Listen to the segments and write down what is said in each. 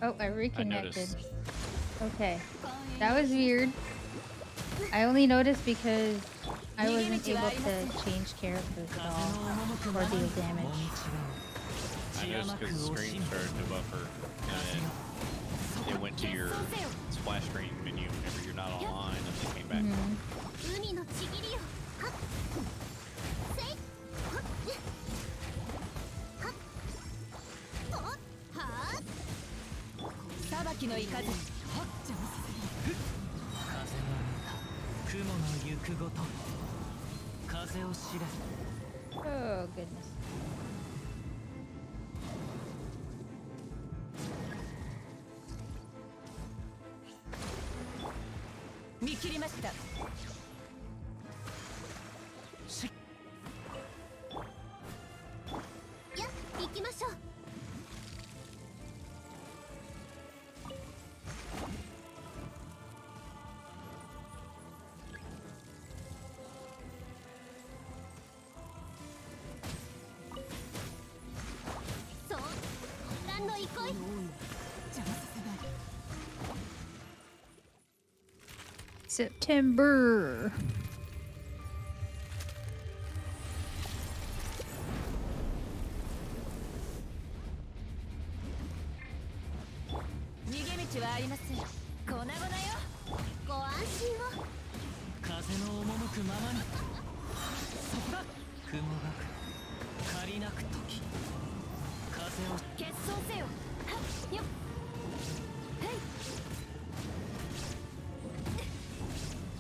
Oh, I reconnected. noticed. Okay. That was weird. I only noticed because I wasn't able to change characters at all or deal damage. I noticed because the screen started to buffer and then it went to your splash screen menu whenever you're not online and then came back. Oh, goodness. Septembuuurrrrr.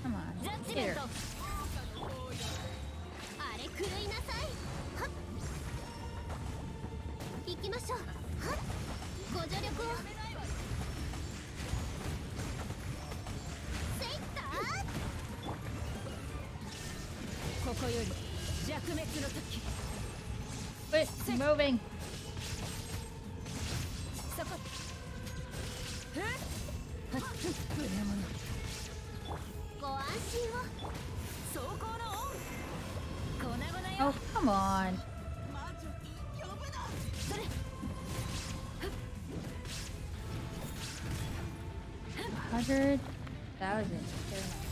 Come on. Here. Quit moving. Oh, come on. 100,000.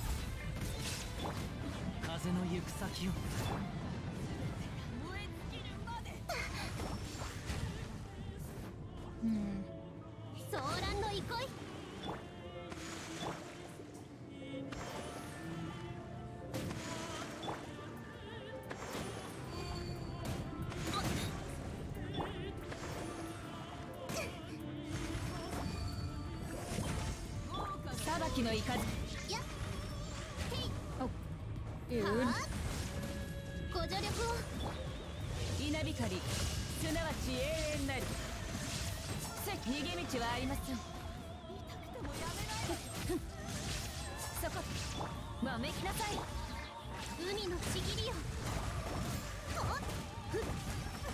Very nice. Oh, dude.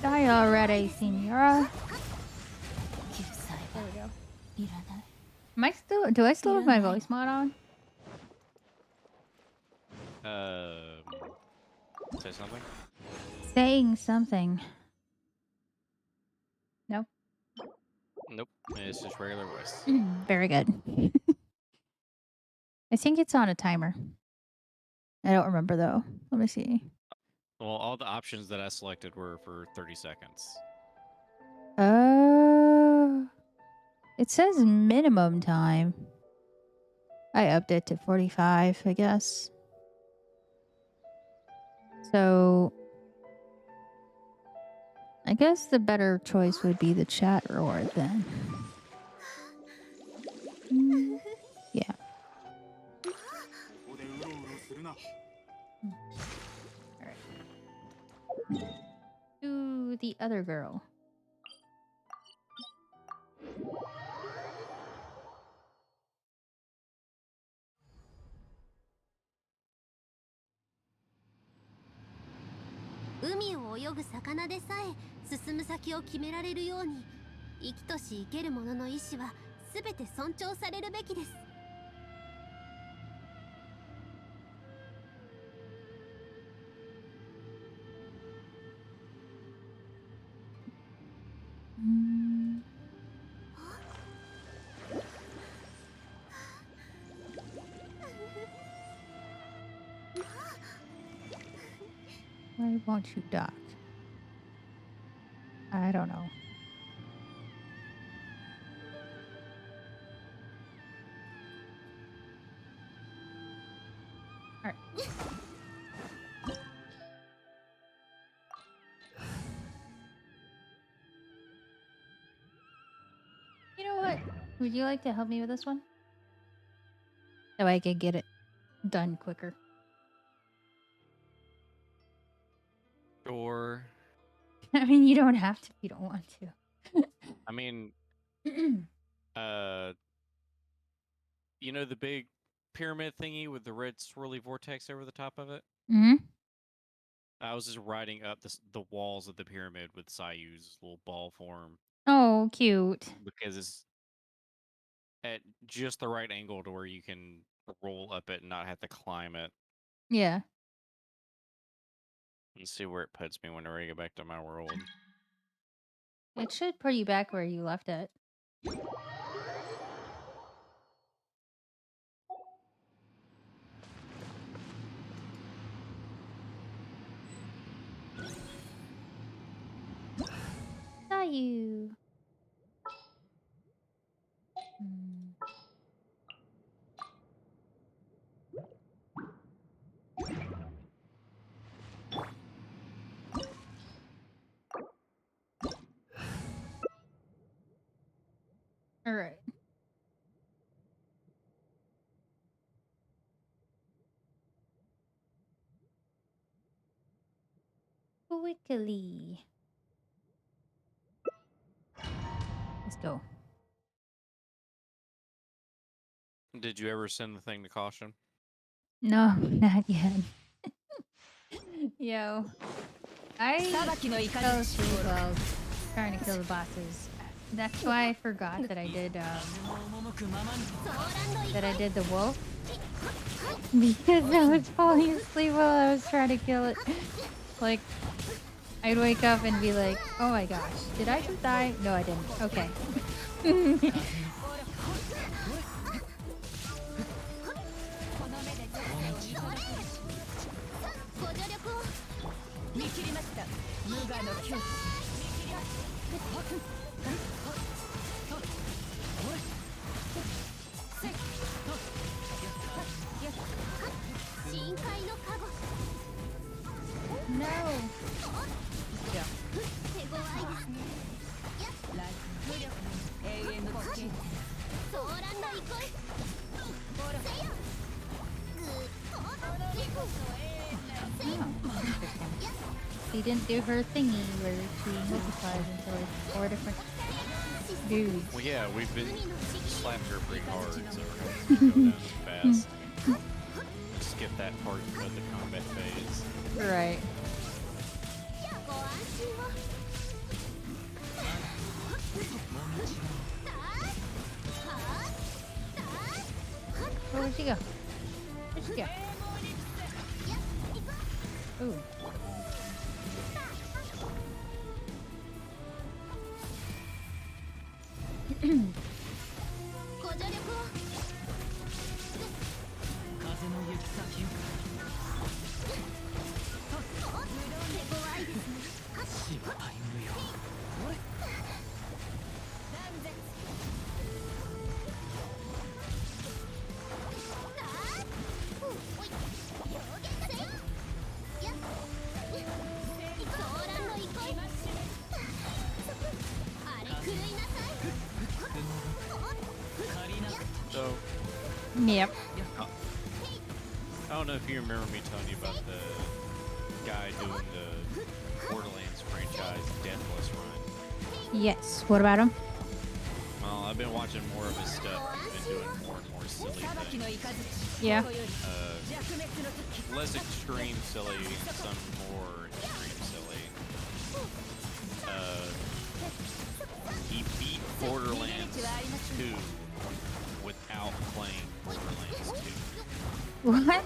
Die already, Senora. There we go. Am I still? Do I still have my voice mod on? Say something? Saying something. No. Nope. It's just regular voice. Very good. I think it's on a timer. I don't remember though. Let me see. Well, all the options that I selected were for 30 seconds. It says minimum time. I upped it to 45, I guess. So I guess the better choice would be the chat reward then. Yeah. Alright. To the other girl. Why won't you dock? I don't know. All right. You know what? Would you like to help me with this one? So I could get it done quicker. Sure. I mean, you don't have to if you don't want to. I mean, you know the big pyramid thingy with the red swirly vortex over the top of it? Mm-hmm. I was just riding up the walls of the pyramid with Sayu's little ball form Oh, cute. because it's at just the right angle to where you can roll up it and not have to climb it. Yeah. Let's see where it puts me whenever I get back to my world. It should put you back where you left it. Saw you. Hmm. All right. Quickly. Let's go. Did you ever send the thing to caution? No, not yet. Yo. I fell asleep while trying to kill the bosses. That's why I forgot that I did the wolf. Because I was falling asleep while I was trying to kill it. Like, I'd wake up and be like, oh my gosh, did I just die? No, I didn't. Okay. No. Yeah. She didn't do her thingy where she multiplies into like 4 different dudes. Well, yeah, we've been slapped her pretty hard, so we're gonna go down fast. Skip that part of the combat phase. Right. Where'd she go? Where'd she go? Ooh. So, Yep. I don't know if you remember me telling you about the guy doing the Borderlands franchise Deathless run. Yes. What about him? Well, I've been watching more of his stuff. He's been doing more and more silly things. Yeah. Less extreme silly, some more extreme silly. He beat Borderlands 2 without playing Borderlands 2. What?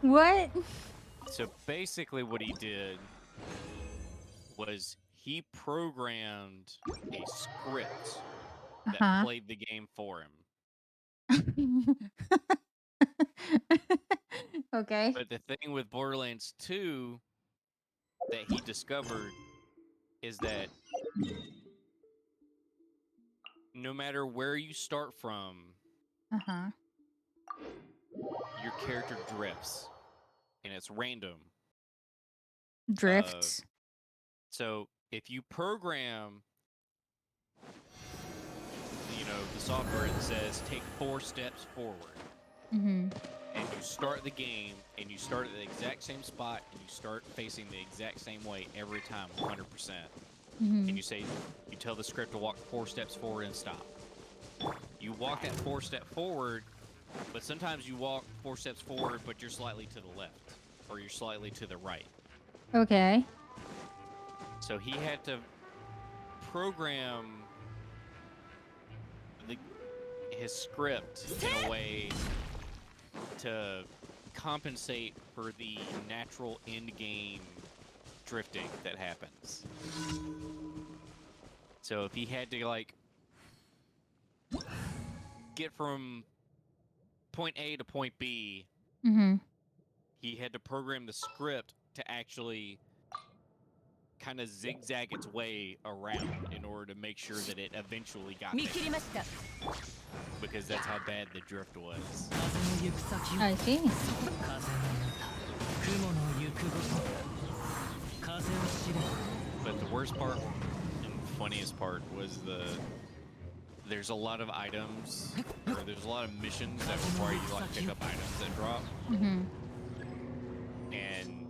What? So basically what he did was he programmed a script that played the game for him. Okay. But the thing with Borderlands 2 that he discovered is that no matter where you start from, Uh-huh. your character drifts, and it's random. Drifts. So if you program, the software that says take 4 steps forward, Mm-hmm. and you start the game, and you start at the exact same spot, and you start facing the exact same way every time, 100%. Mm-hmm. And you tell the script to walk 4 steps forward and stop. You walk that 4-step forward, but sometimes you walk 4 steps forward, but you're slightly to the left, or you're slightly to the right. Okay. So he had to program his script in a way to compensate for the natural end-game drifting that happens. So if he had to, like, get from point A to point B, Mm-hmm. he had to program the script to actually kind of zigzag its way around in order to make sure that it eventually got there. Because that's how bad the drift was. I see. But the worst part and funniest part was there's a lot of items, or there's a lot of missions that require you to like pick up items that drop. Mm-hmm. And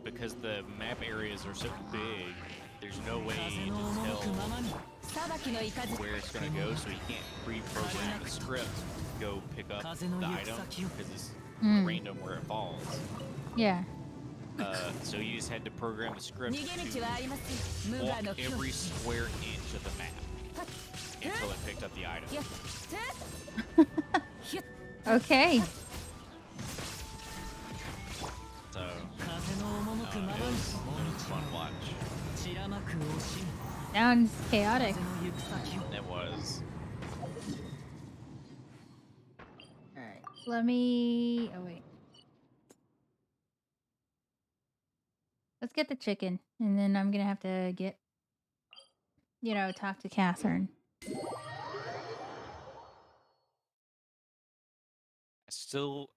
because the map areas are so big, there's no way to tell where it's going to go, so you can't pre-program the script to go pick up the item because it's random where it falls. Yeah. So you just had to program the script to walk every square inch of the map until it picked up the item. Okay. So it was fun to watch. Sounds chaotic. It was. Alright. Let me... Oh, wait. Let's get the chicken. And then I'm gonna have to get... talk to Catherine.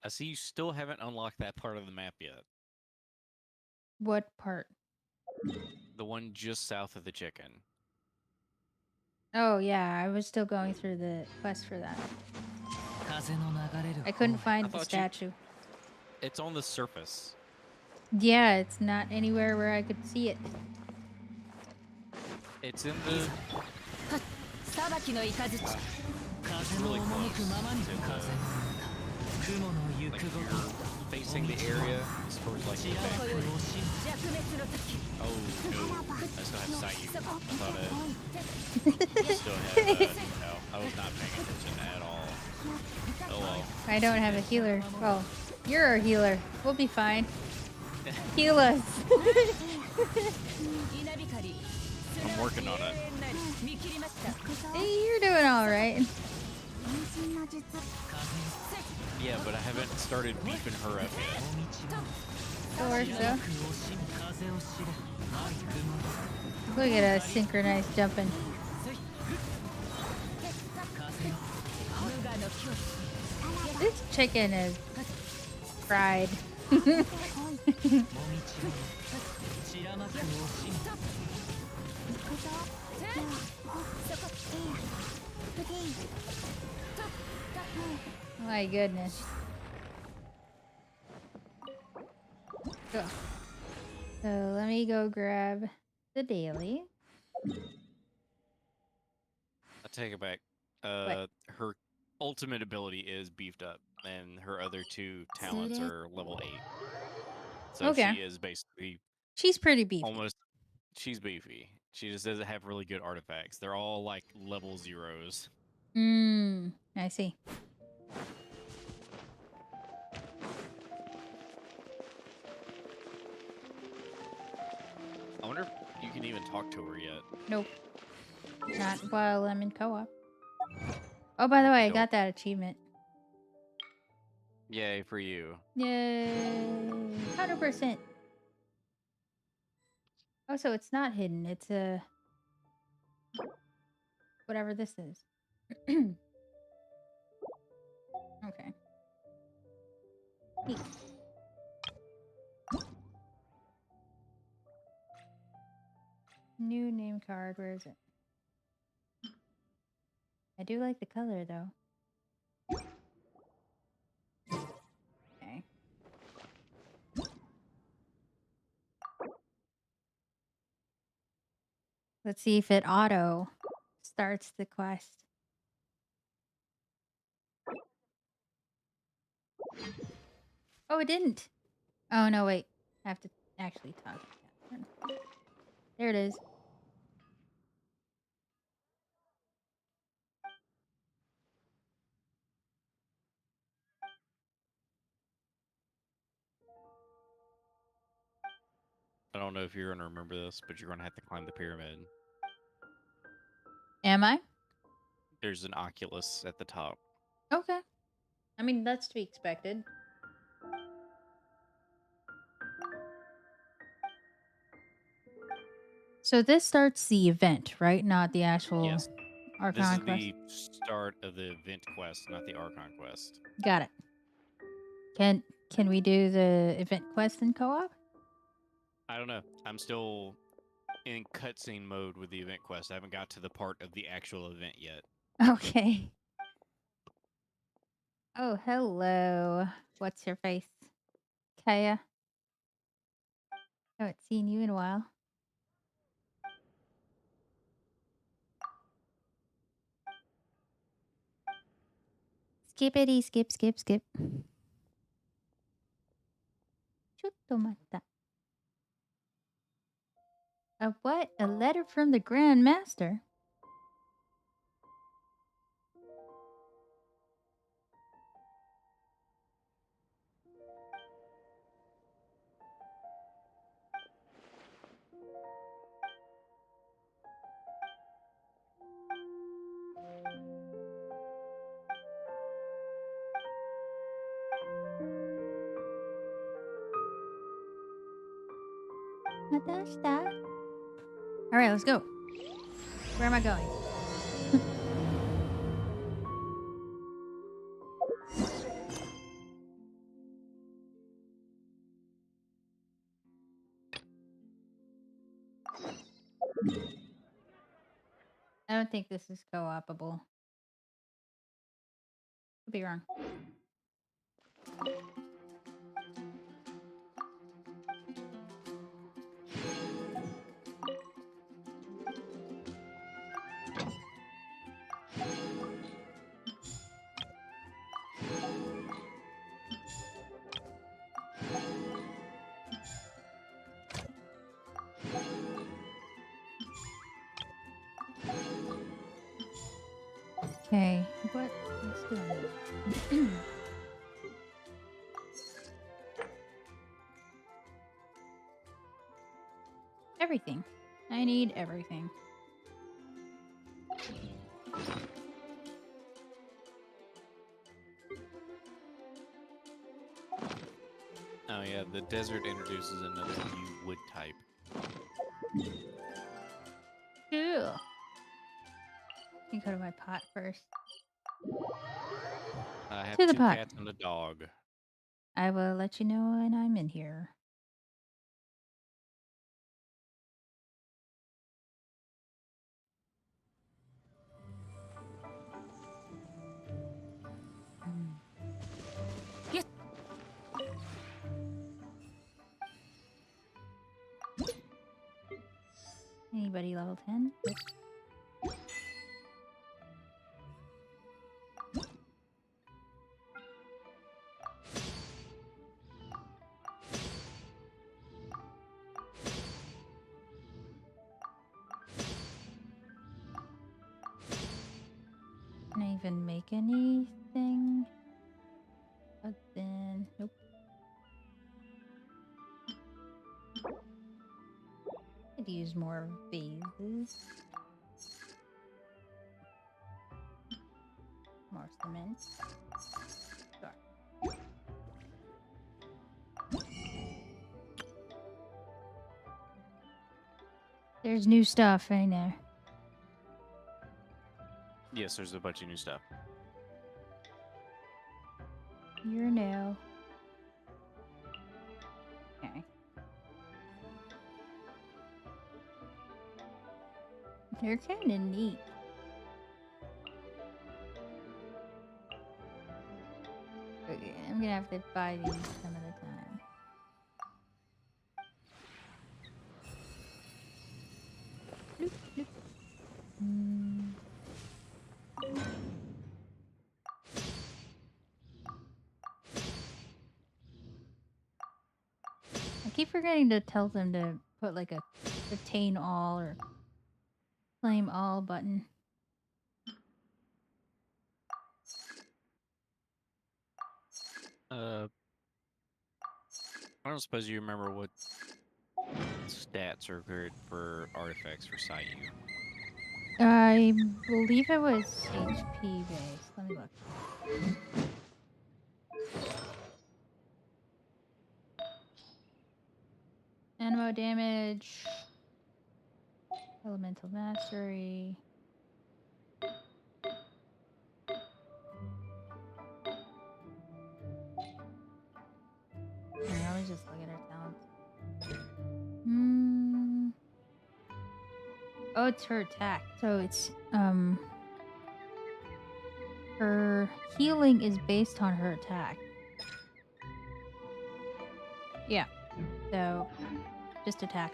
I see you still haven't unlocked that part of the map yet. What part? The one just south of the chicken. Oh, yeah. I was still going through the quest for that. I couldn't find the statue. It's on the surface. Yeah, it's not anywhere where I could see it. It's in the... It's really close to like you're facing the area towards like the back. Oh no, I still have Sayu. I thought it still had, no, I was not paying attention at all. Oh well. I don't have a healer. Well, you're our healer. We'll be fine. Heal us. I'm working on it. Hey, you're doing all right. Yeah, but I haven't started beefing her up yet. Or so. Look at us synchronized jumping. This chicken is fried. My goodness. Ugh. So let me go grab the daily. I take it back. What? Her ultimate ability is beefed up, and her other 2 talents are level 8. So Okay. she is basically She's pretty beefy. almost. She's beefy. She just doesn't have really good artifacts. They're all like level 0s. I see. I wonder if you can even talk to her yet. Nope. Not while I'm in co-op. Oh, by the way, I got that achievement. Yay for you. Yay! 100%. Oh, so it's not hidden. It's a whatever this is. Okay. Neat. New name card. Where is it? I do like the color though. Okay. Let's see if it auto starts the quest. Oh, it didn't. Oh, no, wait. I have to actually talk. There it is. I don't know if you're gonna remember this, but you're gonna have to climb the pyramid. Am I? There's an Oculus at the top. Okay. I mean, that's to be expected. So this starts the event, right? Not the actual Yes. This Archon is quest? the start of the event quest, not the Archon quest. Got it. Can we do the event quest in co-op? I don't know. I'm still in cutscene mode with the event quest. I haven't got to the part of the actual event yet. Okay. Oh, hello. What's your face? Kaya. Haven't seen you in a while. Skippity skip skip skip. Chuttomatta. A what? A letter from the Grand Master? All right, let's go. Where am I going? I don't think this is co-opable. Could be wrong. Okay, what? Let's do it. Everything. I need everything. Oh yeah, the desert introduces another new wood type. Cool. Let me go to my pot first. I have To the two pot. cats and a dog. I will let you know when I'm in here. Yes. Anybody level 10? Nope. Can I even make anything? Other than... Nope. Could use more vases. More cement. Sure. There's new stuff in there. Yes, there's a bunch of new stuff. You're new. Okay. They're kind of neat. Okay, I'm gonna have to buy these some of the time. Bloop, bloop. I keep forgetting to tell them to put like a retain all or claim all button. I don't suppose you remember what stats are good for artifacts for Sayu. I believe it was HP based. Let me look. Animo damage. Elemental mastery. Here, let me just look at her talents. Oh, it's her attack. So it's her healing is based on her attack. Yeah. So just attack.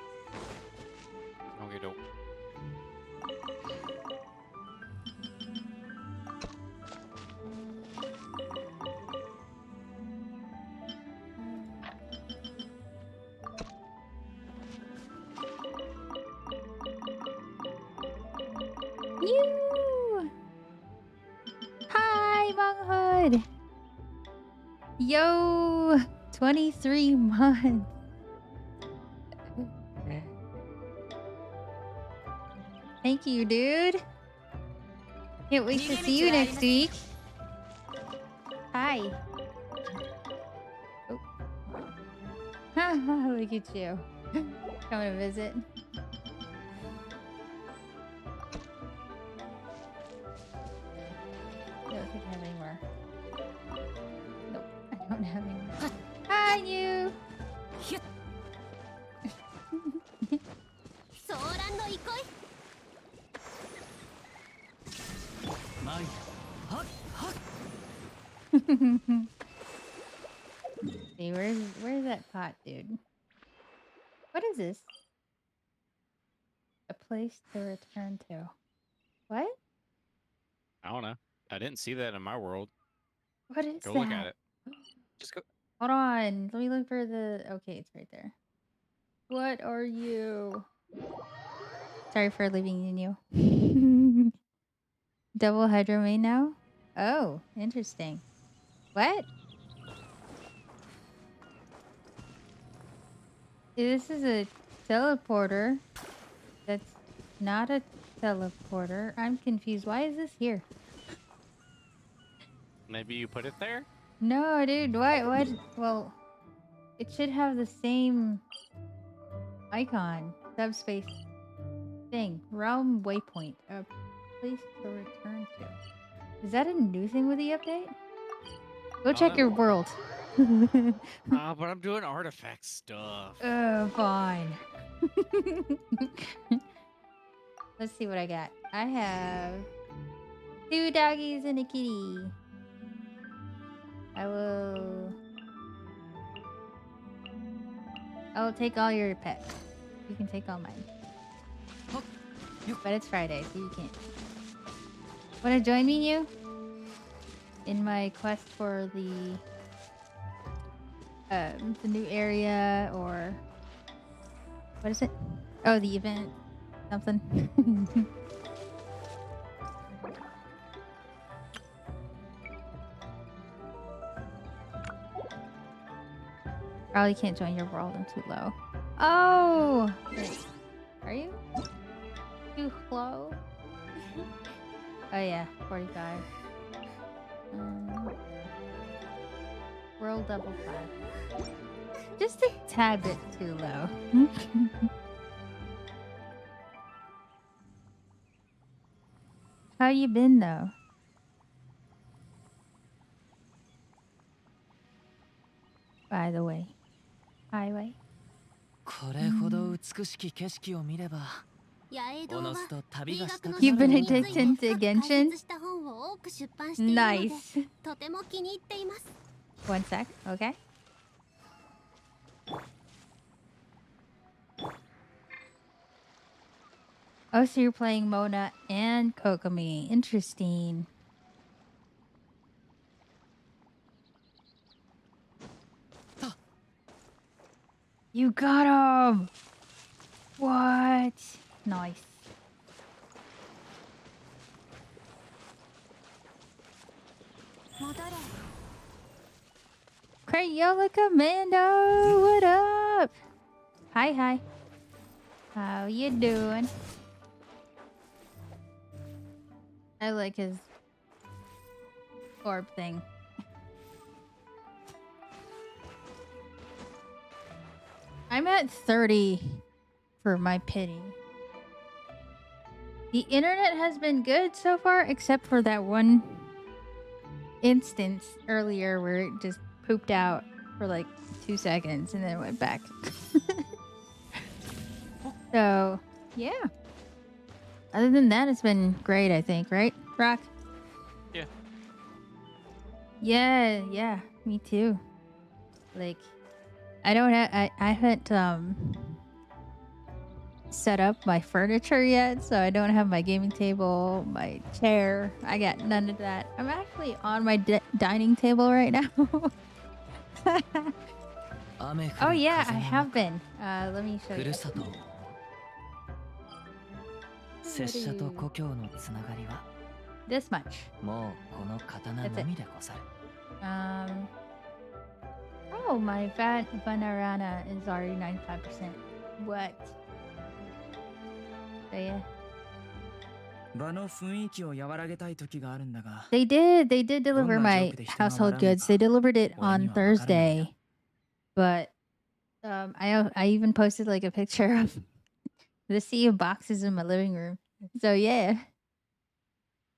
Okay, dope. You. Hi, Monghood. Yo, 23 months. Thank you, dude. Can't wait to see you next week. Hi. Oh. Look at you. Coming to visit. I don't think I have any more. Nope, I don't have any more. Hi, you! See, where's that pot, dude? What is this? A place to return to. What? I don't know. I didn't see that in my world. What is Go that? look at it. Just go. Hold on. Let me look for the... Okay, it's right there. What are you? Sorry for leaving you. Double Hydro main now? Oh, interesting. What? This is a teleporter. That's not a teleporter. I'm confused. Why is this here? Maybe you put it there? No, dude. Why? Well, it should have the same icon. Subspace thing. Realm waypoint. A place to return to. Is that a new thing with the update? Go check your world. But I'm doing artifact stuff. Fine. Let's see what I got. I have 2 doggies and a kitty. I will take all your pets. You can take all mine. But it's Friday, so you can't. Want to join me, you? In my quest for the new area, or what is it? Oh, the event. Something. Probably can't join your world. I'm too low. Oh! Wait. Are you? Too low? Oh yeah, 45. World level 5. Just a tad bit too low. How you been though? By the way. Highway. これほど美しき景色を見れば、おのずと旅がしたくな You've る been ものだろう。 addicted to Genshin? Nice. One sec, okay. Oh, so you're playing Mona and Kokomi. Interesting. You got him! What? Nice. Crayola Commando, what up? Hi, hi. How you doing? I like his orb thing. I'm at 30 for my pity. The internet has been good so far, except for that one instance earlier where it just pooped out for like 2 seconds and then it went back. So, yeah. Other than that, it's been great, I think, right, Rock? Yeah. Yeah, me too. Like, I don't have, I haven't, set up my furniture yet, so I don't have my gaming table, my chair. I got none of that. I'm actually on my dining table right now. Oh yeah, I have been. Let me show you. 拙者と故郷のつながりは This much. もうこの刀のみでござる。 Oh, my Vanarana is already 95%. What? So yeah. 場の雰囲気を和らげたい時があるんだが。 They did deliver my household goods. They delivered it on Thursday. But I even posted like a picture of the sea of boxes in my living room. So yeah.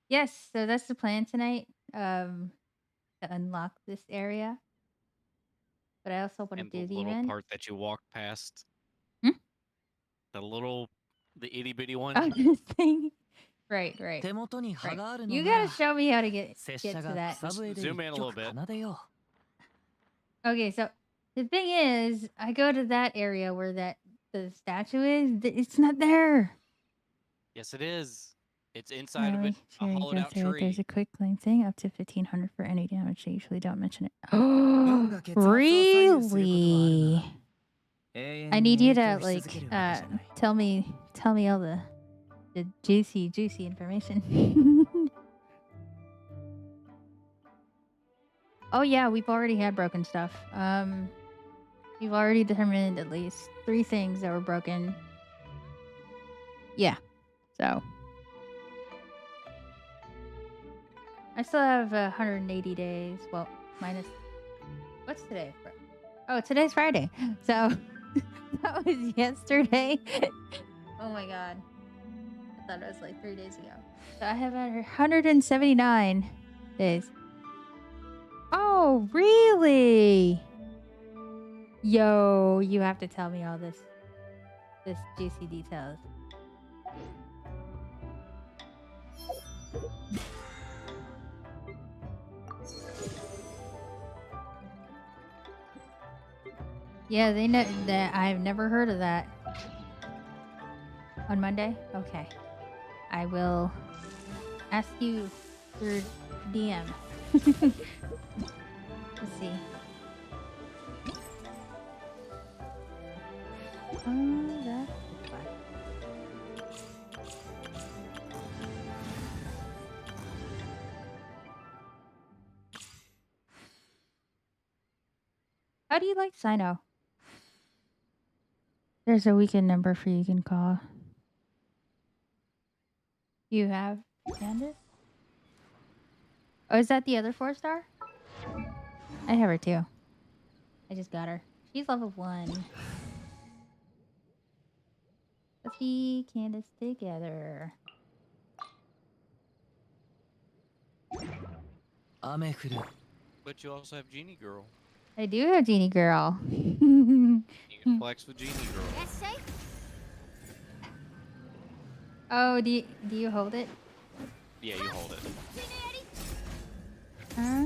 Yes, so that's the plan tonight. To unlock this area. But I also want to And do the the little event. part that you walked past. Hmm? The itty bitty one. Oh, this thing. Right. 手元に葉があるの You なら gotta show me how to get 拙 to 者が that. 草笛で Zoom in a 一 little 曲 bit. 奏でよ Okay, so the thing is, I go to that area where the statue is. It's not there. Yes, it is. It's inside of it, a Sure, hollowed out there's tree. a quick claim thing up to 1500 for any damage. They usually don't mention it. 運が血圧を左右することはあるが、 Really? 永遠 I に need you 影 to 響し like 続けるわけじゃない。 tell me all the juicy information. Oh yeah, we've already had broken stuff. We've already determined at least 3 things that were broken. Yeah. So I still have 180 days. Well, minus what's today? Oh, today's Friday. So that was yesterday. Oh my god. I thought it was like 3 days ago. So I have 179 days. Oh, really? Yo, you have to tell me all this juicy details. Yeah, they know that. I've never heard of that. On Monday? Okay. I will ask you through DM. Let's see. That's fine. How do you like Sino? There's a weekend number for you can call. You have Candace? Oh, is that the other 4-star? I have her too. I just got her. She's level 1. Let's see Candace together. 雨降る。 But you also have Genie Girl. I do have Genie Girl. You can flex with Genie Girl. Oh, do you hold it? Yeah, you hold it. Ah.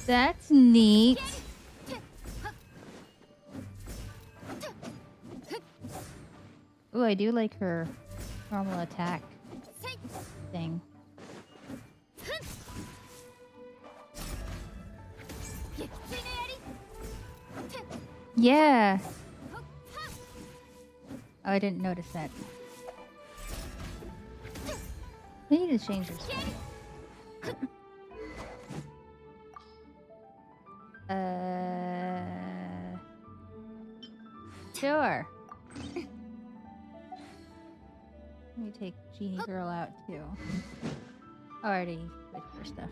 That's neat. Ooh, I do like her normal attack thing. Yeah. Oh, I didn't notice that. I need to change this. Sure. Let me take Genie Girl out too. Already with her stuff.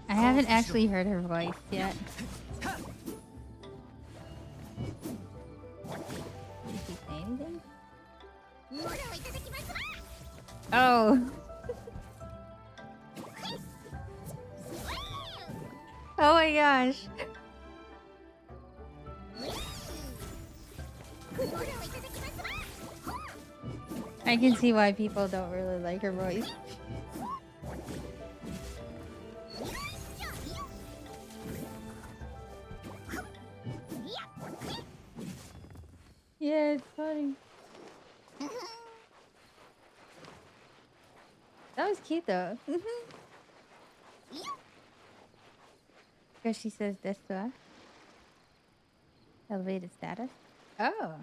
I haven't actually heard her voice yet. Did she say anything? Oh. Oh my gosh. I can see why people don't really like her voice. Yeah, it's funny. That was cute though. Because she says this to us. Elevated status. Oh.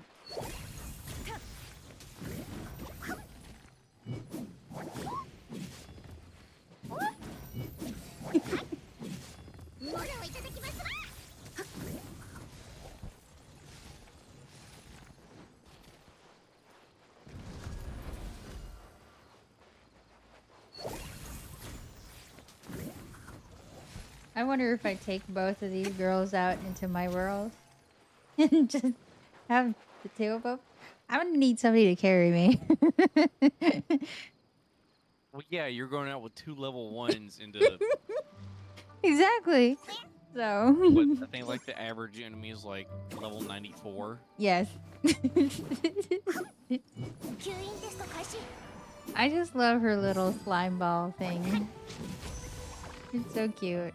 I wonder if I take both of these girls out into my world and just have the two of them. I'm gonna need somebody to carry me. Well, yeah, you're going out with 2 level 1s into Exactly. So. what I think like the average enemy is like level 94. Yes. I just love her little slime ball thing. It's so cute.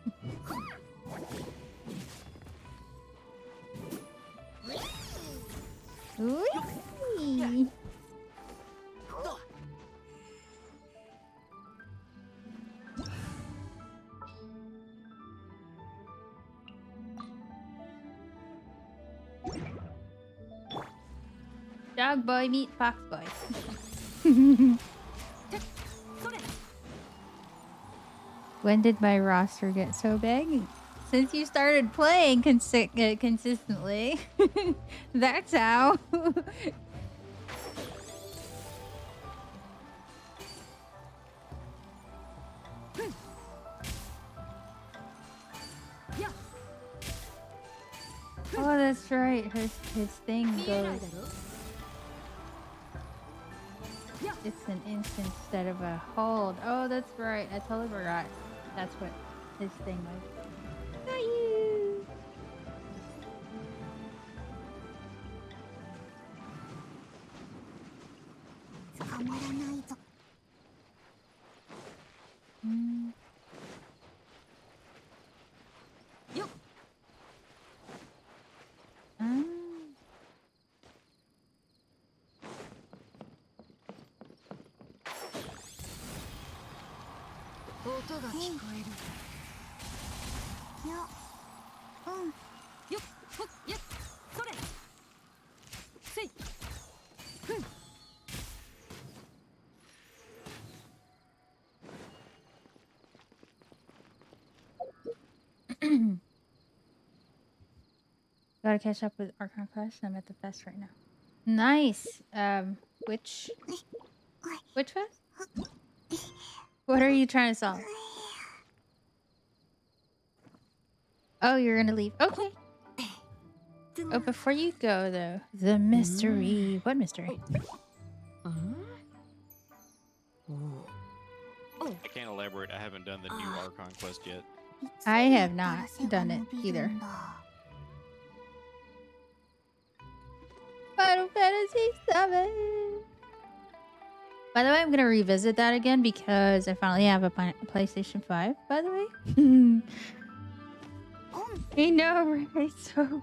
Whee! Dog boy meet fox boy. When did my roster get so big? Since you started playing consistently. That's how. Oh, that's right. His thing goes. It's an instant instead of a hold. Oh, that's right. I totally forgot. That's what his thing was. Not you. Mm. Ah. Gotta catch up with Archon Quest. I'm at the fest right now. Nice. Which fest? What are you trying to solve? Oh, you're gonna leave. Okay. Oh, before you go, though, the mystery. What mystery? I can't elaborate. I haven't done the new Archon quest yet. I have not done it either. Final Fantasy 7. By the way, I'm gonna revisit that again because I finally have a PlayStation 5. By the way, I know, right? So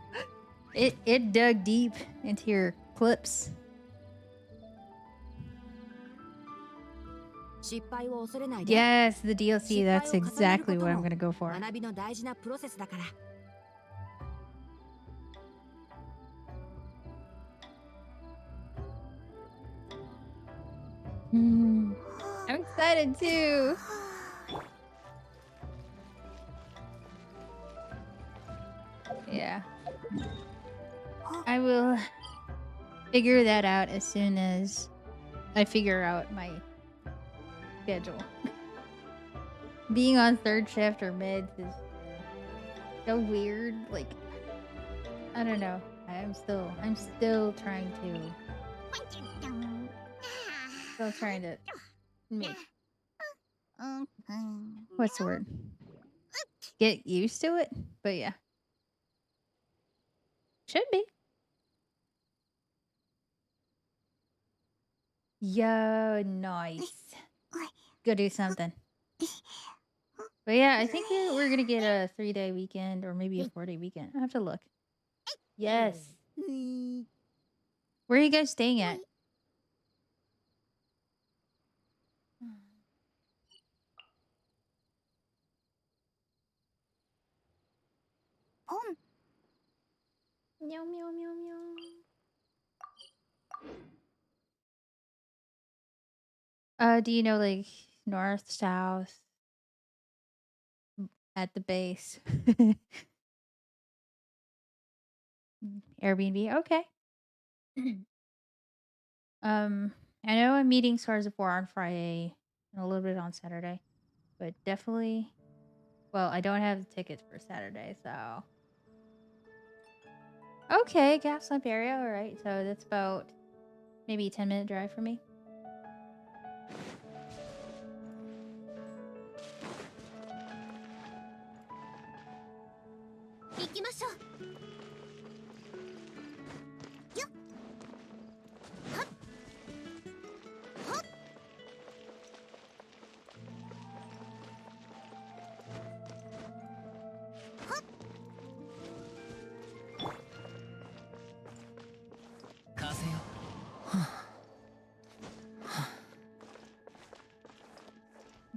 it dug deep into your clips. Yes, the DLC. That's exactly what I'm gonna go for. I'm excited too. Yeah. I will figure that out as soon as I figure out my schedule. Being on third shift or mids is so weird. Like, I don't know. I'm still trying to make what's the word? Get used to it. But yeah. Should be. Yo, nice. Go do something. But yeah, I think we're gonna get a 3-day weekend or maybe a 4-day weekend. I have to look. Yes. Where are you guys staying at? Meow meow meow meow. Do you know like north, south, at the base? Airbnb. Okay. I know I'm meeting Stars of War on Friday and a little bit on Saturday, but definitely. Well, I don't have the tickets for Saturday, so. Okay, Gaslamp area. All right, so that's about maybe a 10-minute drive for me.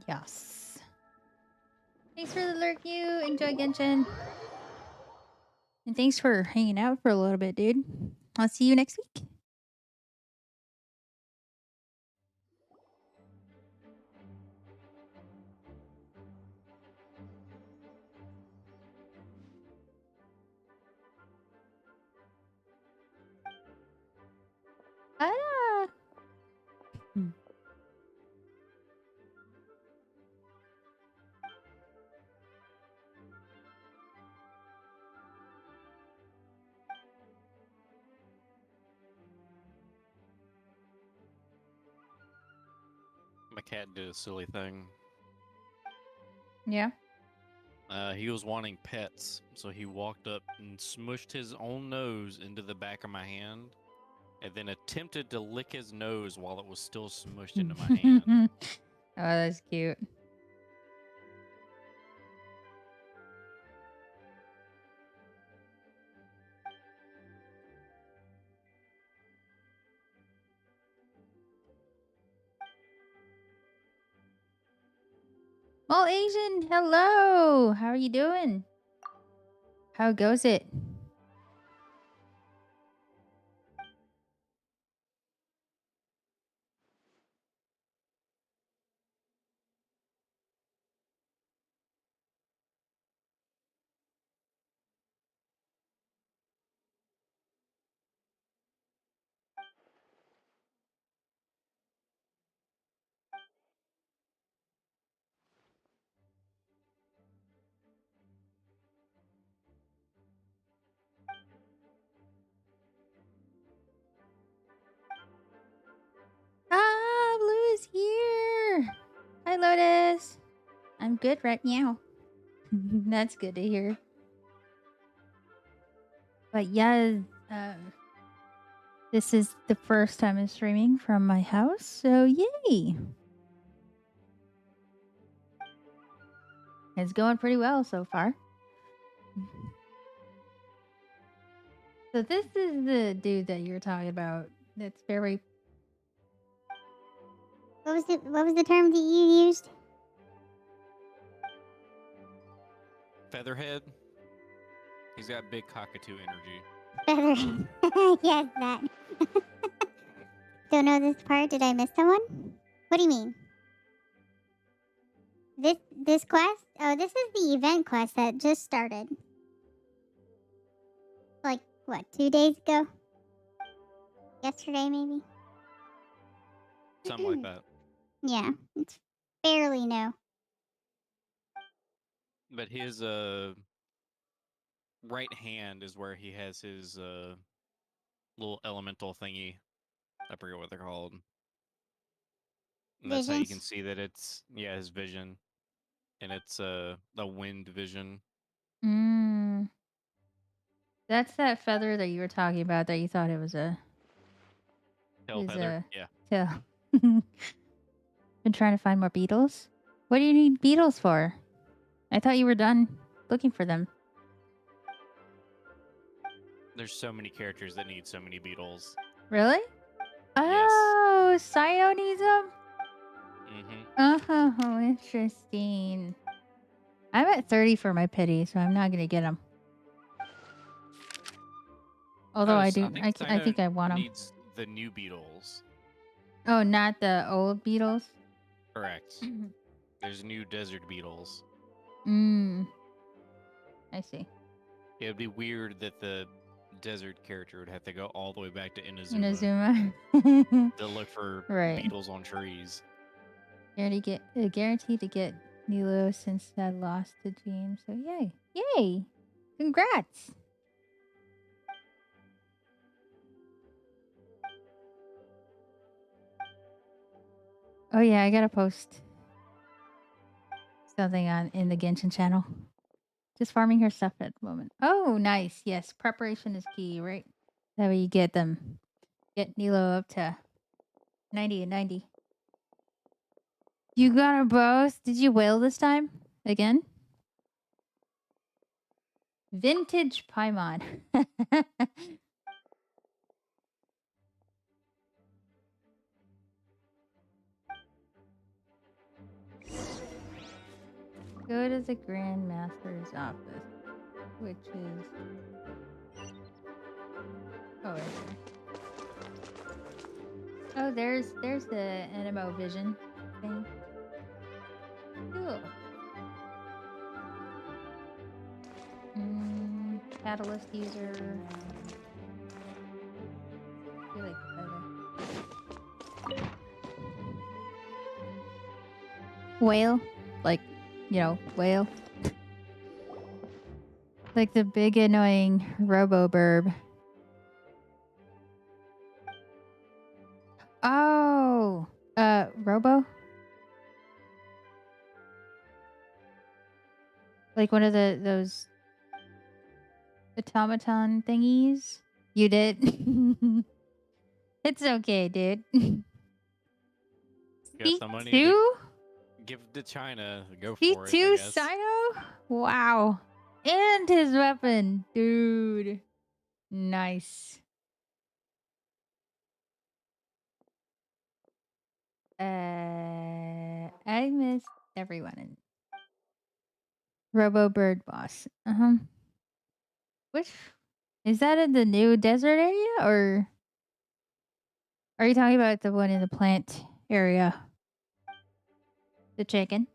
Yes. Thanks for the lurk, you. Enjoy Genshin. And thanks for hanging out for a little bit, dude. I'll see you next week. Ah. My cat did a silly thing. Yeah. He was wanting pets, so he walked up and smushed his own nose into the back of my hand, and then attempted to lick his nose while it was still smushed into my hand. Oh, that's cute. Well, Asian, hello. How are you doing? How goes it? Hi, Lotus. I'm good right now. That's good to hear. But yeah, this is the first time I'm streaming from my house, so yay! It's going pretty well so far. So this is the dude that you're talking about. That's very... What was the term that you used? Featherhead. He's got big cockatoo energy. Feather. Yes, that. Don't know this part. Did I miss someone? What do you mean? This quest? Oh, this is the event quest that just started. Like, what, 2 days ago? Yesterday, maybe? Something like that. Yeah, it's fairly new. But his right hand is where he has his little elemental thingy. I forget what they're called. And that's how you can Visions? see that it's his vision. And it's the wind vision. Mm. That's that feather that you were talking about that you thought it was a... Tail feather? Yeah. tail. Been trying to find more beetles? What do you need beetles for? I thought you were done looking for them. There's so many characters that need so many beetles. Really? Yes. Oh, Sayo needs them? Mm-hmm. Oh, interesting. I'm at 30 for my pity, so I'm not gonna get them. Although I do, I think I want them. Needs the new beetles. Oh, not the old beetles? Correct. There's new desert beetles. I see. It would be weird that the desert character would have to go all the way back to Inazuma Inazuma. to look for Right. beetles on trees. Guaranteed to get Nilo since I lost to Jean. So yay. Yay! Congrats! Oh yeah, I gotta post something in the Genshin channel. Just farming her stuff at the moment. Oh, nice. Yes, preparation is key, right? That way you get Nilo up to 90 and 90. You got her both. Did you whale this time? Again? Vintage Paimon. Go to the Grand Master's office, which is... Oh, right there. Oh, there's the Animo Vision thing. Cool. Catalyst user. I feel like whale, like, you know, whale. Like the big annoying robo-burb. Oh, robo? Like one of those automaton thingies? You did? It's okay, dude. Got the money C2? to give to China. Go for it, I C2 guess. Sino? Wow. And his weapon. Dude. Nice. I missed everyone. Robo Bird Boss. Which is that in the new desert area, or are you talking about the one in the plant area? The chicken.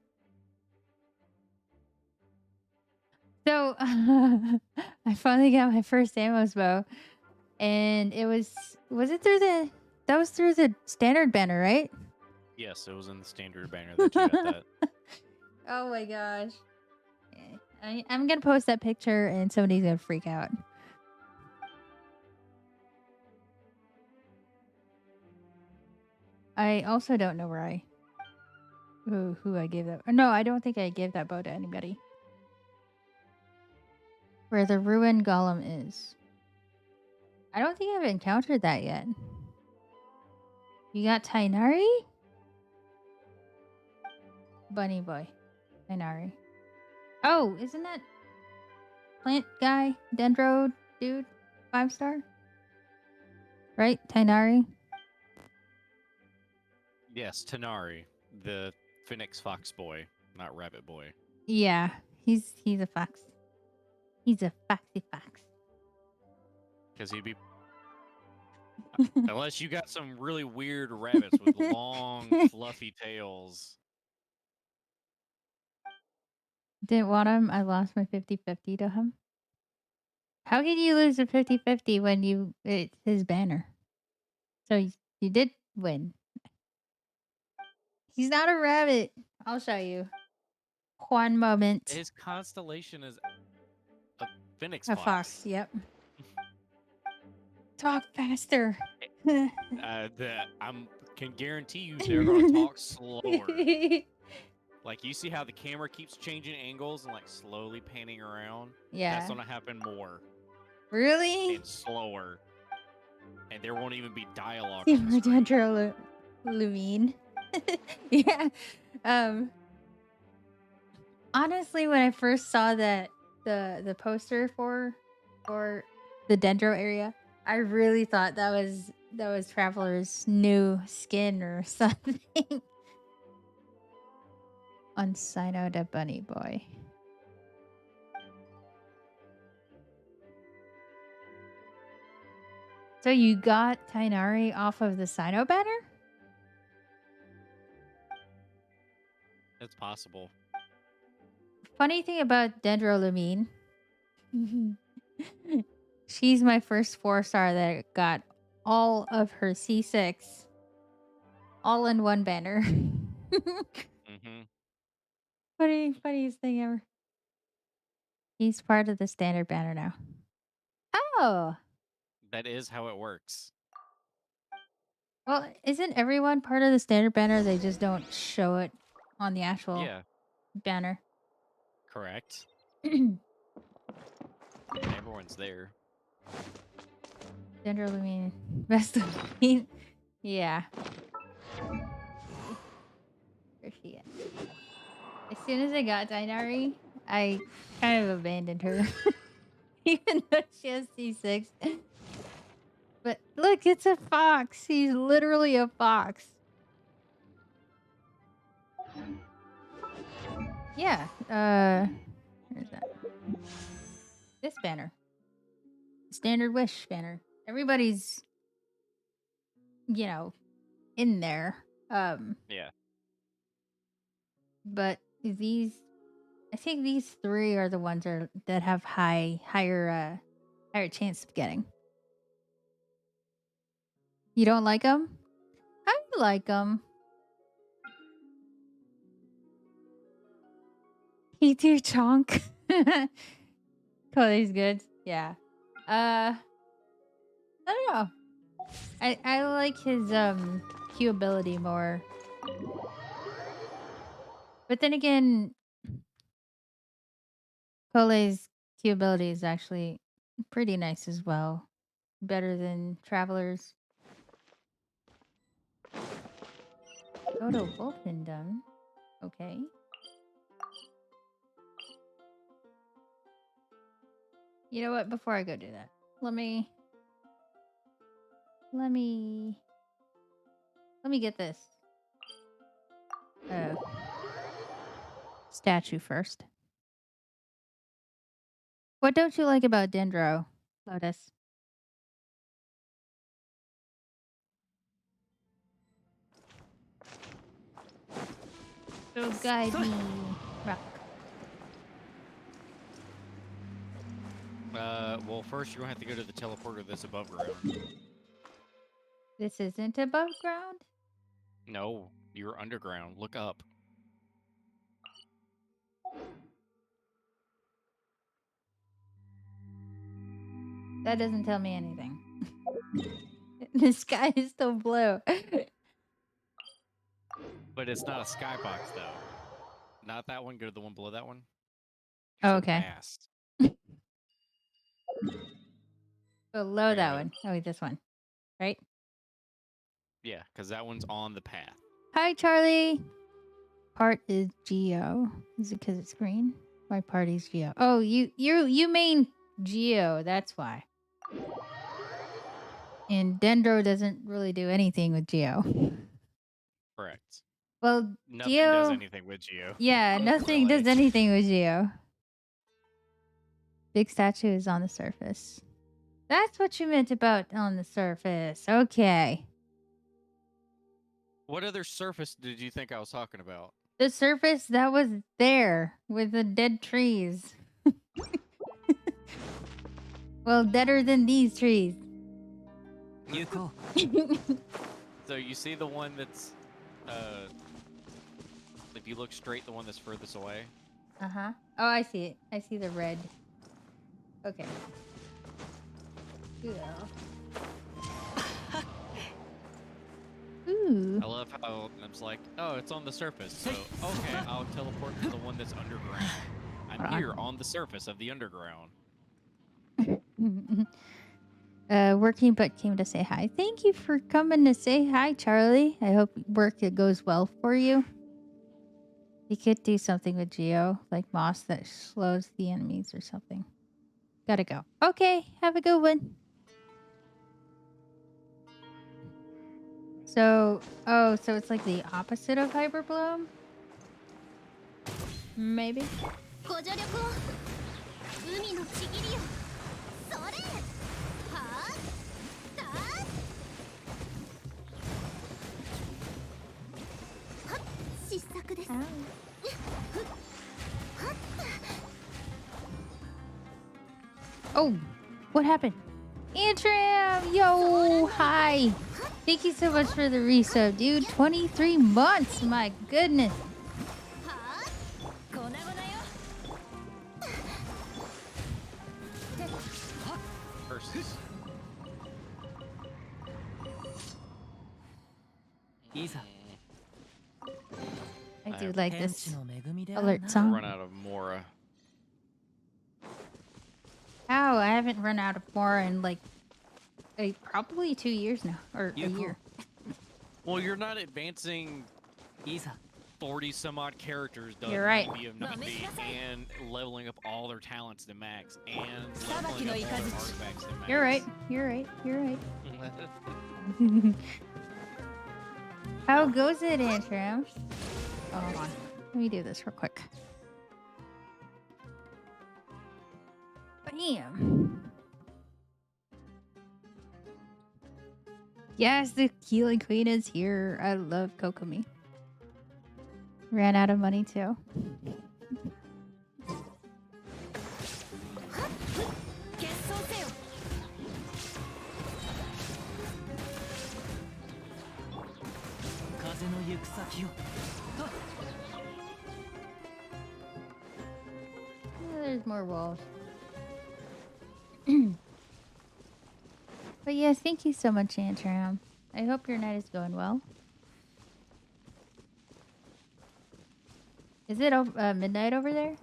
So I finally got my first Amos bow, and it was it through that was through the standard banner, right? Yes, it was in the standard banner that you got that. Oh my gosh. I'm gonna post that picture and somebody's gonna freak out. I also don't know where I Who I gave that? No, I don't think I gave that bow to anybody. Where the ruined golem is. I don't think I've encountered that yet. You got Tainari? Bunny boy. Tainari. Oh, isn't that plant guy? Dendro dude? 5-star? Right? Tainari? Yes, Tanari, the Phoenix Fox boy, not Rabbit boy. Yeah. He's a fox. He's a foxy fox. Because he'd be. Unless you got some really weird rabbits with long, fluffy tails. Didn't want him. I lost my 50-50 to him. How can you lose a 50-50 when it's his banner? So you did win. He's not a rabbit. I'll show you. One moment. His constellation is a Phoenix A Fox. fox, yep. Talk faster. Can guarantee you they're gonna talk slower. Like, you see how the camera keeps changing angles and like slowly panning around? Yeah. That's gonna happen more Really? and slower. And there won't even be dialogue. Dendro Lumine. Yeah. Honestly, when I first saw that the poster for the Dendro area, I really thought that was Traveler's new skin or something. On Sino the Bunny Boy. So you got Tainari off of the Sino banner? It's possible. Funny thing about Dendro Lumine. She's my first 4-star that got all of her C6 all in one banner. Mm-hmm. Funniest thing ever. He's part of the standard banner now. Oh! That is how it works. Well, isn't everyone part of the standard banner? They just don't show it on the actual banner. Correct. Everyone's there. Dendro Lumine. Best of Lumine. Yeah. Where's she at? As soon as I got Dainari, I kind of abandoned her. Even though she has C6. But look, it's a fox. He's literally a fox. Yeah. Where's that? This banner. Standard Wish banner. Everybody's, in there. Yeah. But I think these 3 are the ones that have higher chance of getting. You don't like them? I like them. He too chonk. Cody's good. Yeah. I don't know. I like his Q ability more. But then again, Cole's Q ability is actually pretty nice as well. Better than Traveler's. Go to Wolfendom. Okay. You know what? Before I go do that, let me get this statue first. What don't you like about Dendro, Lotus? So guide me, Rock. Well, first you're gonna have to go to the teleporter that's above ground. This isn't above ground? No, you're underground. Look up. That doesn't tell me anything. The sky is still blue. But it's not a skybox though. Not that one. Go to the one below that one. Oh, It's a okay. mast. Below Here, that Adam. one. Oh, wait, this one. Right? Yeah, because that one's on the path. Hi, Charlie. Part is Geo. Is it because it's green? My party's Geo. Oh, you mean Geo. That's why. And Dendro doesn't really do anything with Geo. Correct. Well, Nothing Geo does anything with Geo. Yeah, nothing Really. does anything with Geo. Big statue is on the surface. That's what you meant about on the surface. Okay. What other surface did you think I was talking about? The surface that was there with the dead trees. Well, deader than these trees. Yuko. So you see the one that's, if you look straight, the one that's furthest away. Uh-huh. Oh, I see it. I see the red. Okay. Yeah. Ooh. I love how it's like, oh, it's on the surface. So okay, I'll teleport to the one that's underground. I'm here on the surface of the underground. Working but came to say hi. Thank you for coming to say hi, Charlie. I hope work it goes well for you. You could do something with Geo, like moss that slows the enemies or something. Gotta go. Okay, have a good one. So, oh, so it's like the opposite of Hyper Bloom? Maybe. Oh, what happened? Antrim! Yo, hi! Thank you so much for the resub, dude. 23 months, my goodness. Versus. I do like this alert alert Run song. out of Mora. Ow, I haven't run out of more in like probably 2 years now, or a year. Well, you're not advancing 40 some odd characters, done You're right. 90 of 90, and leveling up all their talents to max, and leveling up all their artifacts to max. You're right. You're right. You're right. How goes it, Antrim? Oh, hold on. Let me do this real quick. Bam! Yes, the Healing Queen is here. I love Kokomi. Ran out of money too. There's more walls. But yes, thank you so much, Antrim. I hope your night is going well. Is it midnight over there?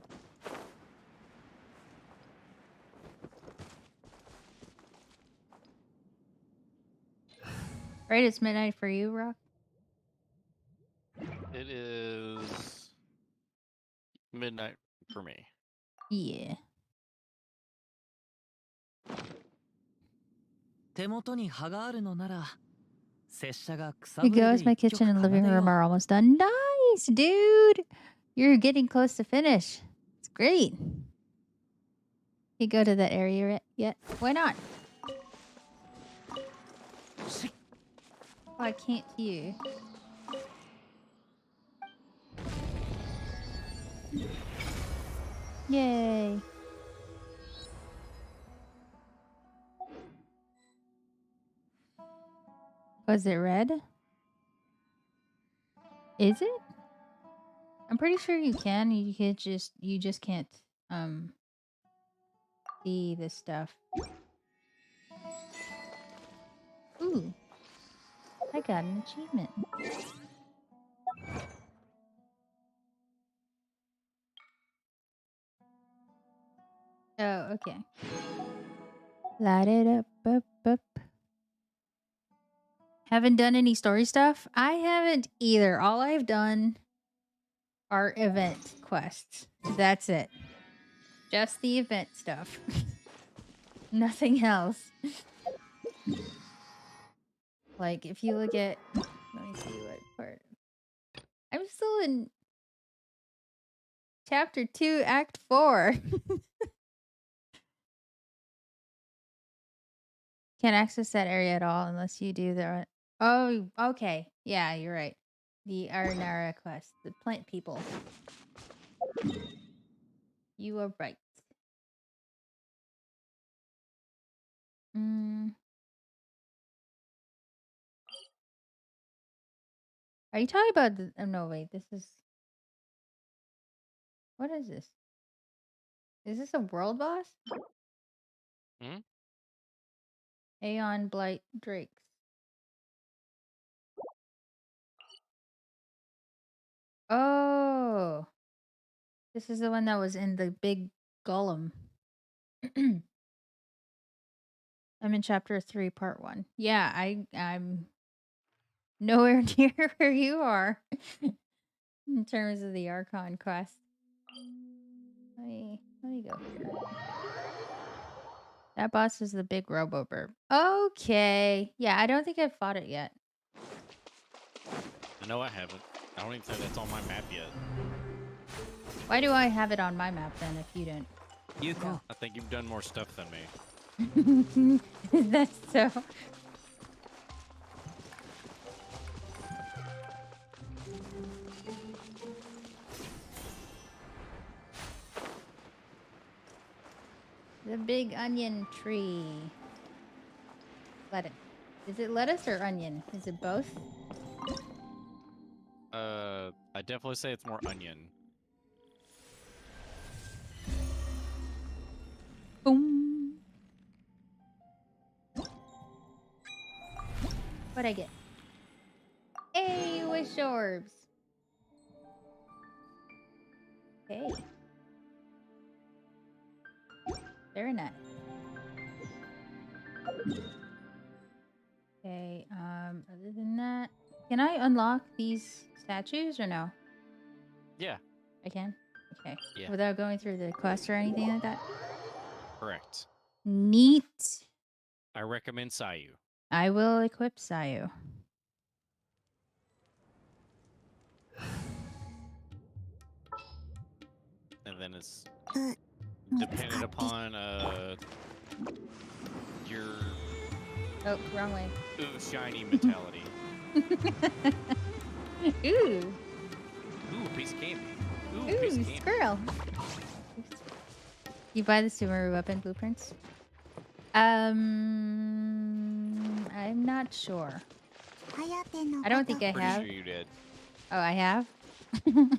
Right, it's midnight for you, Rock? It is midnight for me. Yeah. Here goes my kitchen and living room are almost done. Nice, dude! You're getting close to finish. It's great. You go to that area yet? Why not? Oh, I can't hear. Yay. Was it red? Is it? I'm pretty sure you can. You just can't see this stuff. Ooh. I got an achievement. Oh, okay. Light it up. Haven't done any story stuff? I haven't either. All I've done are event quests. That's it. Just the event stuff. Nothing else. Like, if you look at... Let me see what part. I'm still in Chapter 2, Act 4. Can't access that area at all unless you do the... Oh, okay. Yeah, you're right. The Aranara quest. The plant people. You are right. Are you talking about the... Oh, no, wait. This is... What is this? Is this a world boss? Hmm? Aeon Blight Drakes. Oh. This is the one that was in the big golem. I'm in chapter 3, part 1. Yeah, I'm nowhere near where you are in terms of the Archon quest. Let me go here. That boss is the big Robo Burb. Okay. Yeah, I don't think I've fought it yet. No, I haven't. I don't even think that's on my map yet. Why do I have it on my map then if you didn't? Yuko. I think you've done more stuff than me. That's so... The big onion tree. Lettuce. Is it lettuce or onion? Is it both? I definitely say it's more onion. Boom. What'd I get? Hey, wish orbs. Hey. Very nice. Okay, other than that, can I unlock these statues or no? Yeah. I can? Okay. Yeah. Without going through the quest or anything like that? Correct. Neat. I recommend Sayu. I will equip Sayu. And then it's dependent upon your Oh, wrong way. ooh shiny mentality. Ooh. Ooh, a piece of candy. Ooh, a piece Ooh, of candy. squirrel. You buy the Sumeru weapon blueprints? I'm not sure. I don't think I Pretty have. sure you did. Oh, I have?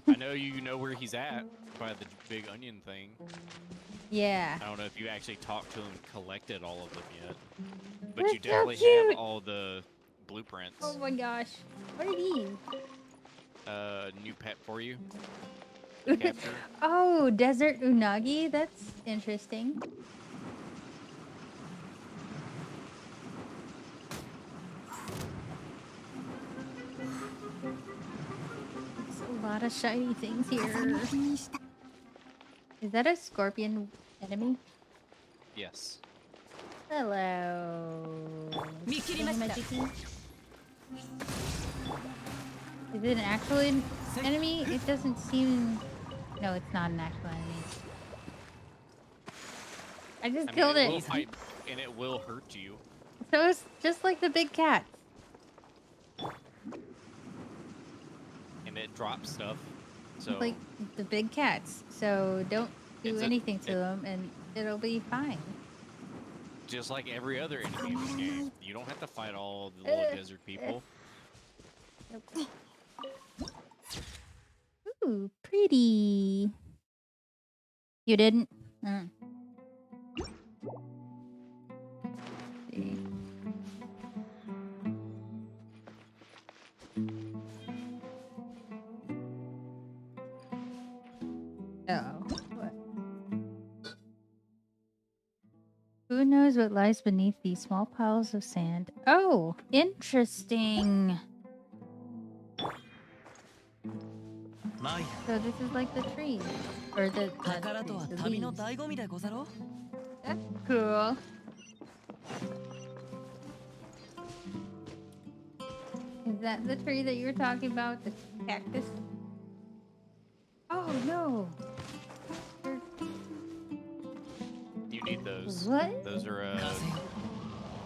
I know you know where he's at by the big onion thing. Yeah. I don't know if you actually talked to him and collected all of them yet. But That's you definitely so cute. have all the blueprints. Oh my gosh. What are these? New pet for you. To capture. Oh, desert unagi? That's interesting. There's a lot of shiny things here. Is that a scorpion enemy? Yes. Hello. Thingamajiggy. Is it an actual enemy? It doesn't seem... No, it's not an actual enemy. I just killed it it. will fight, and it will hurt you. So it's just like the big cat. And it drops stuff. So Like the big cats. So don't do It's a- anything to it- them and it'll be fine. just like every other enemy in this game, you don't have to fight all the little desert people. Nope. Ooh, pretty. You didn't? See. Oh, what? Who knows what lies beneath these small piles of sand? Oh, interesting. So this is like the tree. Or the trees, the leaves. That's cool. Is that the tree that you were talking about? The cactus? Oh no. You need those. What? Those are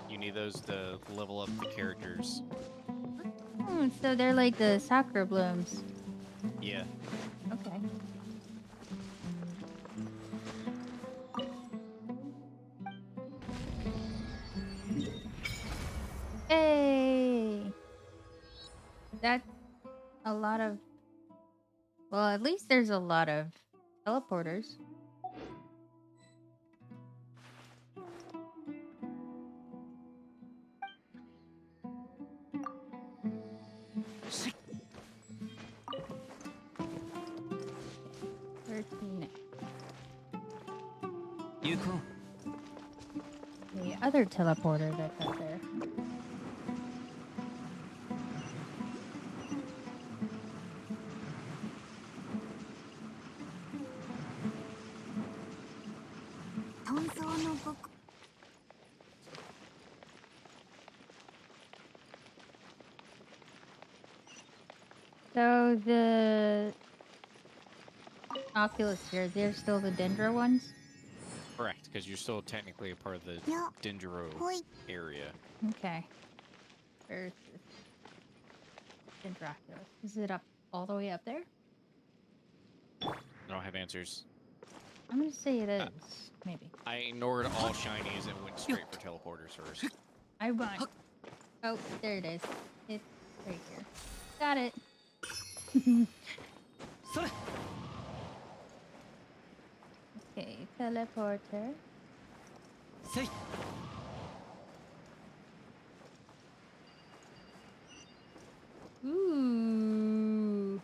you need those to level up the characters. So they're like the sakura blooms. Yeah. Okay. Hey! That's a lot of... Well, at least there's a lot of teleporters. Yuko. The other teleporter that's up there. So the Oculus here, they're still the Dendro ones? Correct, because you're still technically a part of the Dendro area. Okay. Where's this Dendroculus? Is it up all the way up there? I don't have answers. I'm gonna say it is. Maybe. I ignored all shinies and went straight for teleporters first. I want. Oh, there it is. It's right here. Got it. Okay, teleporter. Say. Ooh.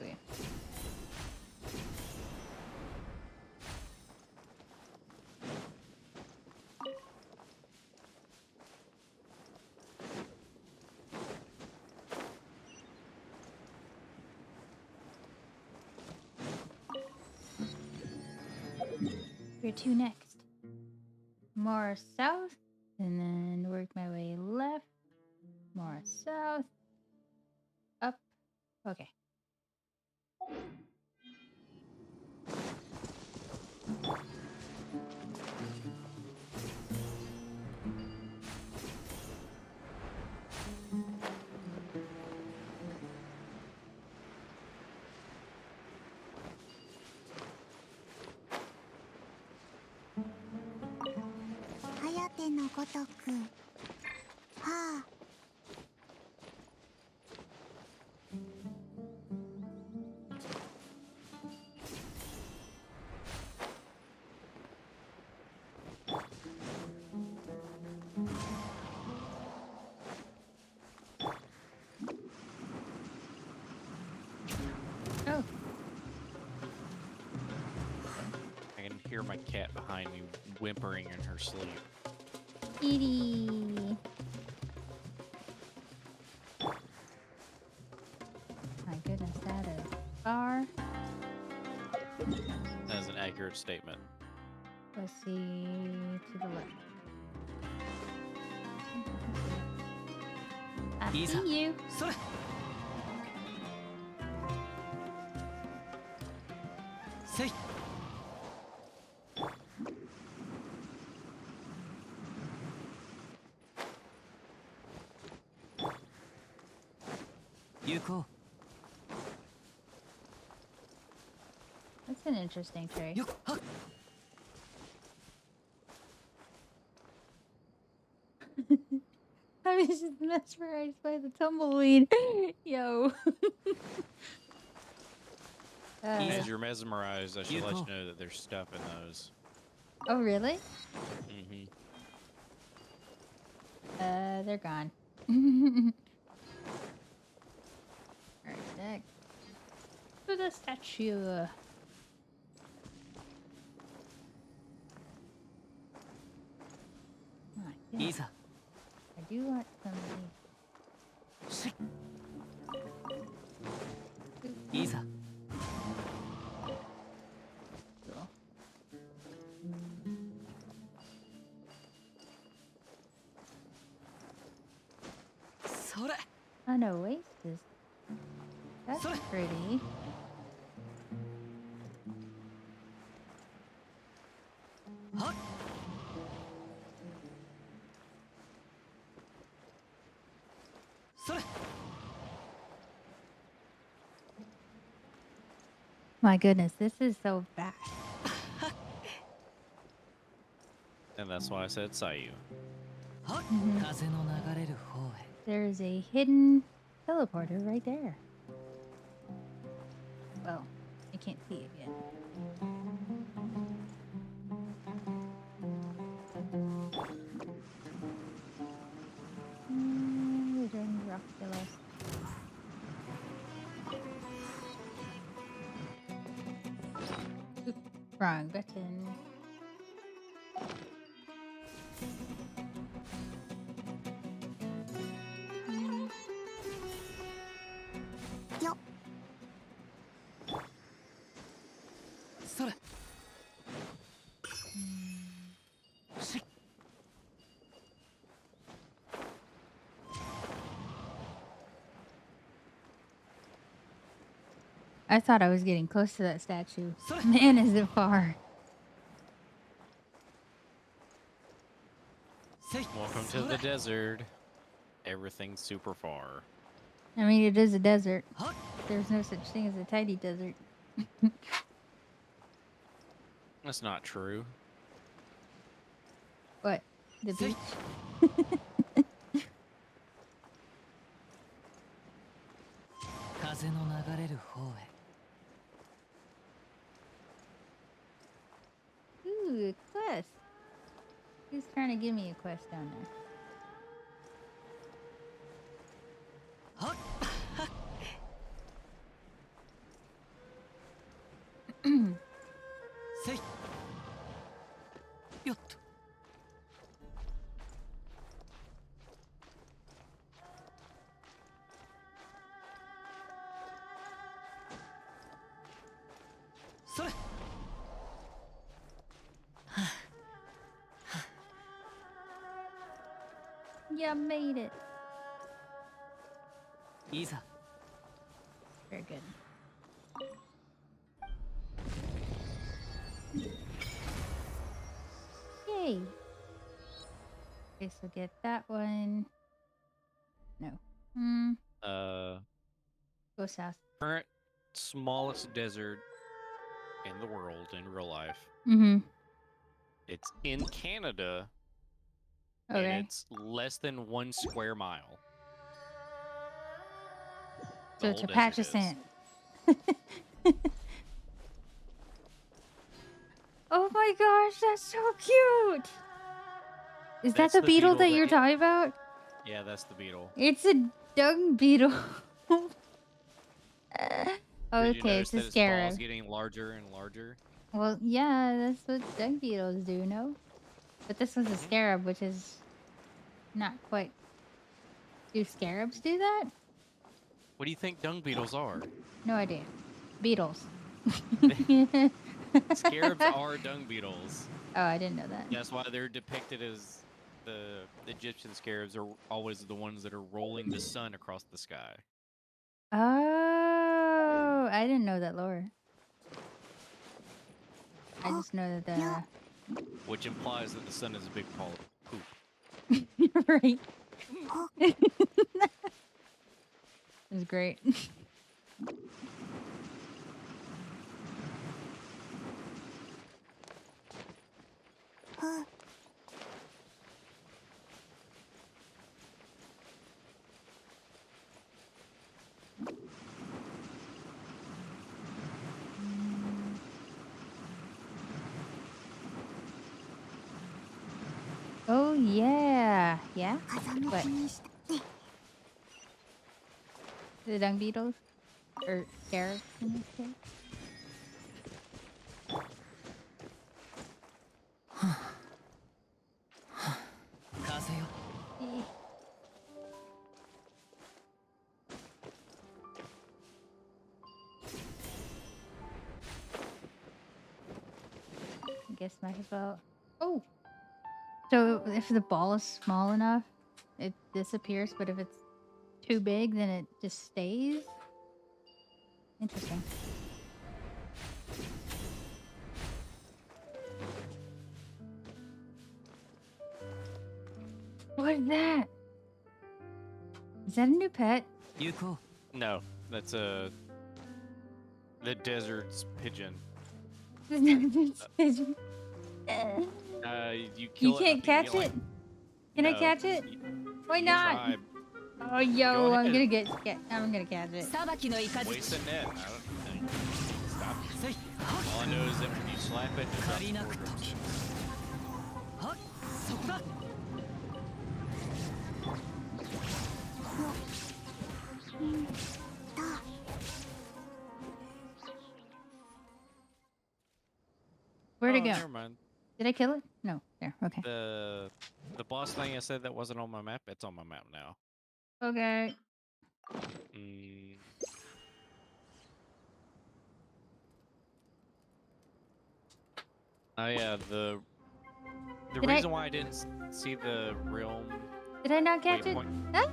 Okay. Where to next? More south, and then work my way left. More south. Up. Okay. Oh. I can hear my cat behind me whimpering in her sleep. Kitty. My goodness, that is far. That is an accurate statement. Let's see to the left. I see you. Say. Yuko. That's an interesting tree. I was just mesmerized by the tumbleweed. Yo. As you're mesmerized, I should let you know that there's stuff in those. Oh, really? Mm-hmm. They're gone. Alright, next. To the statue. Yeah, いざ I do want some of these. いざ Cool. それ An oasis. That's Sorry. pretty. はっ それ My goodness, this is so fast. And that's why I said Sayu. はっ Mhm. 風の流れる方へ There's a hidden teleporter right there. Well, I can't see it yet. Return to rock pillow. Oop, wrong button. Yo. それしっ I thought I was getting close to that statue. Sorry. Man, is it far. せい Welcome そ to れ the desert. Everything's super far. I mean, it is a desert. はっ There's no such thing as a tiny desert. That's not true. What? The Say- beach? 風の流れる方へ Ooh, a quest. Who's trying to give me a quest down there? はっ せいよっと それ You made it. いざ Very good. Yay. Okay, so get that one. No. Go south. Current smallest desert in the world in real life. Mm-hmm. It's in Canada, Okay. and it's less than 1 square mile. So The it's a whole patch desert of is. sand. Oh my gosh, that's so cute! Is That's that the the beetle beetle that that you're it- talking about? Yeah, that's the beetle. It's a dung beetle. Did you Okay, notice it's that a its ball's scarab. getting larger and larger? Well, yeah, that's what dung beetles do, no? But this one's a scarab, which is not quite. Do scarabs do that? What do you think dung beetles are? No idea. Beetles. Scarabs are dung beetles. Oh, I didn't know that. That's why they're depicted as the Egyptian scarabs are always the ones that are rolling the sun across the sky. Oh, I didn't know that lore. I just know that Yeah. Which implies that the sun is a big ball of poop. You're right. Oh. It was great. Uh, Oh yeah, yeah. 風向きにしたね The dung beetles or scarabs in this case. 風 guess might as well. Oh! So if the ball is small enough, it disappears, but if it's too big, then it just stays? Interesting. What is that? Is that a new pet? Yuko. No, that's the desert's pigeon. It's pigeon. You You kill it. I can't think catch you get, like, it? Can I no, catch it? Why you not? try. Oh, yo, Go I'm ahead. I'm gonna catch it. Waste the net. I don't stop. All I know is that when you slap it, it drops 4 drumsticks. はっそこだ Where'd it Oh, go? never mind. Did I kill it? No. There. Okay. The boss thing I said that wasn't on my map, it's on my map now. Okay. Mm. Oh yeah, the Did I- reason why I didn't see the realm Did I not catch it? waypoint, Ah!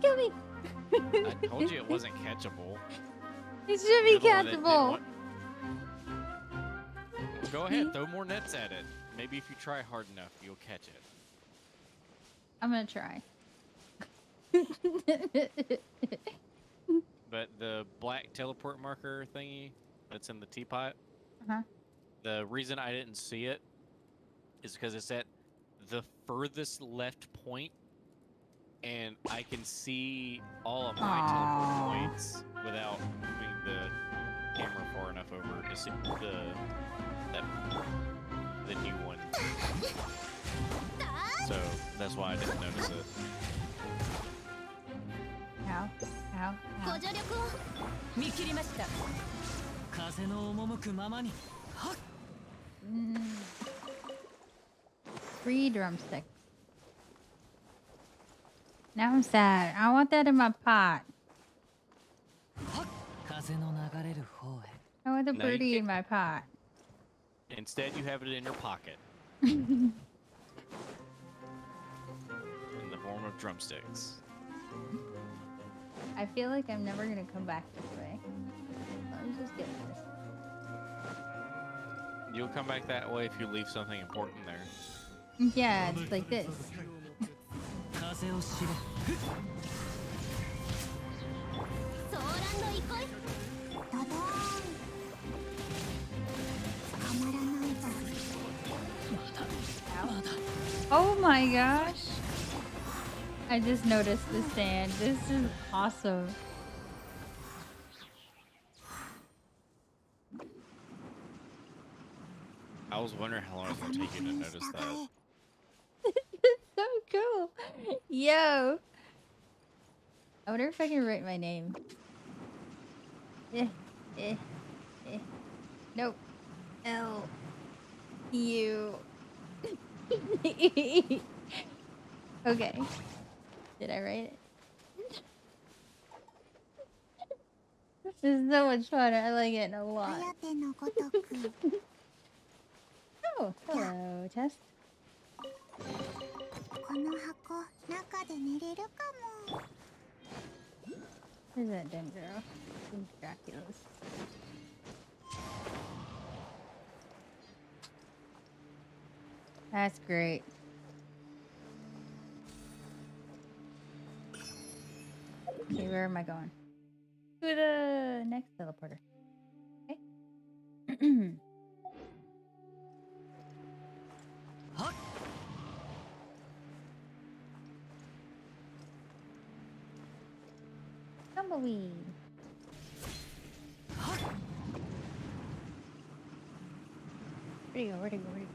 Kill me! I told you it wasn't catchable. It should You're be the one that didn't catchable. want- Go ahead, throw more nets at it. Maybe if you try hard enough, you'll catch it. I'm gonna try. But the black teleport marker thingy that's in the teapot, Uh-huh. the reason I didn't see it is because it's at the furthest left point, and I can see all of my teleport points without moving the camera far enough over to see the new one. So that's why I didn't notice it. Ow. Ow. Ow. 見切りました風の赴くままにはっ 3 drumsticks. Now I'm sad. I want that in my pot. 風の流れる方へ I want the No, you birdie in can't- my pot. Instead, you have it in your pocket in the form of drumsticks. I feel like I'm never gonna come back this way. Let me just get this. You'll come back that way if you leave something important there. Yeah, it's like this. 風を知れ Oh my gosh! I just noticed the sand. This is awesome. I was wondering how long it was going to take you to notice that. It's so cool. Yo! I wonder if I can write my name. Eh, eh, eh. Nope. L. U. Okay. Did I write it? This is so much fun. I like it a lot. Oh, hello, Tess. この箱中で寝れるかも。 Where's that Dendro? Dracula's. That's great. Okay, where am I going? To the next teleporter. Okay. Tumbleweed. Where'd he go? Where'd he go? Where'd he go?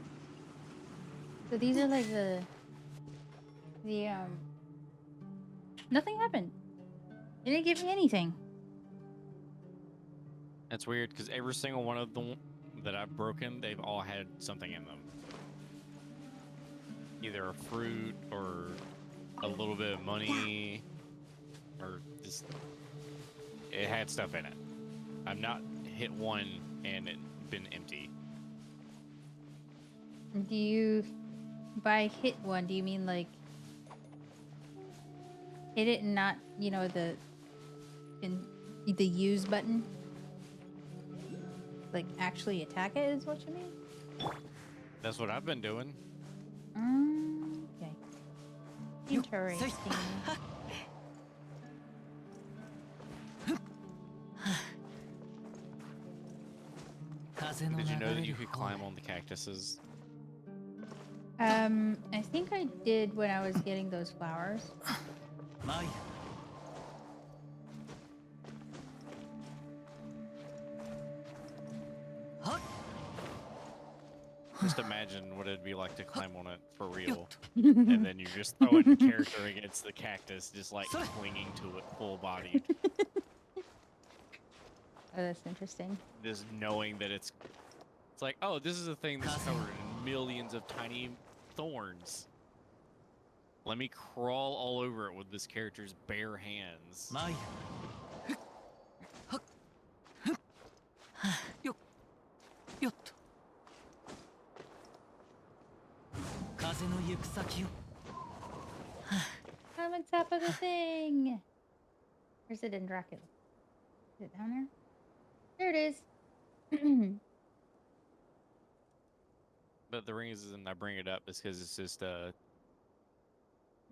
So these are like the nothing happened. They didn't give me anything. That's weird because every single one of them that I've broken, they've all had something in them. Either a fruit or a little bit of money or just it had stuff in it. I've not hit one and it been empty. Do you, by hit one, do you mean like hit it and not, you know, the use button? Like actually attack it is what you mean? That's what I've been doing. Okay. Interesting. Did you know that you could climb on the cactuses? I think I did when I was getting those flowers. Just imagine what it'd be like to climb on it for real. And then you just throw a character against the cactus, just like clinging to it full bodied. Oh, that's interesting. Just knowing that it's like, oh, this is a thing that's covered in millions of tiny thorns. Let me crawl all over it with this character's bare hands. I'm on top of the thing. Where's it in Dracula? Is it down there? There it is. But the reason I bring it up is because it's just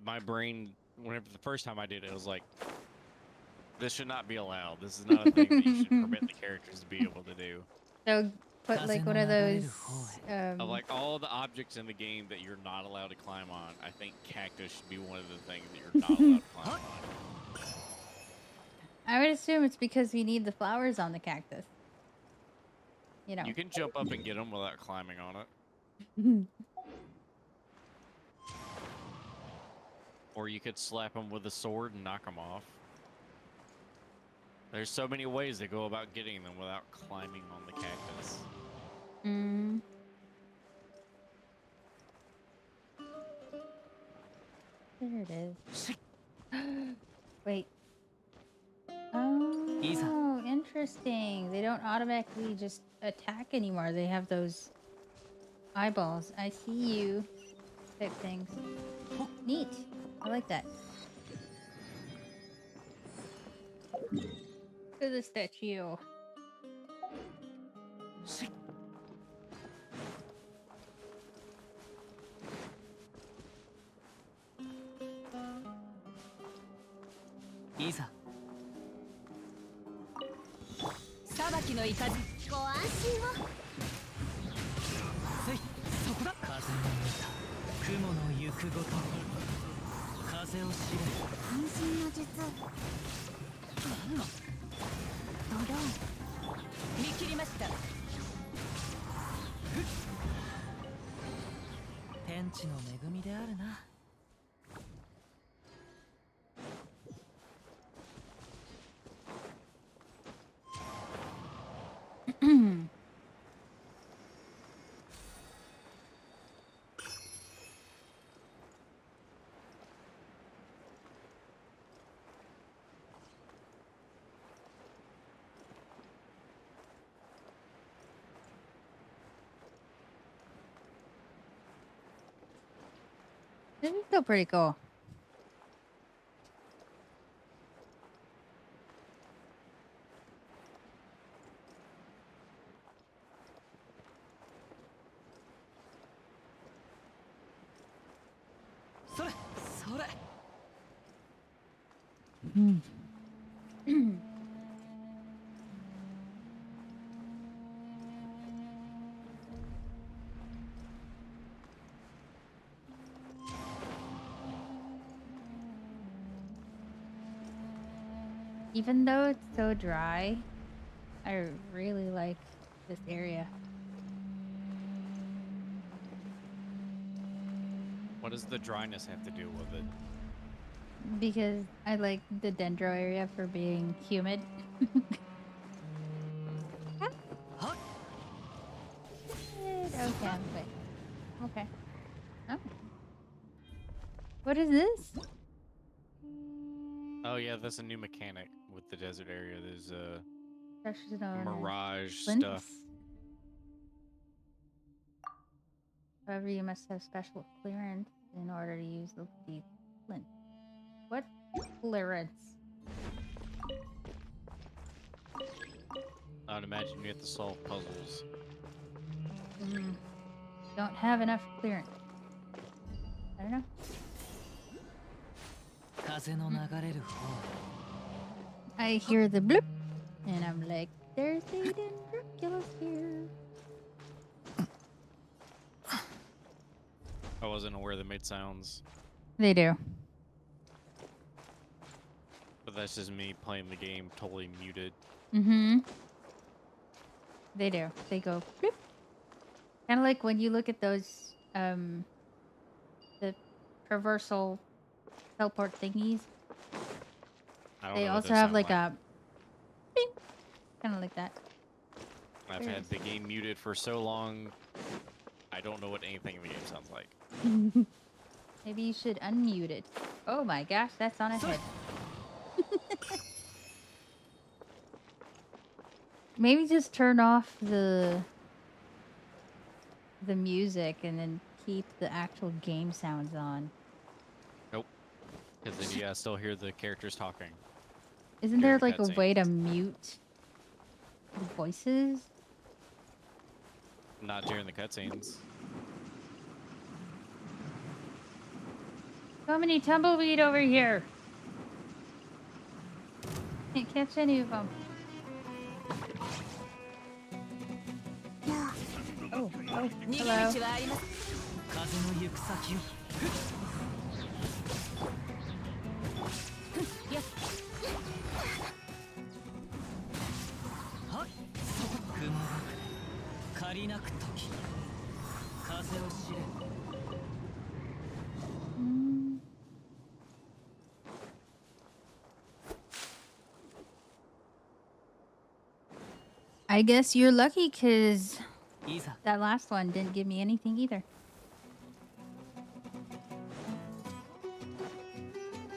my brain. Whenever the first time I did it, I was like, "This should not be allowed. This is not a thing that you should permit the characters to be able to do." So put like one of those. Of like all the objects in the game that you're not allowed to climb on, I think cactus should be one of the things that you're not allowed to climb on. I would assume it's because you need the flowers on the cactus. You know. You can jump up and get them without climbing on it. Or you could slap them with a sword and knock them off. There's so many ways to go about getting them without climbing on the cactus. There it is. Wait. Oh, interesting. They don't automatically just attack anymore. They have those eyeballs. I see you type things. Neat. I like that. To the statue. Isa. 裁きのいかずご安心をせいそこだ風の歌雲の行くごと風を知れ渾身の術何のドローン見切りました天地の恵みであるな This is still pretty cool. Even though it's so dry, I really like this area. What does the dryness have to do with it? Because I like the dendro area for being humid. Okay, wait. Okay. Oh. What is this? Oh yeah, that's a new mechanic with the desert area. There's Precious stone. mirage Flints? stuff. However, you must have special clearance in order to use the flint. What clearance? I'd imagine you have to solve puzzles. Don't have enough clearance. I don't know. 風の流れる方 I hear the bloop, and I'm like, there's a Dendroculus here. I wasn't aware they made sounds, They do. but that's just me playing the game totally muted. Mm-hmm. They do. They go bloop. Kind of like when you look at those, the traversal teleport thingies. I don't They know what also those have sound like a bing, kind of like that. I've had the game muted for so long, I don't know what anything in the game sounds like. Maybe you should unmute it. Oh my gosh, that's on a head. Maybe just turn off the music and then keep the actual game sounds on. Nope. Because then you gotta still hear the characters talking. Isn't there During like a cutscenes. way to mute the voices? Not during the cutscenes. So many tumbleweed over here. Can't catch any of them. Oh, hello. 風の行く先を はい雲が借りなく時風を知れ I guess you're lucky because いざ that last one didn't give me anything either.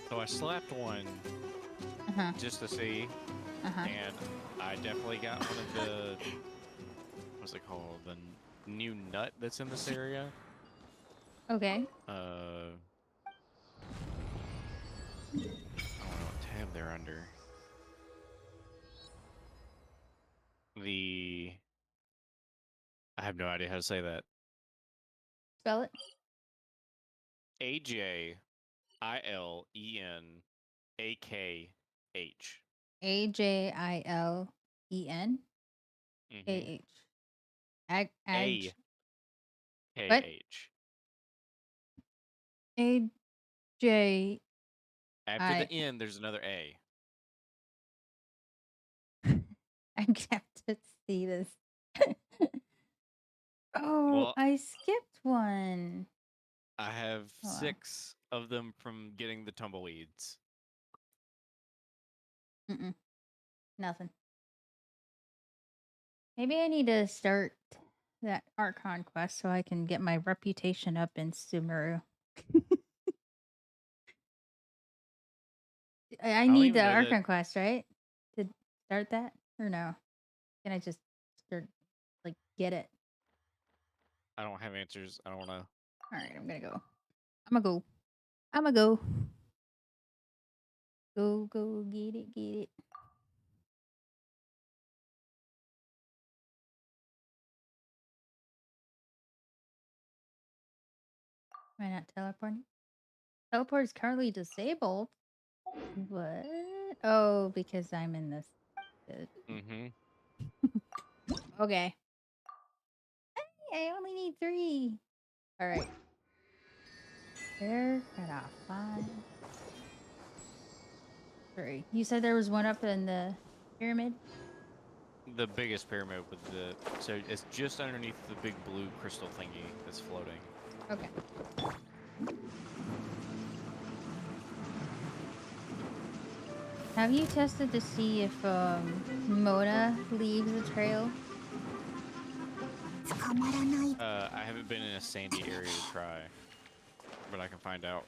So I slapped one Uh-huh. just to see, Uh-huh. and I definitely got one of the, what's it called? The new nut that's in this area. Okay. I don't know what tab they're under. I have no idea how to say that. Spell it. AJILENAKH. AJILEN Mm-hmm. AH. AKH. What? AJ. After the N, there's another A. I'm gonna have to see this. Oh, Well, I skipped one. I have Oh, wow. 6 of them from getting the tumbleweeds. Nothing. Maybe I need to start that art conquest so I can get my reputation up in Sumeru. I don't need even the know art that- conquest, right? To start that? Or no? Can I just start, like, get it? I don't have answers. I don't know. Alright, I'm gonna go. I'm gonna go. Go, get it. Am I not teleporting? Teleport is currently disabled. What? Oh, because I'm in this. Mm-hmm. Okay. Hey, I only need 3. Alright. There, cut off 5. 3. You said there was one up in the pyramid? The biggest pyramid with the... So it's just underneath the big blue crystal thingy that's floating. Okay. Have you tested to see if Mona leaves a trail? I haven't been in a sandy area to try. But I can find out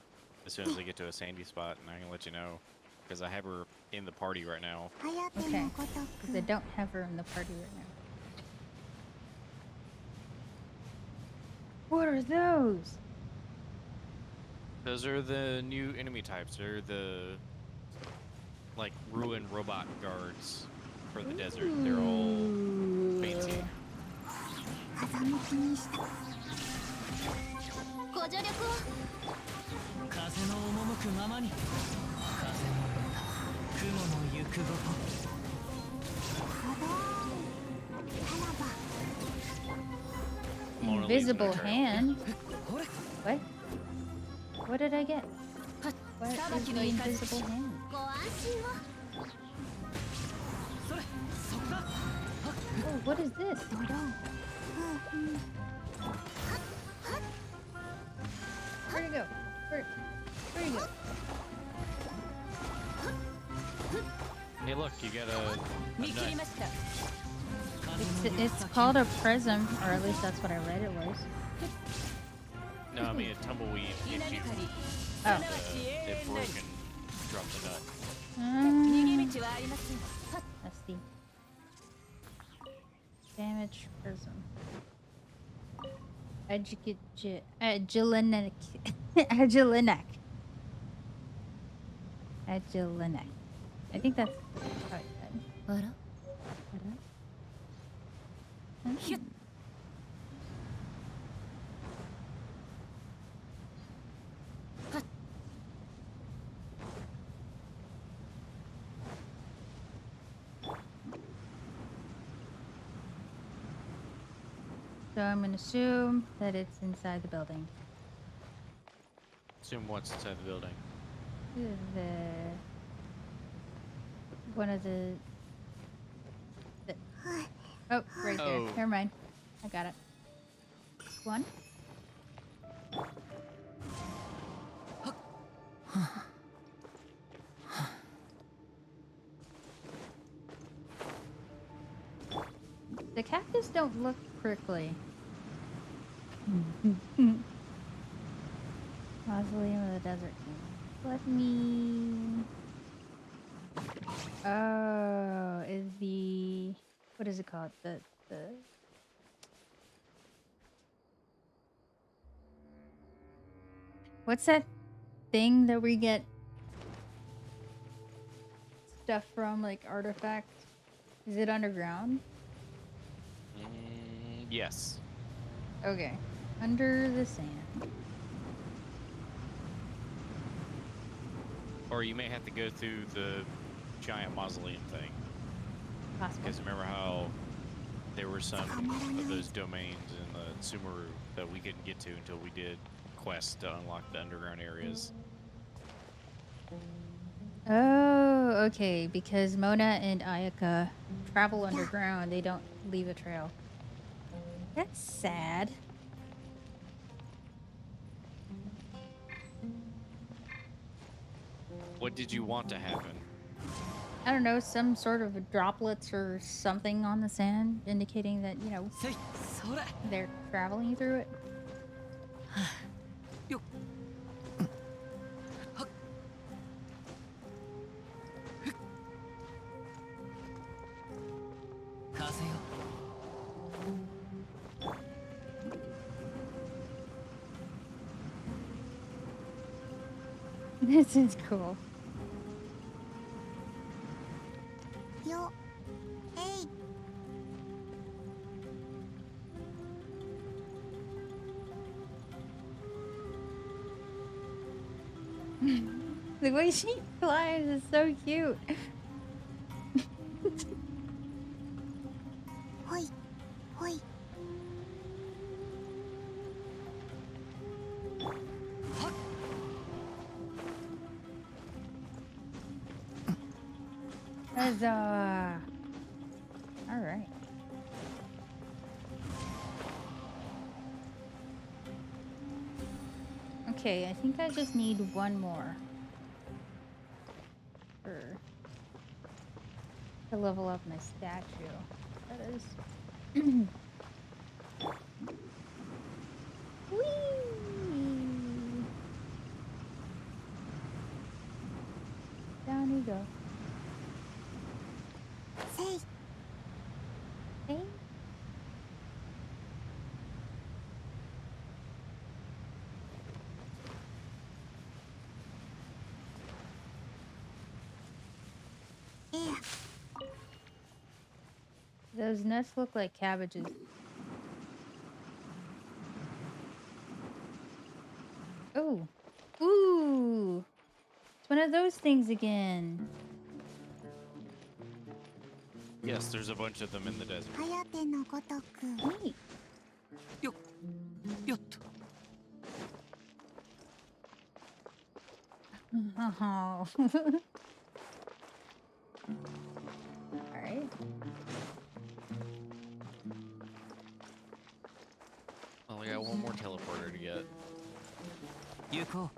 as soon as I get to a sandy spot, and I can let you know. Because I have her in the party right now. Okay. Because I don't have her in the party right now. What are those? Those are the new enemy types. They're the like ruined robot guards for the desert. They're all fancy. 風向きにしたご助力を風の赴くままに風の歌雲の行くごと Mona Lee's an Invisible eternal. hand. ほれ What? What did I get? What is the invisible hand? ご安心をそれそこだ Oh, what is this? Where'd it go? Where'd it go? Hey, look, you got a 見切り nut. ました It's called a prism, or at least that's what I read it was. No, I mean a tumbleweed hit you. Oh. It broke and dropped the nut. 逃 Mm, げ道はありません let's see. Damage prism. Agilinic. Agilinic. Agilinic. I think that's how it's said. あら ひゅっ So I'm gonna assume that it's inside the building. Assume what's inside the building. One of the oh, right there. Oh. Never mind. I got it. One. The cactus don't look prickly. Mausoleum of the Desert King. Let me... Oh, is the... What is it called? The... What's that thing that we get stuff from, like artifacts? Is it underground? Yes. Okay. Under the sand. Or you may have to go through the giant mausoleum thing. Possible. Because remember how there were some of those domains in the Sumeru that we couldn't get to until we did quests to unlock the underground areas. Oh, okay. Because Mona and Ayaka travel underground, they don't leave a trail. That's sad. What did you want to happen? I don't know, some sort of droplets or something on the sand indicating that, you know, せいそれ they're traveling through it. よっはっ 風よ This is cool. よえい The way she flies is so cute. ほいほい Huzzah! Alright. Okay, I think I just need one more. To level up my statue. That is. Whee! Down you go. せい Hey. Those nuts look like cabbages. Oh. Ooh. It's one of those things again. Yes, there's a bunch of them in the desert. 颯のごとく Neat. よっと Oh. Alright. Well, we got one more teleporter to get. 行こ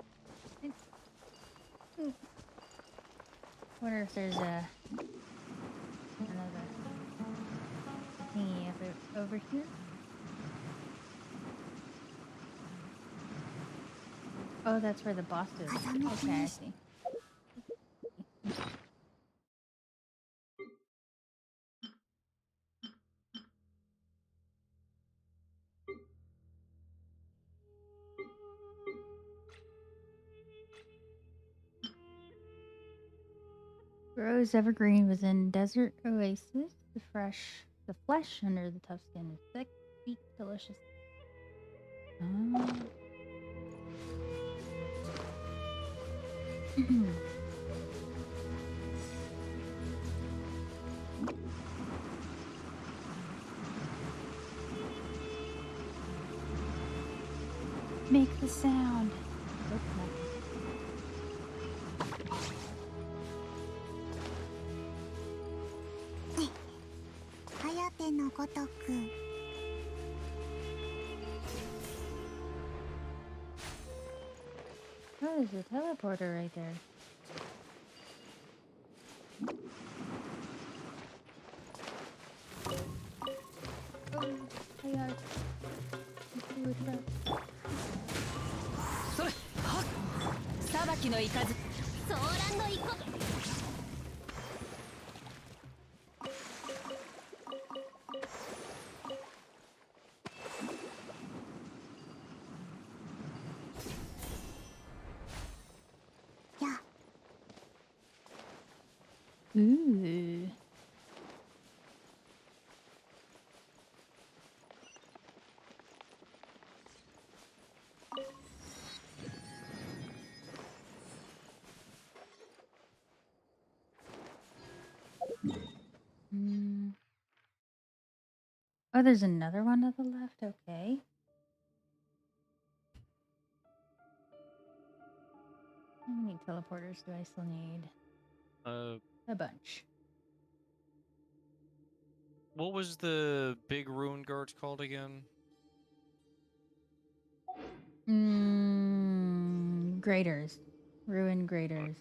Wonder if there's a another thingy over here. Oh, that's where the boss is. Okay, I see. Grows evergreen within desert oasis. The flesh under the tough skin is thick, sweet, delicious. Oh. Make the sound. Nope, nothing. 颯のごとく Oh, there's a teleporter right there. Oh, I got it. Let's see what's up. うそれはっ裁きのいかずソーランのいこ や Ooh. Mm. Oh, there's another one to the left. Okay. How many teleporters do I still need? A bunch. What was the big ruin guards called again? Graders. Ruin graders.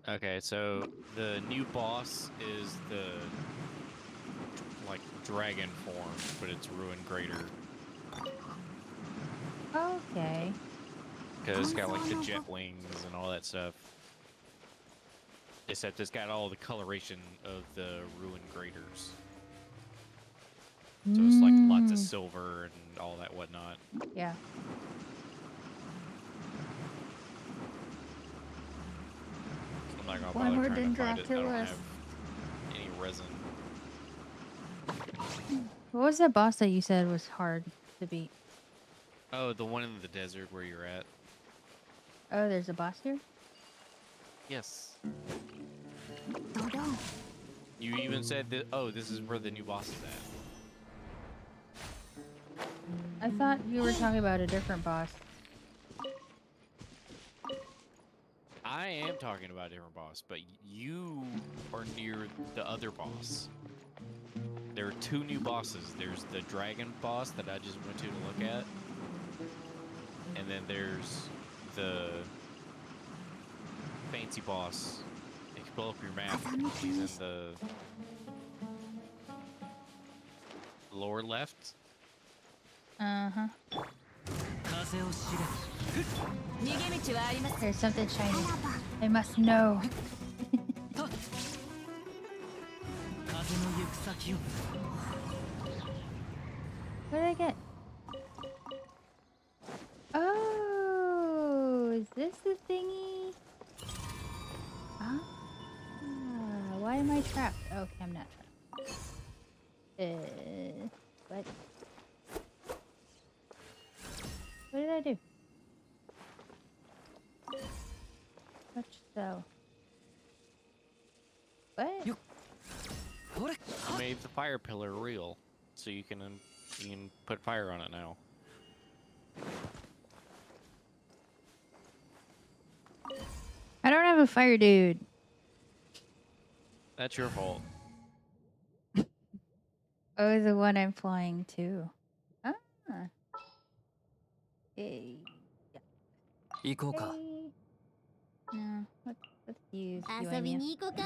Okay, so the new boss is the like dragon form, but it's ruin greater Okay. because it's got like the jet wings and all that stuff. Except it's got all the coloration of the ruin graders. So it's like lots of silver and all that whatnot. Yeah. I'm not gonna One bother more trying to find it. I don't Dracula's. have any resin. What was that boss that you said was hard to beat? Oh, the one in the desert where you're at. Oh, there's a boss here? Yes. ドドン You even said that. Oh, this is where the new boss is at. I thought you were talking about a different boss. I am talking about a different boss, but you are near the other boss. There are two new bosses. There's the dragon boss that I just went to look at. And then there's the fancy boss. If you pull up your map, he's in the lower left. Uh-huh. 風を知れ逃げ道はあります There's something shiny. ならば I must know. と風の行く先を What did I get? Oh, is this the thingy? Ah, why am I trapped? Okay, I'm not trapped. What? What did I do? Touch so. What? I made the fire pillar real, so you can put fire on it now. I don't have a fire dude. That's your fault. Oh, the one I'm flying to. Ah. Hey. 行こうか。 Hey. No. Let's use. Do I 遊び need? に行こうか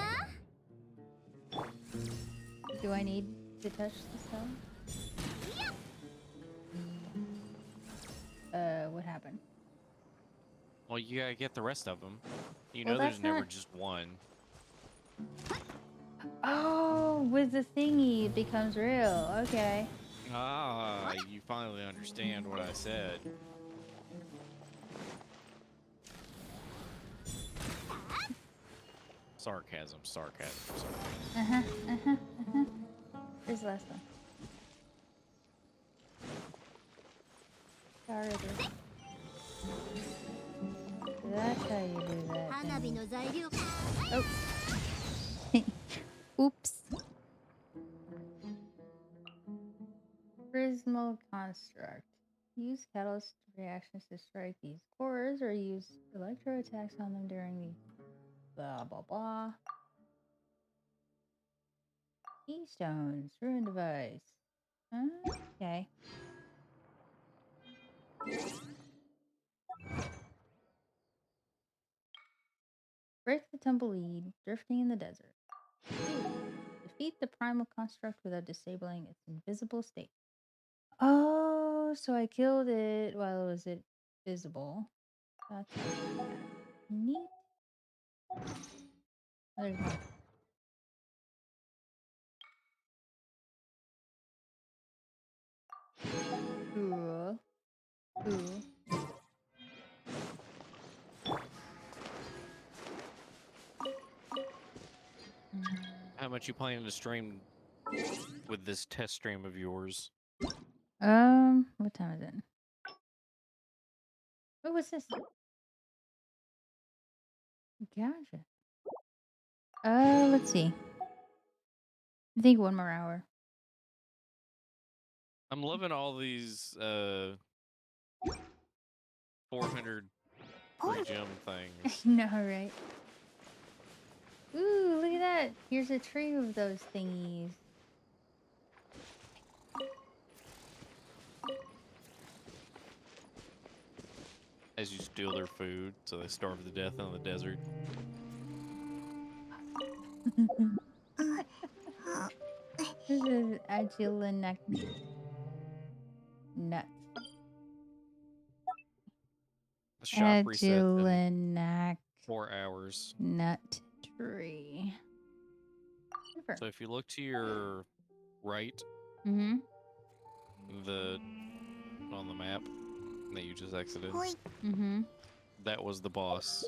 Do I need to touch the stone? What happened? Well, you gotta get the rest of them. You Well, know, there's that's never not- just one. Oh, with the thingy, it becomes real. Okay. Ah, you finally understand what I said. Sarcasm, sarcasm, sarcasm. Here's the last one. Sorry, dude. That's how you do that. 花火の材料 Oh. Oops. Prismal construct. Use catalyst reactions to strike these cores or use electro attacks on them during the blah blah blah. Keystones. Ruin device. Okay. Break the tumbleweed, drifting in the desert. Defeat the primal construct without disabling its invisible state. Oh, so I killed it while it was invisible. That's neat. Oh, there's more. Cool. Cool. How much you planning to stream with this test stream of yours? What time is it? Oh, what's this? Gotcha. Let's see. I think 1 more hour. I'm loving all these 400 free gem things. No, right? Ooh, look at that. Here's a tree of those thingies. As you steal their food, so they starve to death in the desert. This is Agilinac nuts. The shop resets in Agilinac 4 hours. nut tree. Super. So if you look to your right, Mm-hmm. on the map that you just exited, Mm-hmm. that was the boss.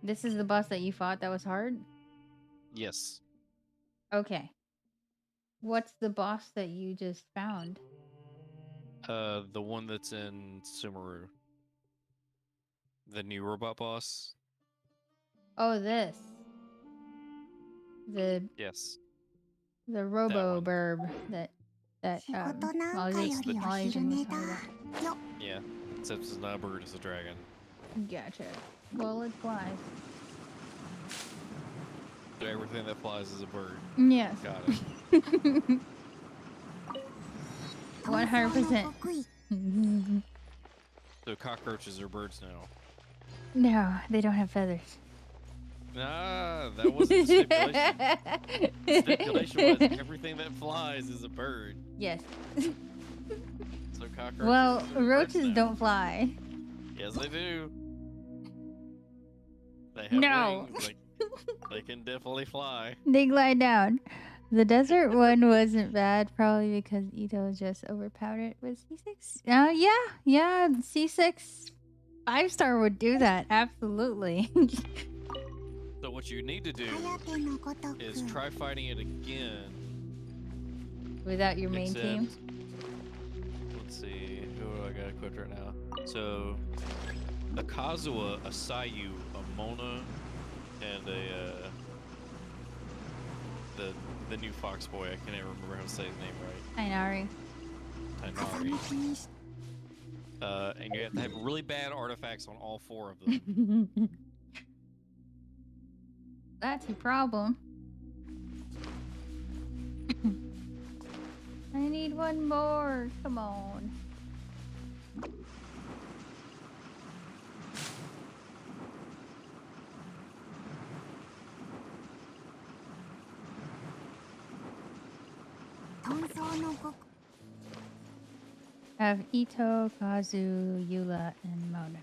This is the boss that you fought that was hard? Yes. Okay. What's the boss that you just found? The one that's in Sumeru. The new robot boss. Oh, this. The Yes. Robo one. Burb that 仕事なんかよりお昼 Malaysian 寝 was だ talking about. よ Yeah. Except it's not a bird, it's a dragon. Gotcha. Well, it flies. So everything that flies is a bird. Yes. Got it. 100%. 得意 So cockroaches are birds now. No, they don't have feathers. Nah, that wasn't the stipulation. The stipulation was everything that flies is a bird. Yes. So cockroaches Well, are birds roaches now. don't fly. Yes, they do. They have No. wings. They can definitely fly. They glide down. The desert one wasn't bad, probably because Ito just overpowered it with C6. Yeah, C6 5-star would do that, absolutely. So what you need to do 颯のごとく is try fighting it again. Without your main team? Except, let's see, who do I got equipped right now? So, a Kazuha, a Sayu, a Mona, and the new fox boy. I can't even remember how to say his name right. Tainari. 風 Tainari. 向きにし And you have to have really bad artifacts on all 4 of them. That's your problem. I need one more. Come on. Have Ito, Kazu, Eula, and Mona.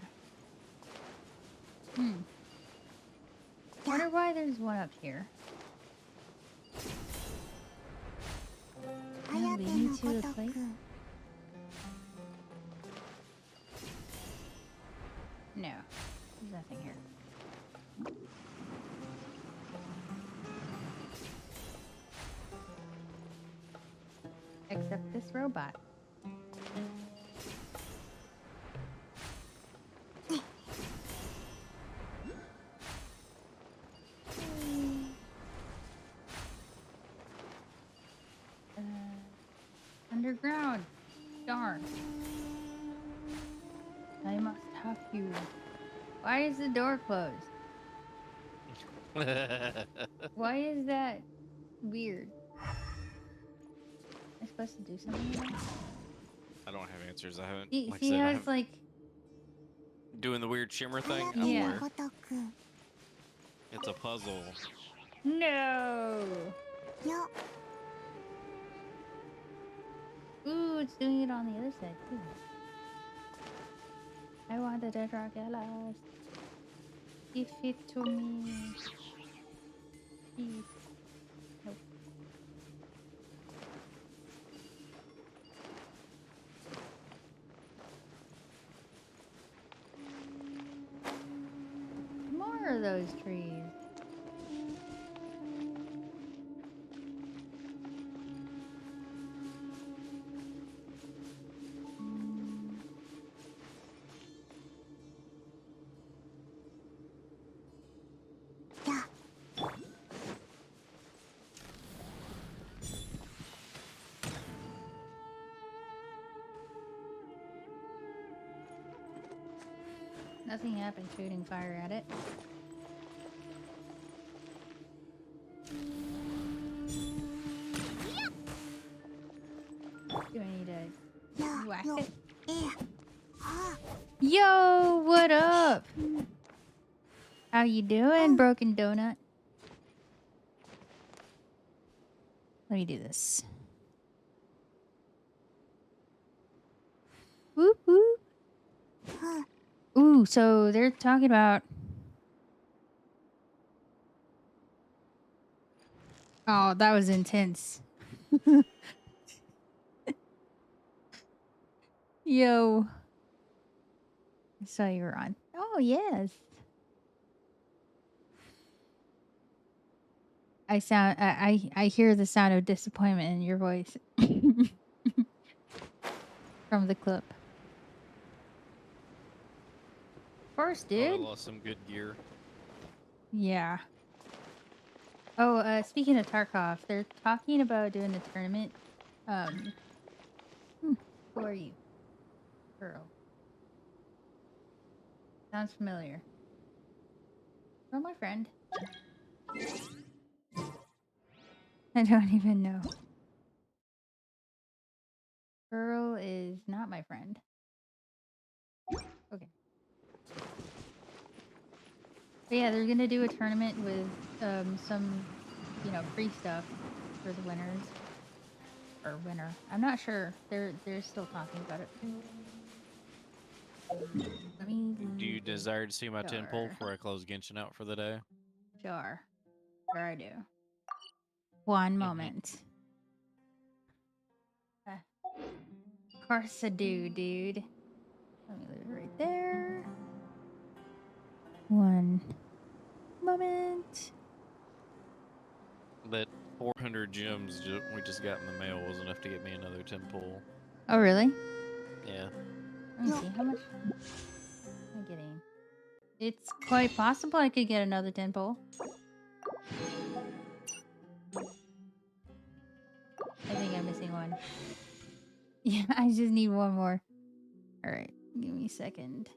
Wonder why there's one up here. Can lead me to a place? No, there's nothing here. Except this robot. Underground. Darn. I must have you. Why is the door closed? Why is that weird? Am I supposed to do something? I don't have answers. I haven't. See, Like I see said, how I it's haven't- like doing the weird shimmer thing. I'm Yeah. aware. It's a puzzle. no. Ooh, it's doing it on the other side too. I want the Dragalas. Give it to me. Please. Nope. More of those trees. Nothing happened shooting fire at it. Do I need to whack it? Yo, what up? How you doing, Broken Donut? Let me do this. Whoop whoop. Ooh, so they're talking about... Oh, that was intense. Yo. I saw you were on. Oh, yes. I hear the sound of disappointment in your voice. From the clip. Of course, Oh, I dude. lost some good gear. Yeah. Oh, speaking of Tarkov, they're talking about doing a tournament. Who are you? Girl. Sounds familiar. You're my friend. I don't even know. Girl is not my friend. Okay. But yeah, they're gonna do a tournament with some, free stuff for the winners. Or winner. I'm not sure. They're still talking about it. Let me. Do you desire to see my 10 pull Sure. before I close Genshin out for the day? Sure. Sure I do. One moment. Of course I do, dude. Let me leave it right there. One moment. That 400 gems we just got in the mail was enough to get me another 10 pull. Oh, really? Yeah. Let me see. How much am I getting? It's quite possible I could get another 10 pull. I think I'm missing one. Yeah, I just need one more. All right, give me a second.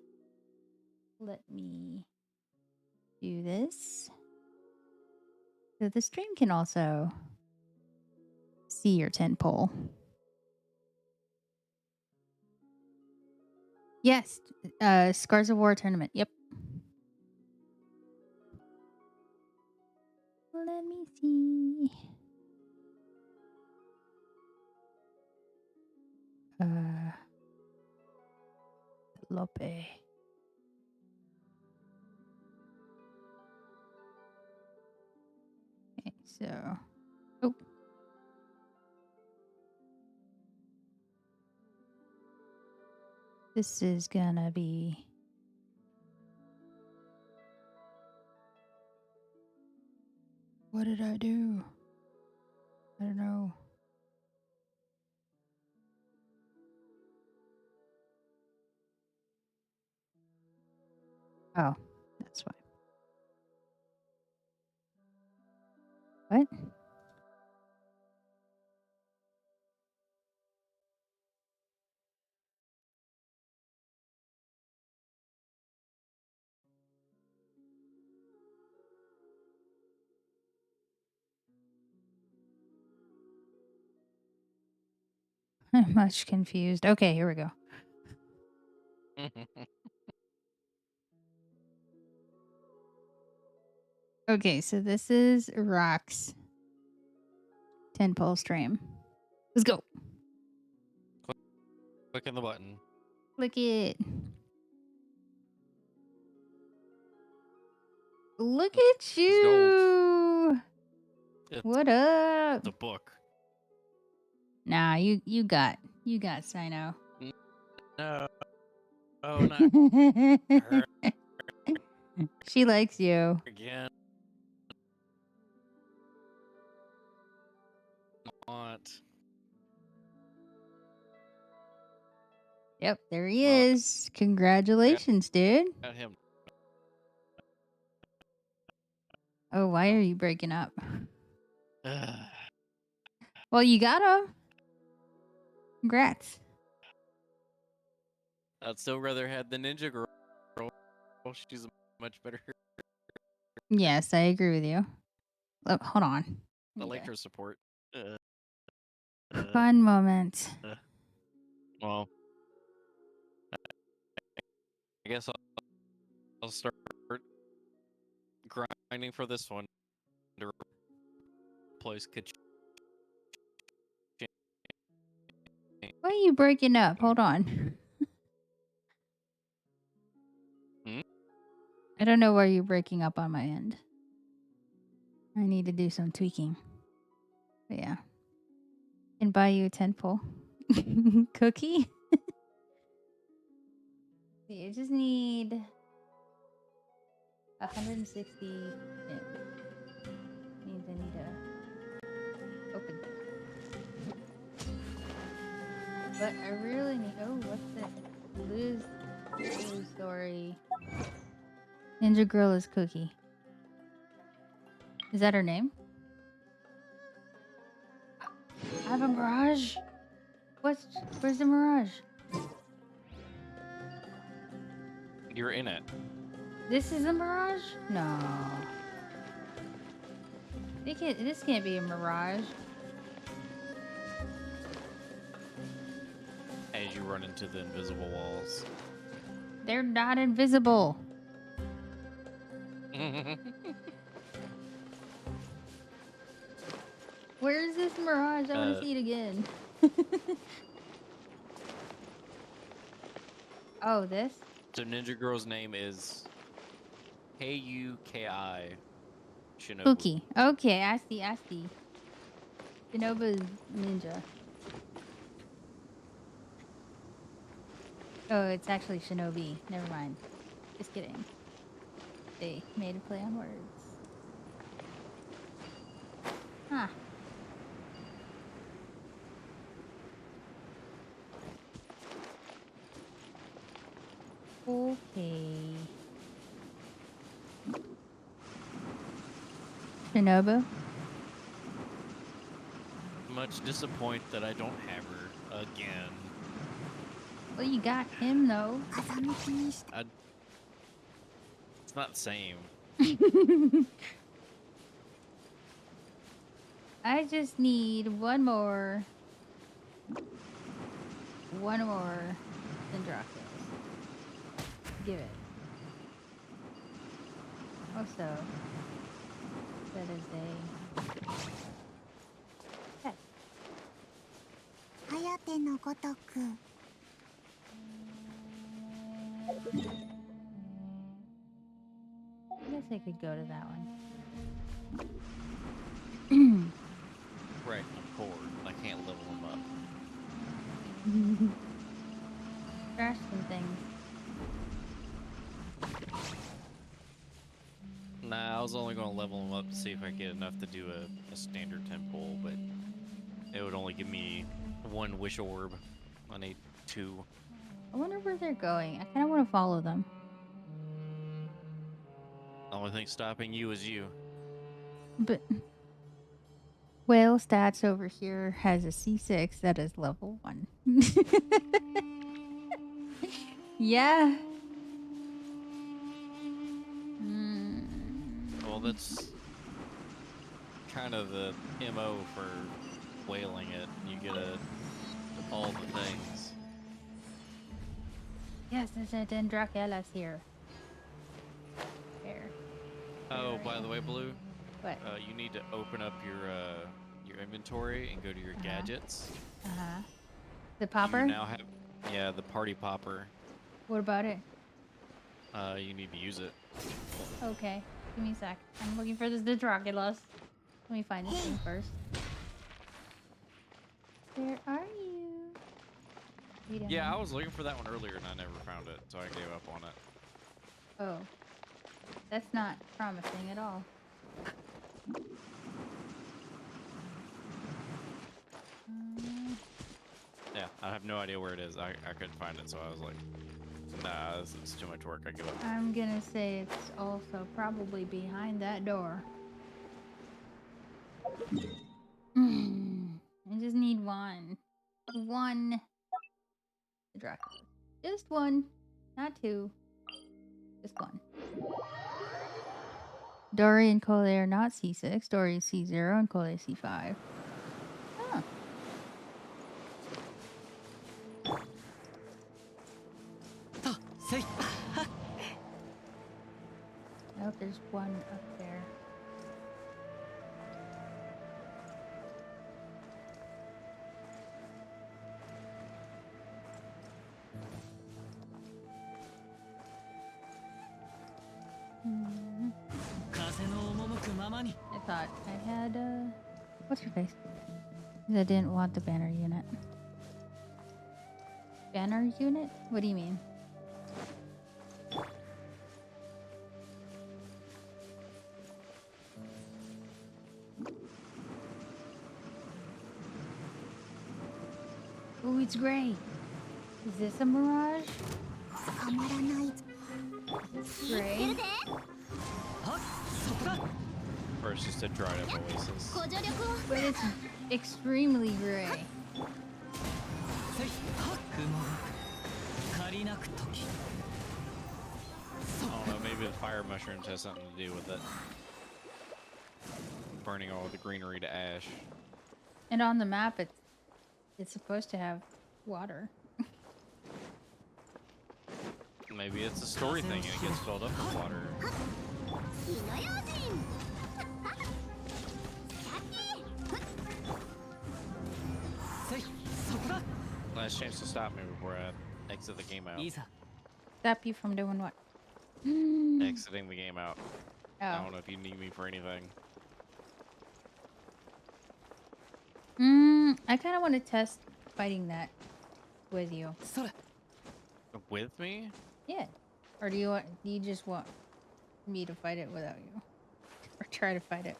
Let me do this. So the stream can also see your 10 pull. Yes, Scars of War tournament. Yep. Let me see. Lope. Okay, so. Oh. This is gonna be. What did I do? I don't know. Oh, that's why. What? I'm much confused. Okay, here we go. Okay, so this is Rock's 10 pull stream. Let's go. Clicking the button. Click it. Look at you. It's What up? the book. Nah, you got Sino. No. Oh, not her She likes you. again. Not. Yep, there he Well, is. Congratulations, dude. got him. Oh, why are you breaking up? Well, you got him. Congrats. I'd still rather have the ninja girl. She's a much better Yes, I agree with you. Look, hold on. Electro support. Fun moment. Well, I guess I'll start grinding for this one to replace Kachin. Why are you breaking up? Hold on. Hmm? I don't know where you're breaking up on my end. I need to do some tweaking. But yeah. Can buy you a 10 pull cookie. You just need 160. Means I need to open. But I really need. Oh, what's this? Blue's story. Ninja Girl is Cookie. Is that her name? I have a mirage. Where's the mirage? You're in it. This is a mirage? No. This can't be a mirage. As you run into the invisible walls. They're not invisible. Where is this mirage? I want to see it again. Oh, this? So Ninja Girl's name is Kuki Shinobu. Cookie. Okay, I see. Shinobu's ninja. Oh, it's actually Shinobi. Never mind. Just kidding. They made a play on words. Huh. Okay. Shinobu? Much disappointed that I don't have her again. Well, you got him, though. 風向きにした It's not the same. I just need one more. One more Dendrocus. Give it. Also, that is a pet. 颯のごとく I guess I could go to that one. Right, I'm poor. I can't level him up. Trash some things. Nah, I was only going to level him up to see if I get enough to do a standard temple, but it would only give me one wish orb. I need 2. I wonder where they're going. I kind of want to follow them. The only thing stopping you is you. But whale stats over here has a C6 that is level 1. Yeah. Well, that's kind of the MO for whaling it. You get all the things. Yes, there's a Dendrocalis here. There. Oh, by the way, Blue, What? you need to open up your inventory and go to your gadgets. Uh-huh. The popper? You now have, yeah, the party popper. What about it? You need to use it. Okay. Give me a sec. I'm looking for this Dendrocalis. Let me find this thing first. Where are you? You don't Yeah, know. I was looking for that one earlier and I never found it, so I gave up on it. Oh. That's not promising at all. Yeah, I have no idea where it is. I couldn't find it, so I was like, nah, this is too much work. I give up. I'm gonna say it's also probably behind that door. I just need one. One. Dracula. Just one. Not 2. Just one. Dory and Cole are not C6. Dory is C0 and Cole is C5. Oh. Nope, there's one up there. Mhm. 風の赴くままに I thought I had, what's your face? 'Cause I didn't want the banner unit. Banner unit? What do you mean? Oh, it's gray. Is this a mirage? 捕まらない Gray? はっそこだ Or it's just a dried up oasis. ご助力を But it's extremely gray. せいはっ雲が借りなく時 I don't know, maybe the fire mushrooms has something to do with it. Burning all the greenery to ash. And on the map, it's supposed to have water. Maybe it's a story thing and it gets filled up with water. 火の用心 せいそこだ Last chance to stop me before I exit the game out. いざ Stop you from doing what? Exiting the game out. I Oh. don't know if you need me for anything. I kind of want to test fighting that with you. それ With me? Yeah. Or do you just want me to fight it without you? Or try to fight it?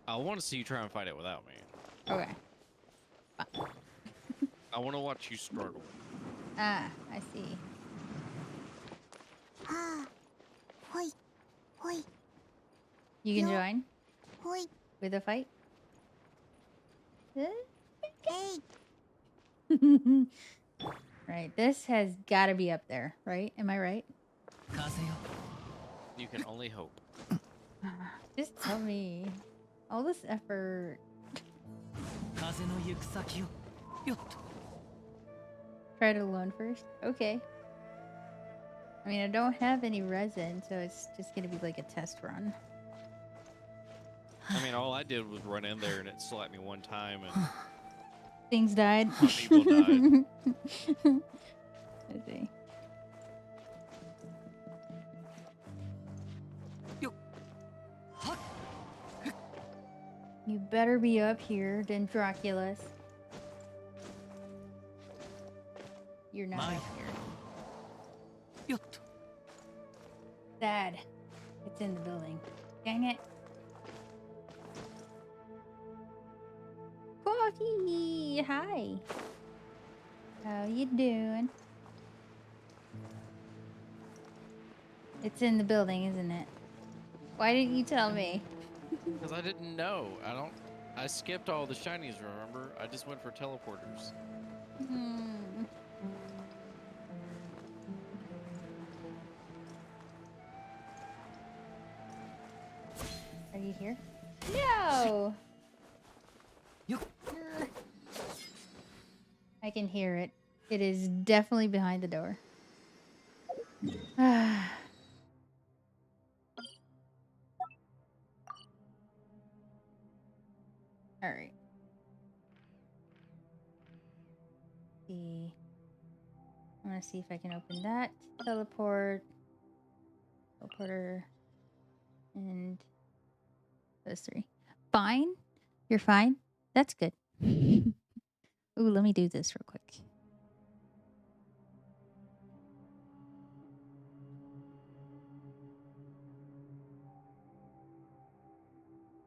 I want to see you try and fight it without me. Okay. I want to watch you struggle. Ah, I see. Ah. Hoi. Hoi. You can Yo. join Hoi. with a fight. Hey. Right, this has got to be up there, right? Am I right? 風よ You can only hope. Just tell me. All this effort. 風の行く先をよっと Try it alone first. Okay. I mean, I don't have any resin, so it's just gonna be like a test run. I mean, all I did was run in there and it slapped me one time and Things died. my people died. I see. You better be up here than Dracula's. You're not Mine. up here. よっと Sad. It's in the building. Dang it. Coffee! Hi. How you doing? It's in the building, isn't it? Why didn't you tell me? Because I didn't know. I skipped all the shinies, remember? I just went for teleporters. Hmm. Are you here? No! Yo. I can hear it. It is definitely behind the door. All right. See. I want to see if I can open that. Teleport. Teleporter. And those three. Fine? You're fine? That's good. Ooh, let me do this real quick.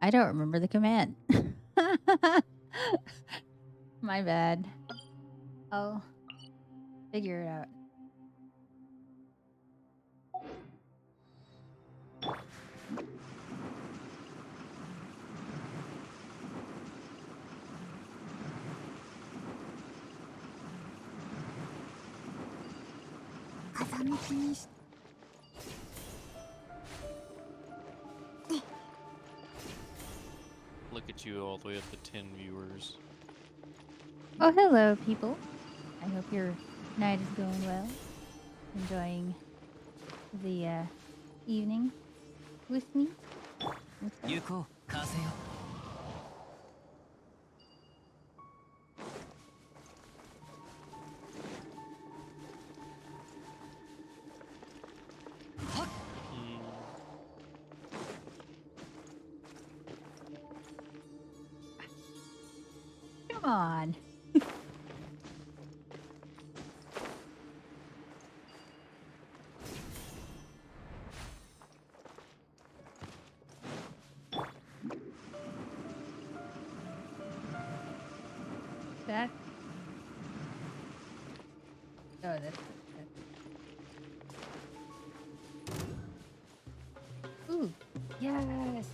I don't remember the command. My bad. I'll figure it out. Look at you all the way up to 10 viewers. Oh, hello, people. I hope your night is going well. Enjoying the evening with me. 行こう風よ Come on. That. Oh, that's. Ooh, yes.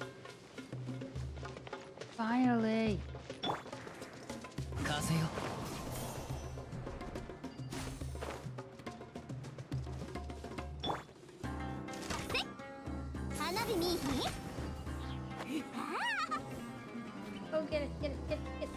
Finally. 風よ Oh, get it, get it, get it, get it.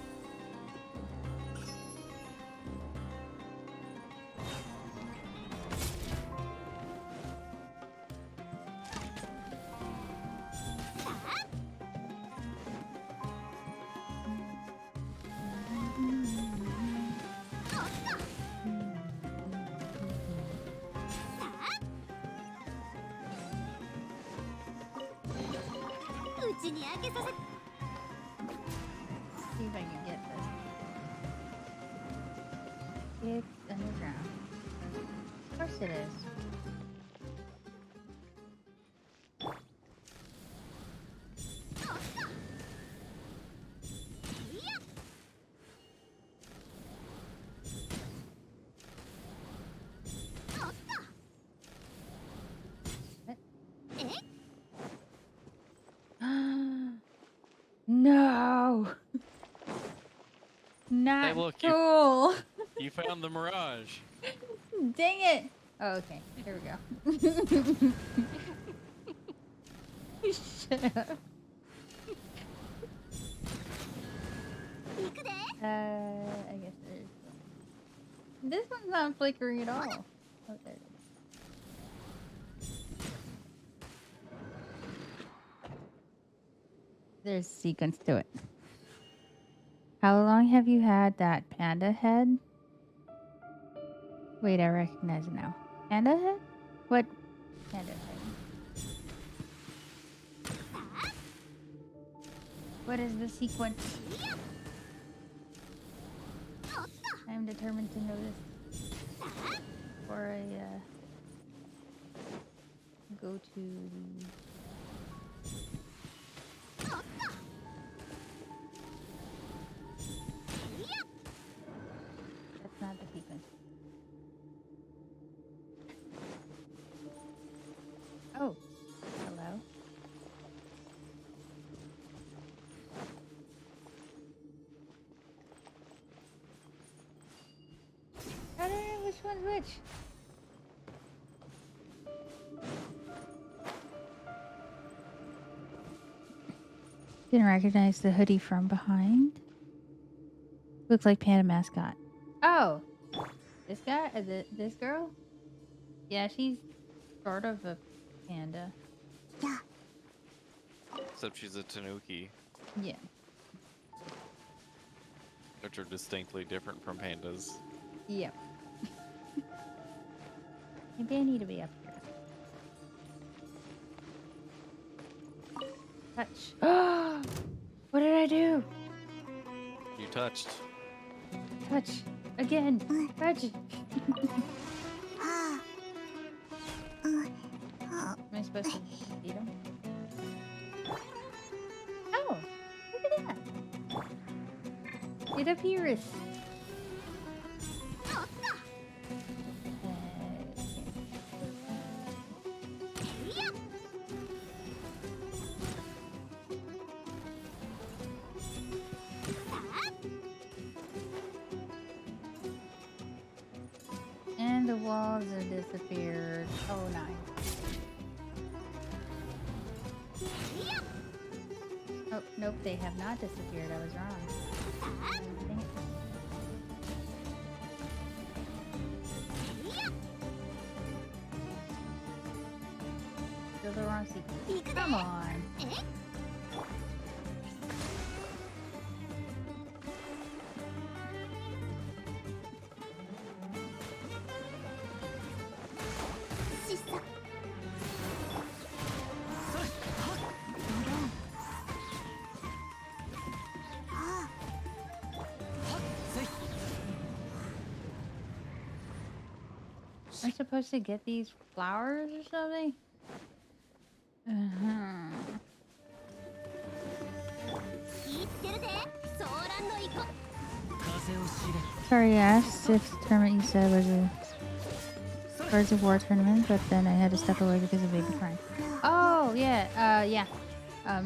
See if I can get this. It's underground. Of course it is. not look, cool. You found the mirage. Dang it. Oh, okay. Here we go. Shut up. I guess there's one. This one's not flickering at all. Oh, there it is. There's a sequence to it. How long have you had that panda head? Wait, I recognize it now. Panda head? What panda head? What is the sequence? I am determined to know this. Before I go to the... That's not the sequence. Oh, hello. I don't know which one's which. Didn't recognize the hoodie from behind. Looks like panda mascot. Oh, this guy? Is it this girl? Yeah, she's sort of a panda. Except she's a tanuki, Yeah. which are distinctly different from pandas. Yep. Maybe I need to be up here. Touch. What did I do? You touched. Touch. Again. Touch. Am I supposed to beat him? Oh, look at that. It appears. And the walls have disappeared. Oh, nice. Oh, nope, they have not disappeared. I was wrong. Dang it. Still the wrong sequence. Come on. I'm supposed to get these flowers or something? Sorry, I asked if the tournament you said was a Birds of War tournament, but then I had to step away because of baby crying. Oh, yeah, yeah.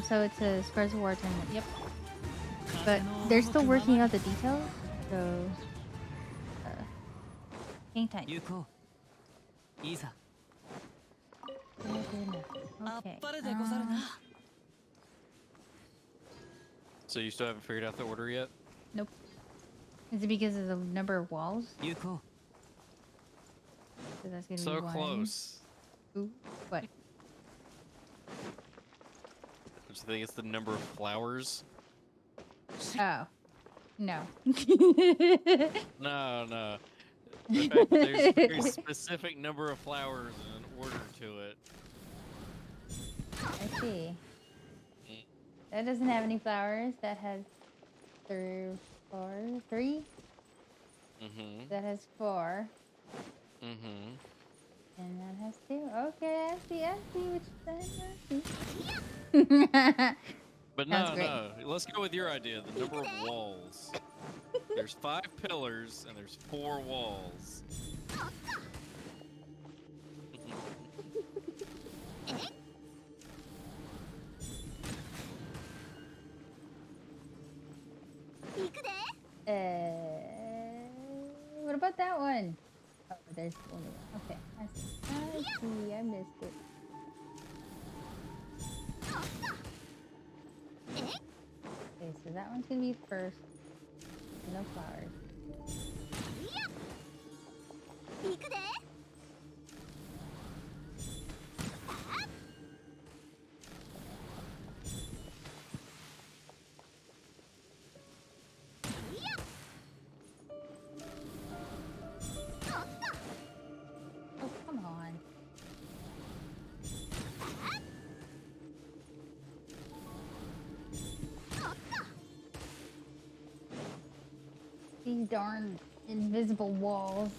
So it's a Birds of War tournament, yep. But they're still working out the details, so... hang tight. Okay. So you still haven't figured out the order yet? Nope. Is it because of the number of walls? So that's gonna So be one. close. Ooh, what? Don't you think it's the number of flowers? Oh. No. No, no. The fact that there's a very specific number of flowers and an order to it. I see. That doesn't have any flowers. That has three. Mm-hmm. That has 4. Mm-hmm. And that has 2. Okay, I see what you're saying. I see. But Sounds no, great. no. Let's go with your idea. The number of walls. There's 5 pillars and there's 4 walls. There's only one. Okay, I see. I missed it. Okay, so that one's gonna be first. No flowers. Oh, come on. These darn invisible walls.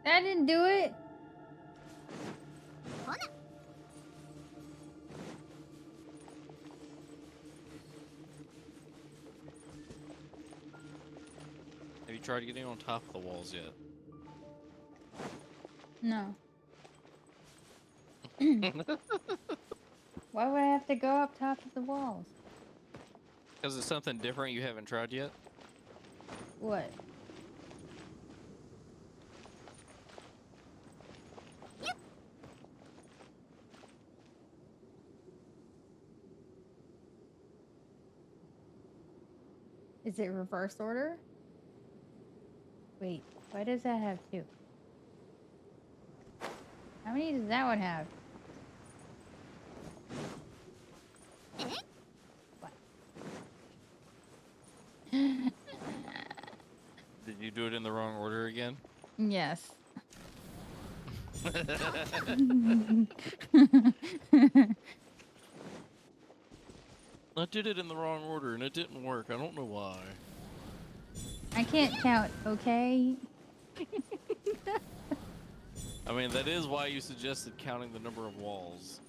That didn't do it. Have you tried getting on top of the walls yet? No. Why would I have to go up top of the walls? Because it's something different you haven't tried yet? What? Is it reverse order? Wait, why does that have two? How many does that one have? What? Did you do it in the wrong order again? Yes. I did it in the wrong order and it didn't work. I don't know why. I can't count, okay? I mean, that is why you suggested counting the number of walls.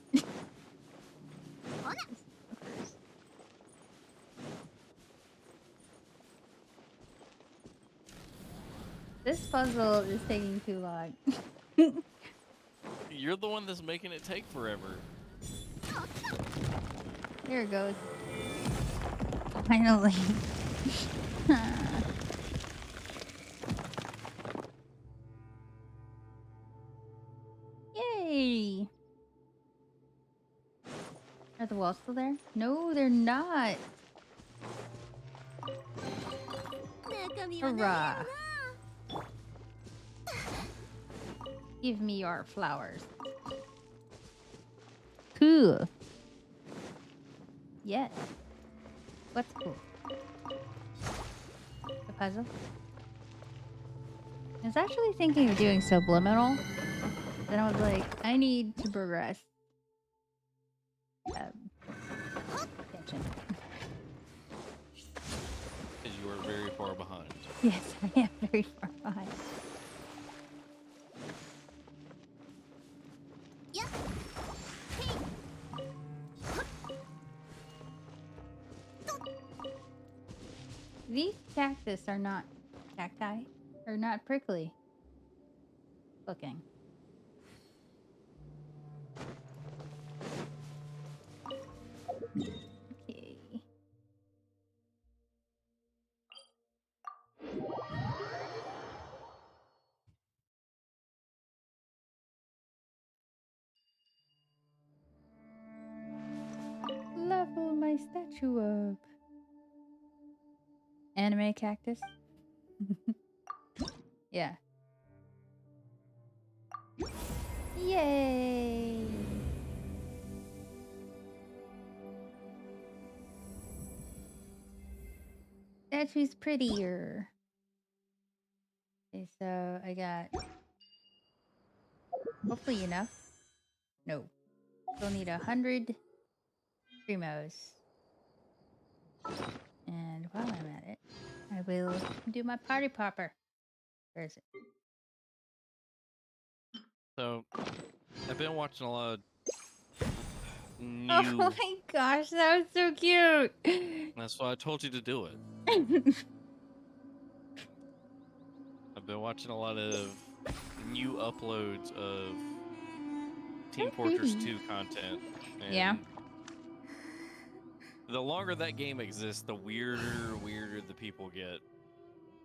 This puzzle is taking too long. You're the one that's making it take forever. Here it goes. Finally. Yay! Are the walls still there? No, they're not. Hurrah! Give me your flowers. Cool. Yes. What's cool? The puzzle? I was actually thinking of doing subliminal. Then I was like, I need to progress. Genshin. Because you are very far behind. Yes, I am very far behind. These cactus are not cacti, are not prickly looking. Okay. Level my statue up. Anime cactus? Yeah. Yay! Statue's prettier. Okay, so I got hopefully enough. No. We'll need 100 primos. And while I'm at it, I will do my party popper. Where is it? So, I've been watching a lot of new... Oh my gosh, that was so cute! That's why I told you to do it. I've been watching a lot of new uploads of Team Fortress 2 content. And Yeah. The longer that game exists, the weirder the people get.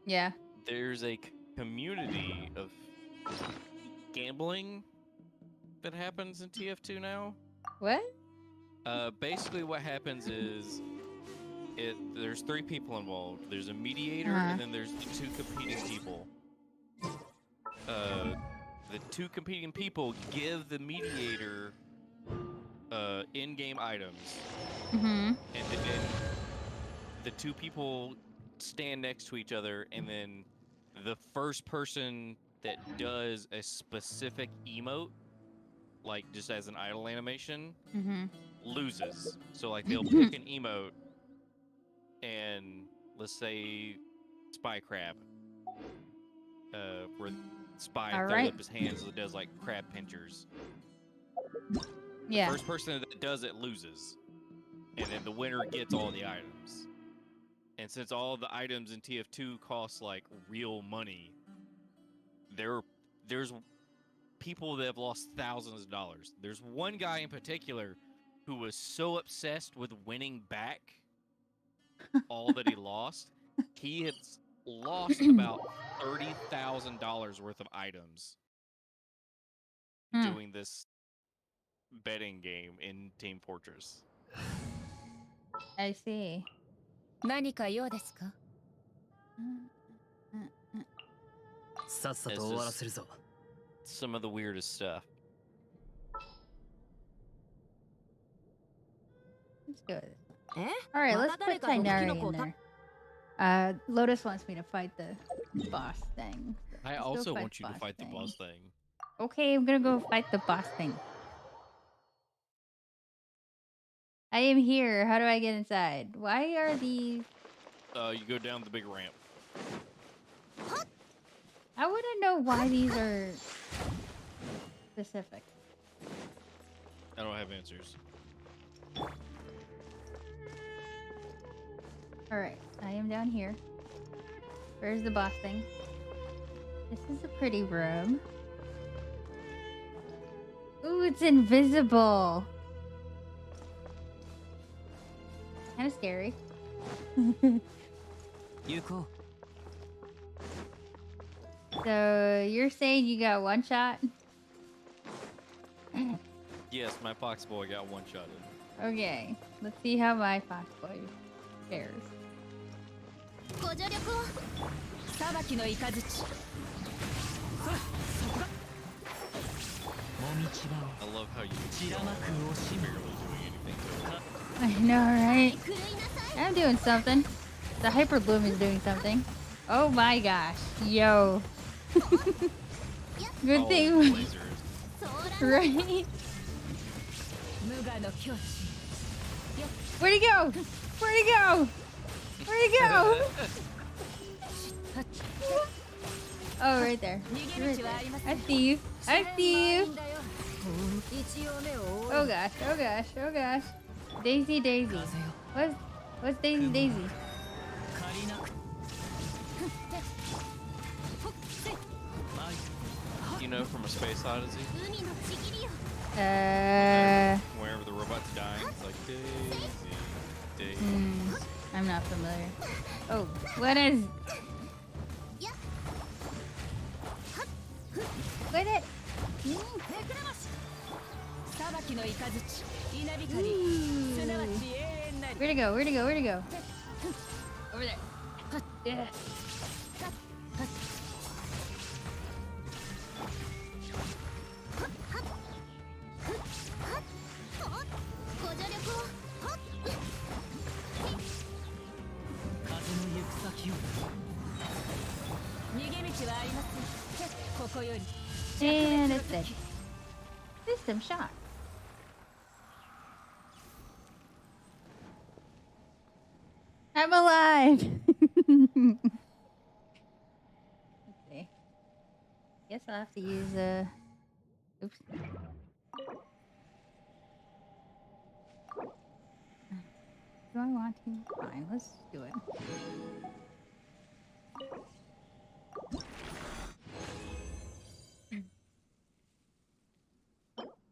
Yeah. There's a community of gambling that happens in TF2 now. What? Basically, what happens is there's 3 people involved. There's a mediator, Uh-huh. and then there's the 2 competing people. The 2 competing people give the mediator in-game items, Mm-hmm. and then the 2 people stand next to each other, and then the first person that does a specific emote, like just as an idle animation, Mm-hmm. loses. So like they'll pick an emote, and let's say Spy Crab, where Spy All throws right. up his hands and does like crab pinchers. Yeah. First person that does it loses, and then the winner gets all the items. And since all the items in TF2 cost like real money, there's people that have lost thousands of dollars. There's one guy in particular who was so obsessed with winning back all that he lost, he had lost about $30,000 worth of items doing this betting game in Team Fortress. I see. 何か用ですか？さっさと終わらせるぞ。 Some of the weirdest stuff. Let's go with this one. All right, let's put Tainari in there. Lotus wants me to fight the boss thing. I Let's go also fight want you to boss fight the thing. boss thing. Okay, I'm gonna go fight the boss thing. I am here. How do I get inside? Why are these? You go down the big ramp. I want to know why these are specific. I don't have answers. Alright, I am down here. Where's the boss thing? This is a pretty room. Ooh, it's invisible. Kind of scary. 行こ So, you're saying you got one shot? Yes, my fox boy got one-shotted. Okay, let's see how my fox boy fares. ご助力を。裁きの雷。う。もみちば I love how you 散らまく惜し barely む。 doing anything to it. I know, right? I'm doing something. The Hyper Bloom is doing something. Oh my gosh. Yo. Good Oh, thing. lasers. Right? 無我の境地。 Where'd he go? Where'd he go? Where'd he go? Oh, right there. Right there. I see you. I see you. Oh gosh. Oh gosh. Oh gosh. Daisy, Daisy. What's Daisy, Daisy? 借りなく You know from a Space Odyssey? Wherever the robot's dying, it's like Daisy, Daisy. I'm not familiar. Oh, what is? What it? 裁きの雷。稲光。すなわち永遠なり。 Where'd it go? Where'd it go? Where'd it go? Over there. Yeah. And it's dead. System shock. I'm alive. Let's see. Guess I'll have to use oops. Do I want to? Fine, let's do it.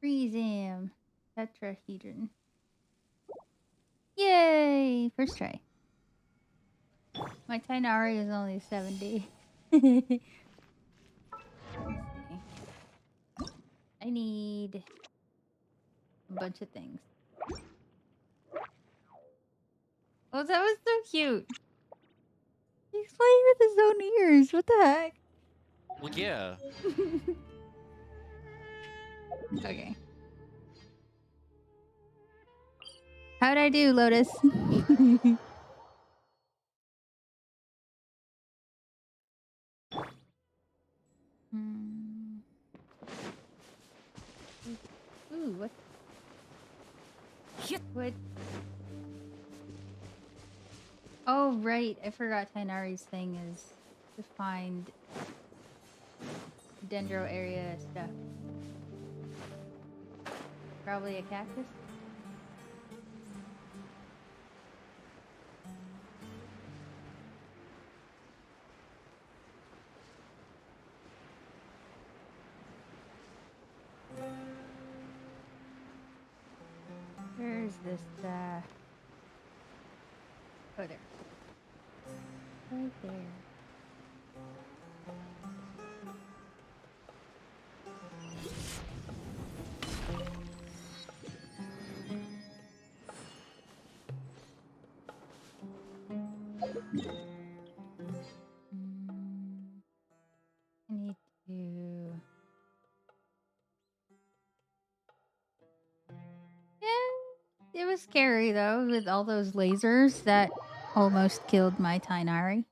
Freeze him. Tetrahedron. Yay! First try. My Tainari is only 70. Let's see. I need a bunch of things. Oh, that was so cute. He's playing with his own ears. What the heck? Well, yeah. Okay. How'd I do, Lotus? Hmm. Ooh, what? What? Oh, right. I forgot Tainari's thing is to find dendro area stuff. Probably a cactus. Where's this, oh, there. Right there. I need to... Yeah, it was scary though, with all those lasers that almost killed my Tainari.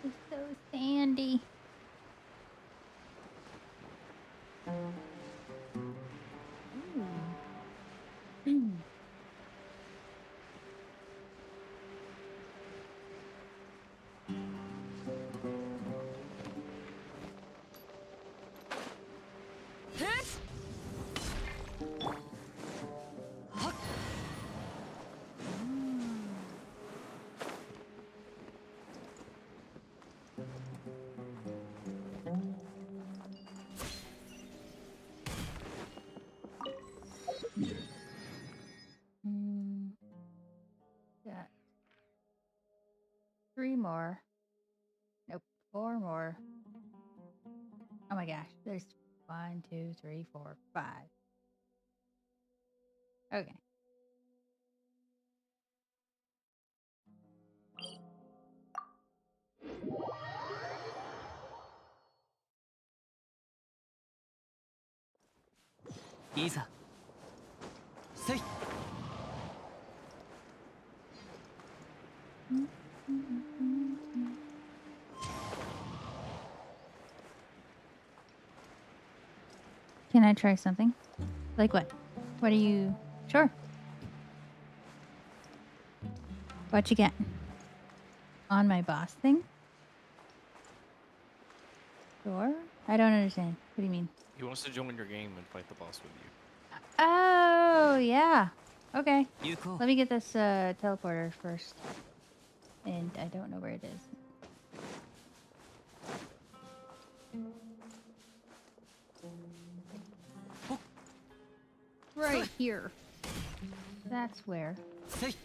It's so sandy. Ooh. Mm, got 3 more. Nope, 4 more. Oh my gosh, there's 1, 2, 3, 4, 5. Okay. Isa. Say. Can I try something? Like what? What are you... Sure. What you get? On my boss thing? Sure. I don't understand. What do you mean? He wants to join your game and fight the boss with you. Oh, yeah. Okay. Yuko. Let me get this teleporter first. And I don't know where it is. Right here. That's where. Say.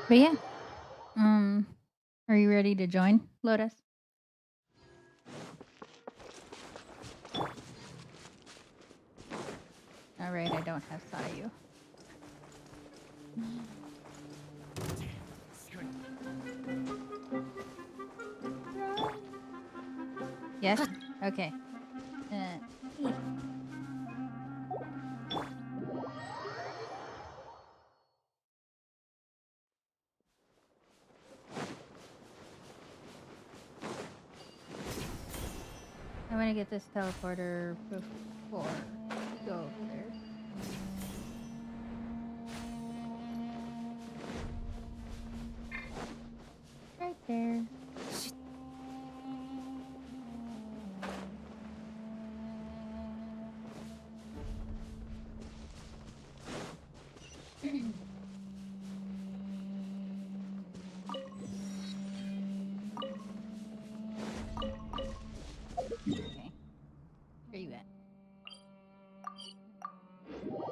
But yeah. Are you ready to join, Lotus? Alright, I don't have Sayu. Yes? Okay. I want to get this teleporter before we go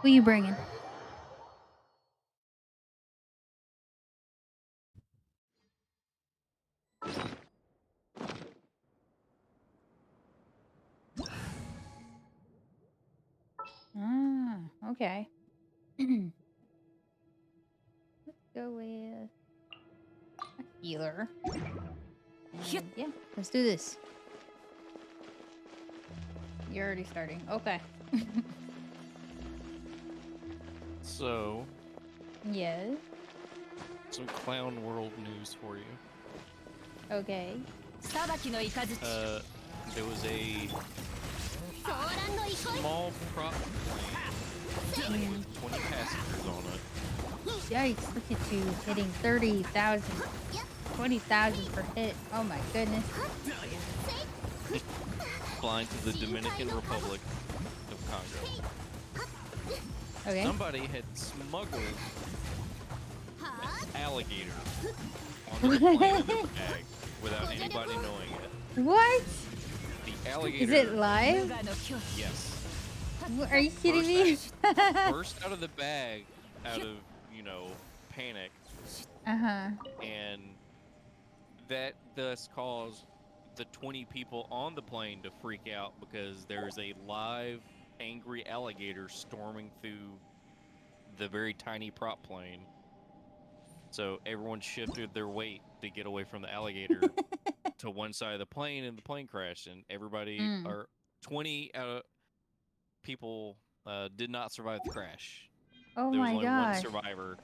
Who you bringing? Ah, okay. Let's go with a healer. And yeah, let's do this. You're already starting. Okay. So, Yes. some clown world news for you. Okay. There was a small prop plane with 20 passengers on it. Yikes, look at you hitting 30,000. 20,000 per hit. Oh my goodness. Flying to the Dominican Republic of Congo. Okay. Somebody had smuggled an alligator onto the plane in their bag without anybody knowing it. What? The alligator. Is it live? Yes. Are you kidding me? Burst out of the bag out of, panic, Uh-huh. and that thus caused the 20 people on the plane to freak out because there's a live angry alligator storming through the very tiny prop plane. So everyone shifted their weight to get away from the alligator to one side of the plane, and the plane crashed, and everybody, or 20 people did not survive the crash. Oh There was my only gosh. one survivor.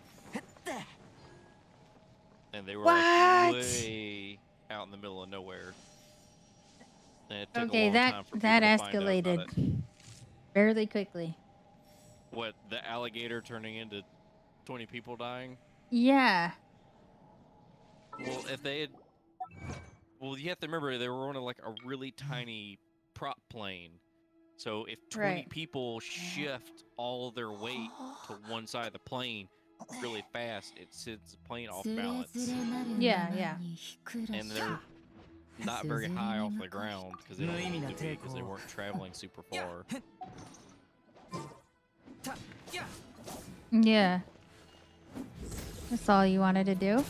And they were What? like way out in the middle of nowhere. And it took a long time for people that to find out about it. escalated fairly quickly. What, the alligator turning into 20 people dying? Yeah. Well, if they had... Well, you have to remember, they were on a really tiny prop plane. So if 20 people shift all their weight to one side of the plane really fast, it sends the plane off balance. Yeah. And they're not very high off the ground because they don't need to be because they weren't traveling super far. Yeah. That's all you wanted to do?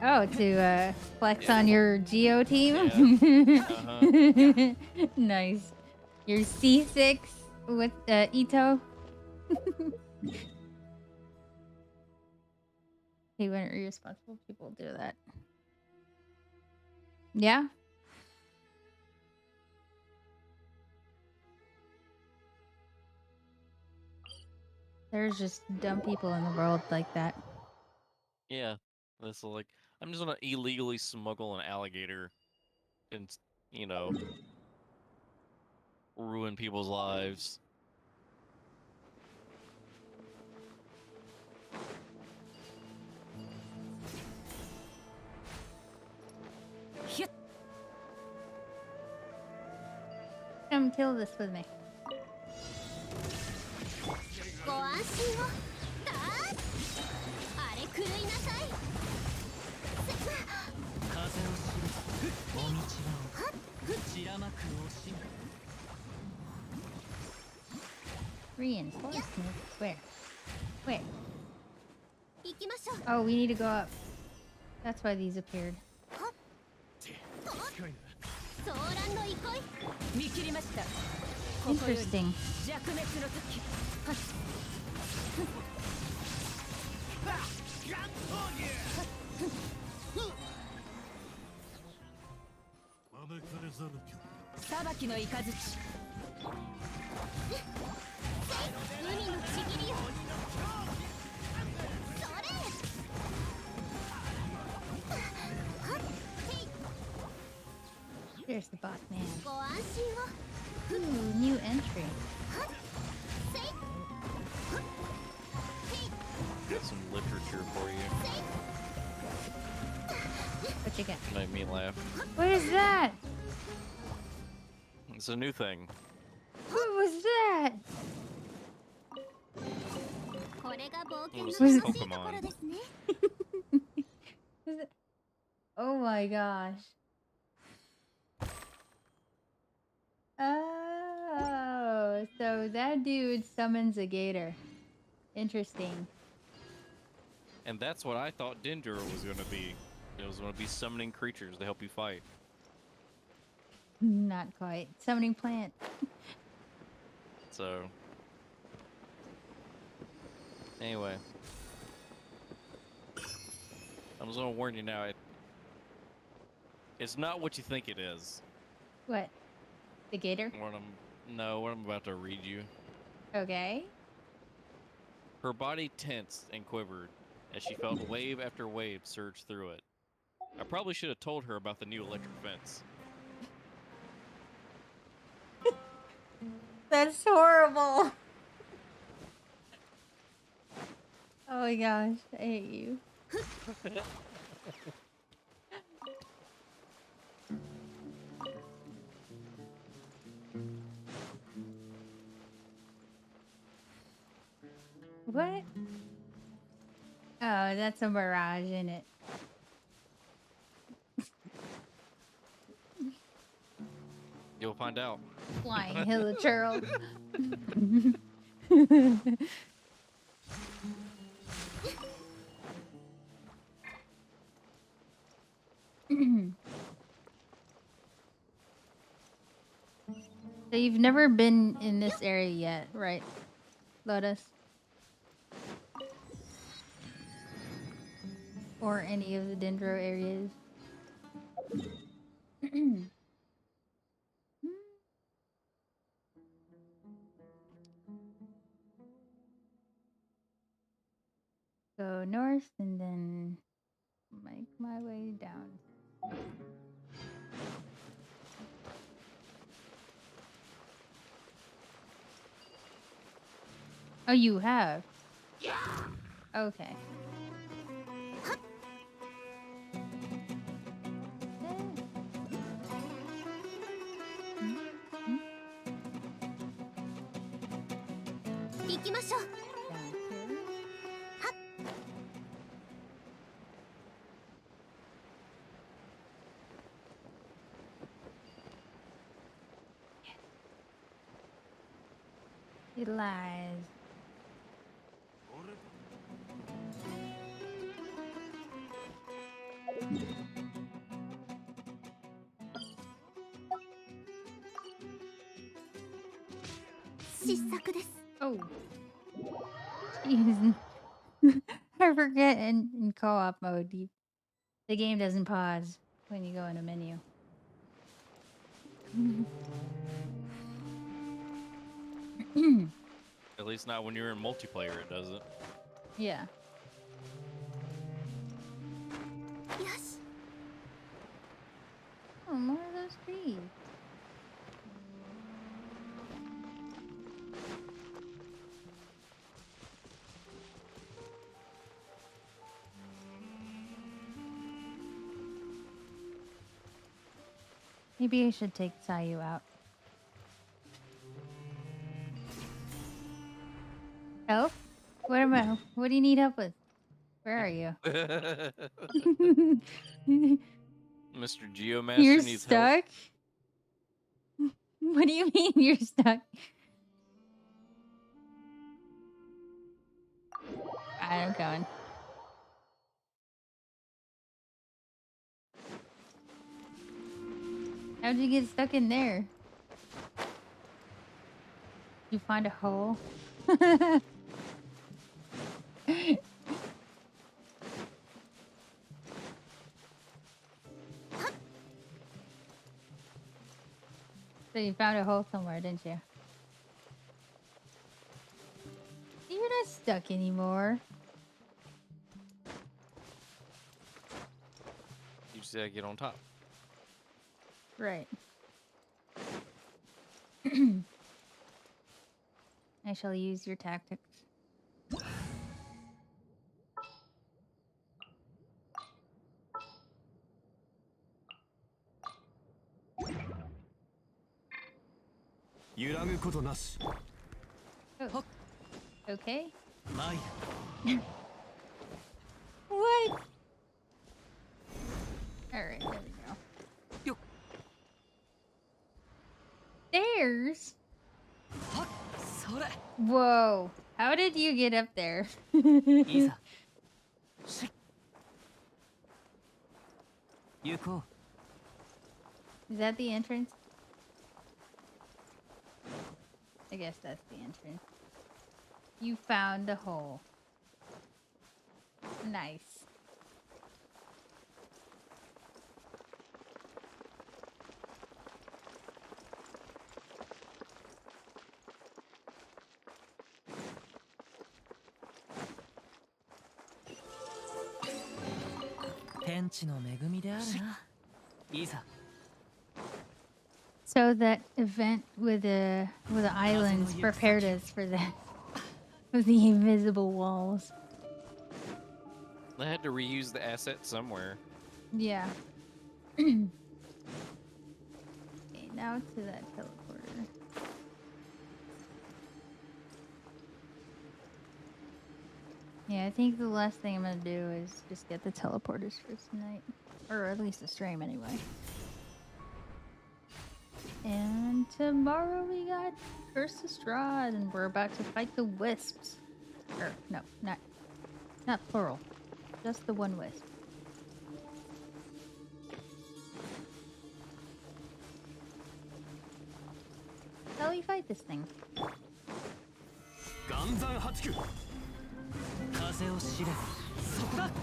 Oh, to flex on your Geo team? Yeah. Nice. Your C6 with Ito? Hey, when irresponsible people do that. Yeah? There's just dumb people in the world like that. Yeah. That's I'm just gonna illegally smuggle an alligator and, ruin people's lives. Come kill this with me. Reinforcements? Where? Oh, we need to go up. That's why these appeared. Interesting. There's the boss man. Ooh, new entry. Got some literature for you. What you got? Made me laugh. What is that? It's a new thing. What was that? It was Pokemon. Oh my gosh. Oh. Oh, so that dude summons a gator. Interesting. And that's what I thought Dendro was going to be. It was going to be summoning creatures to help you fight. Not quite. Summoning plant. So, anyway. I'm just going to warn you now. It's not what you think it is. What? The gator? What I'm about to read you. Okay. Her body tensed and quivered as she felt wave after wave surge through it. I probably should have told her about the new electric fence. That's horrible. Oh my gosh, I hate you. What? Oh, that's a mirage, isn't it? You'll find out. Flying hilichurl. So you've never been in this area yet, right, Lotus? Or any of the Dendro areas? Go north and then make my way down. Oh, you have? Yeah. Okay. Down here. It lies. Oh. Jeez. I forget in co-op mode, the game doesn't pause when you go in a menu. At least not when you're in multiplayer, it doesn't. Yeah. Oh, more of those trees. Maybe I should take Sayu out. Help? What do you need help with? Where are you? Mr. Geomaster You're needs help. stuck? What do you mean you're stuck? I'm going. How'd you get stuck in there? You find a hole? So you found a hole somewhere, didn't you? You're not stuck anymore. You just gotta get on top. Right. I shall use your tactics. Oh. Okay. What? Alright, there we go. Stairs? Whoa. How did you get up there? いざ行こ Is that the entrance? I guess that's the entrance. You found the hole. Nice. So that event with the islands prepared us for that with the invisible walls. They had to reuse the asset somewhere. Yeah. Okay, now to that teleporter. Yeah, I think the last thing I'm gonna do is just get the teleporters for tonight. Or at least the stream anyway. And tomorrow we got versus Strahd, and we're about to fight the wisps. Or no, not plural. Just the one wisp. How do we fight this thing? 岩山八九風を知れそこだお道が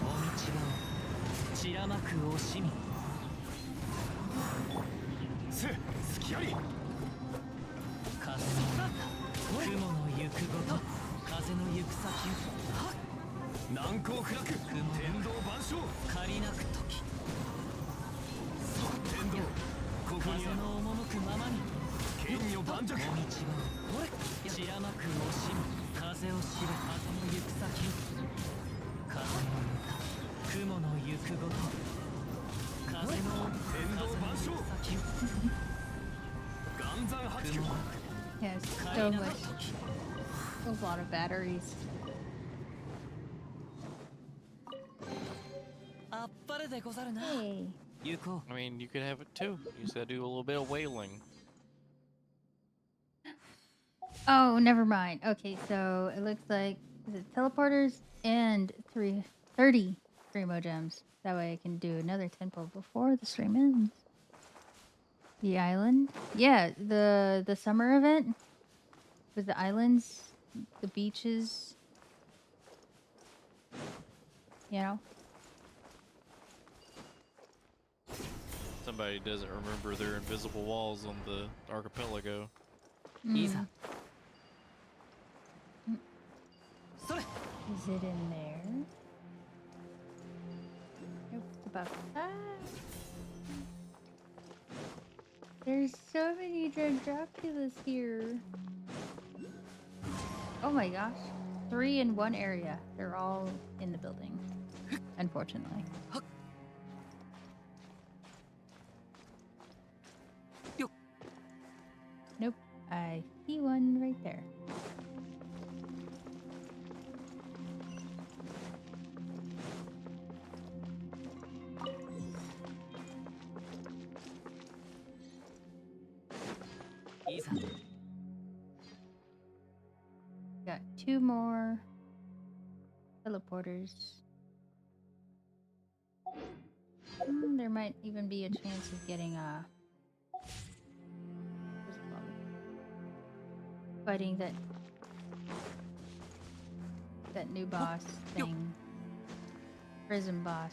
散らまく惜しみせ隙あり風の雲の行くごと風の行く先難攻不落天道万象借りなく時天道ここに風の赴くままに剣女盤石お道は散らまく惜しみ風を知れ風の行く先風の歌雲の行くごと風の天道万象岩山八九 Yes, so much. A lot of batteries. あっぱれでござるな Hey. 行こ I mean, you could have it too. You just gotta do a little bit of whaling. Oh, never mind. Okay, so it looks like the teleporters and 30 Primo gems. That way I can do another temple before the stream ends. The island? Yeah, the summer event with the islands, the beaches. You know? Somebody doesn't remember their invisible walls on the archipelago. ういざ Mm. それ Is it in there? Nope, it's about There's so many Dracula's here. Oh my gosh. 3 in one area. They're all in the building. Unfortunately. Yo. Nope. I see one right there. Got 2 more teleporters. There might even be a chance of getting what's it called? Fighting that new boss thing. Prison boss.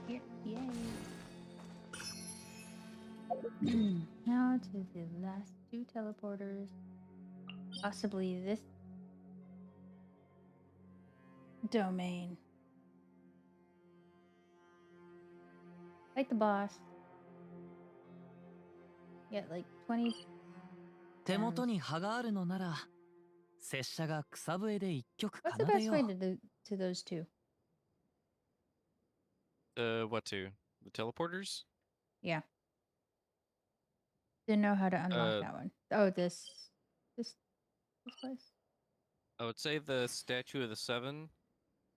Here, yay. Now to the last 2 teleporters. Possibly this domain. Fight the boss. Get like 20. 手元に葉があるのなら拙者が草笛で一曲 What's the 奏で best よ way う to do to those 2? What to? The teleporters? Yeah. Didn't know how to unlock that one. Oh, this place. I would say the Statue of the Seven,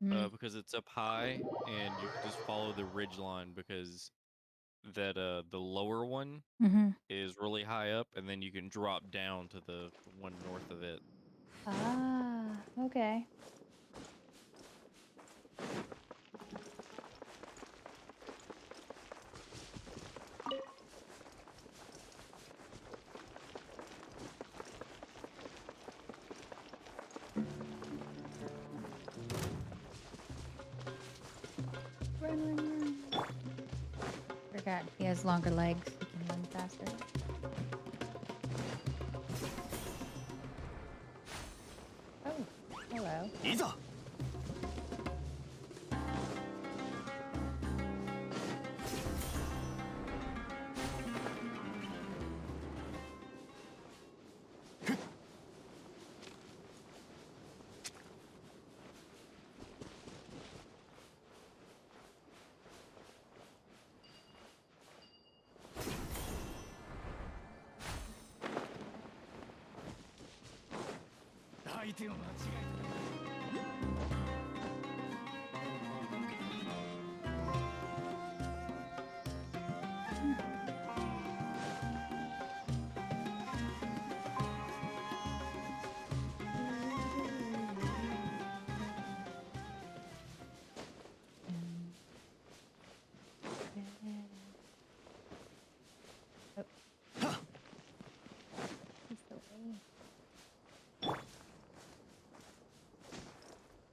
Mm. because it's up high, and you can just follow the ridge line because that the lower one Mm-hmm. is really high up, and then you can drop down to the one north of it. Ah, okay. Run. Forgot he has longer legs. He can run faster. Oh, hello. いざ 相手を間違えた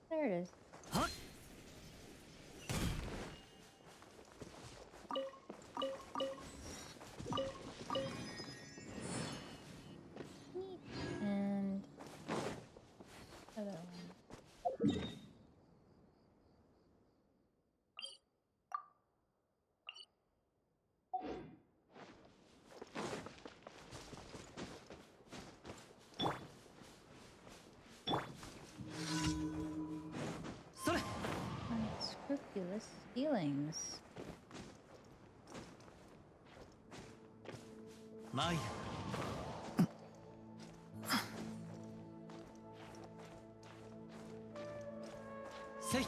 There it is. And other one. Unscrupulous feelings. 参るせい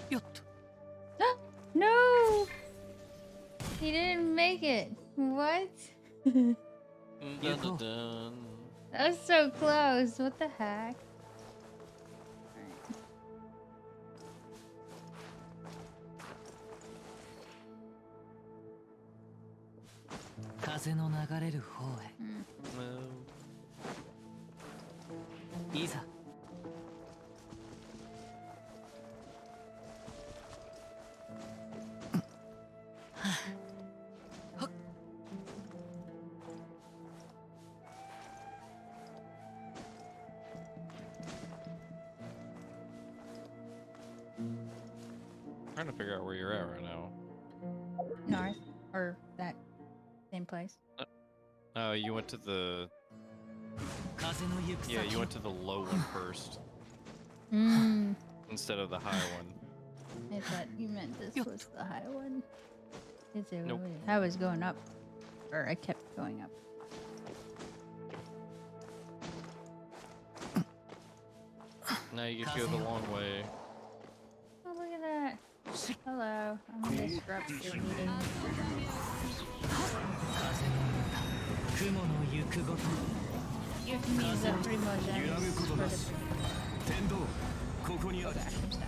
よっと No! He didn't make it. What? Dun, dun, dun. That was so close. What the heck? Alright. 風の流れる方へ No. いざ Trying to figure out where you're at right now. North. Or that same place. Oh, you went to the... 風の行く Yeah, 先 you を went to the low one first Mm. instead of the high one. I thought you meant this was the high one. Is it? Nope. I was going up. Or I kept going up. Now you get to go the long way. Oh, look at that. Hello. I'm gonna disrupt your meeting. 風の歌雲の行くごと Give me the Primogems 揺らぐこと for な the... し天道ここにあ Oh る gosh, I'm stuck.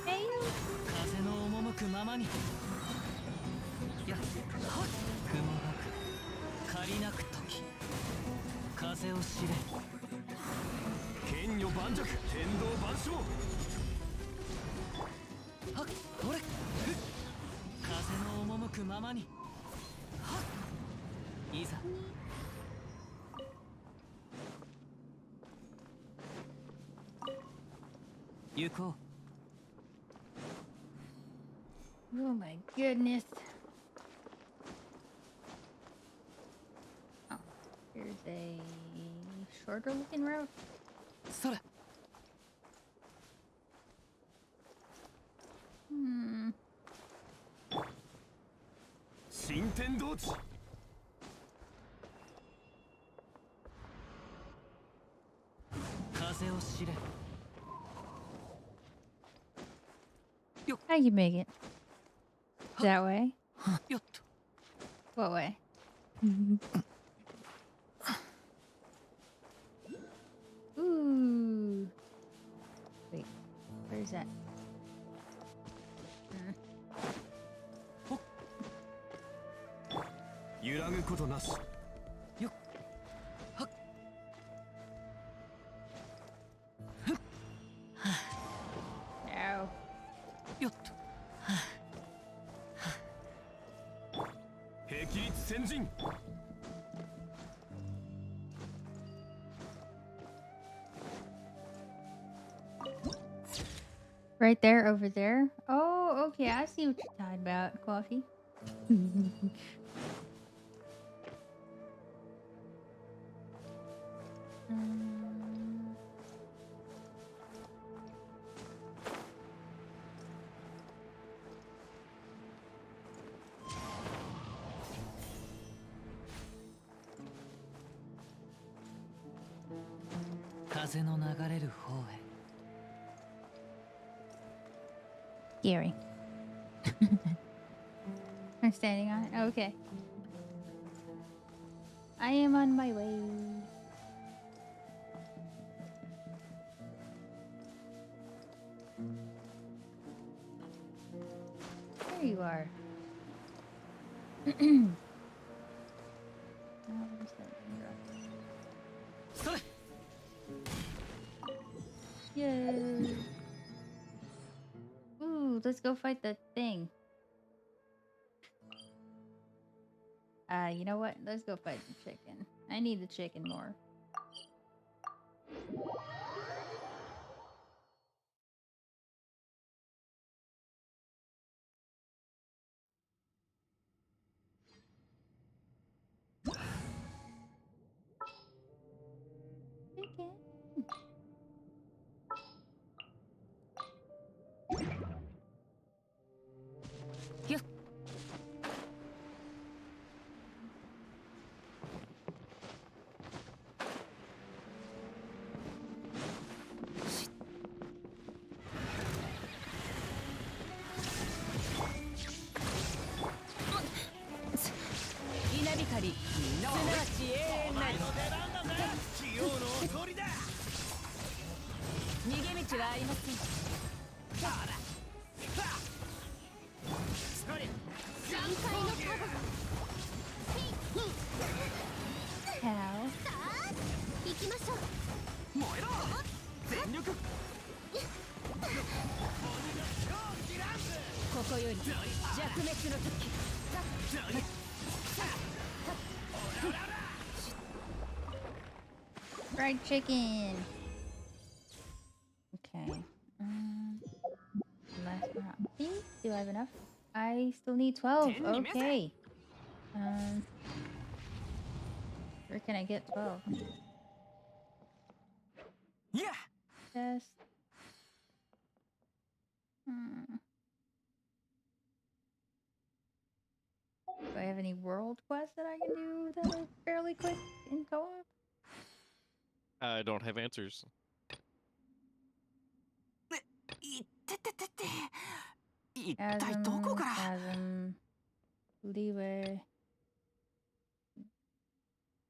Hey! 風の赴くままにやっ雲がく借りなく時風を知れ剣女盤石天道万象はっほれふっ風の赴くままにはっいいざ行こ Oh my goodness. Oh, here's a shorter looking route. うそれ Hmm. 新天道地風を知れ I can make it. That way? よっと What way? Ooh. Wait, where's that? Hmm. 揺らぐことなしよっはっ No. よっと霹靂先陣 Right there, over there. Oh, okay. I see what you're talking about. Coffee. Um, 風の流れる方へ Scary. I'm standing on it. Okay. I am on my way. There you are. Oh, where's that mirror? それ Yay. Ooh, let's go fight the thing. You know what? Let's go fight the chicken. I need the chicken more. Chicken. Yes. How? 行きましょう。燃えろ全力ここより弱滅の時 Fried chicken. Okay. Last but not least, do I have enough? I still need 12. Okay. Where can I get 12? Yeah. Yes. Hmm. Do I have any world quests that I can do that are fairly quick in co-op? I don't have answers. いってててて一体どこから Chasm, leeway,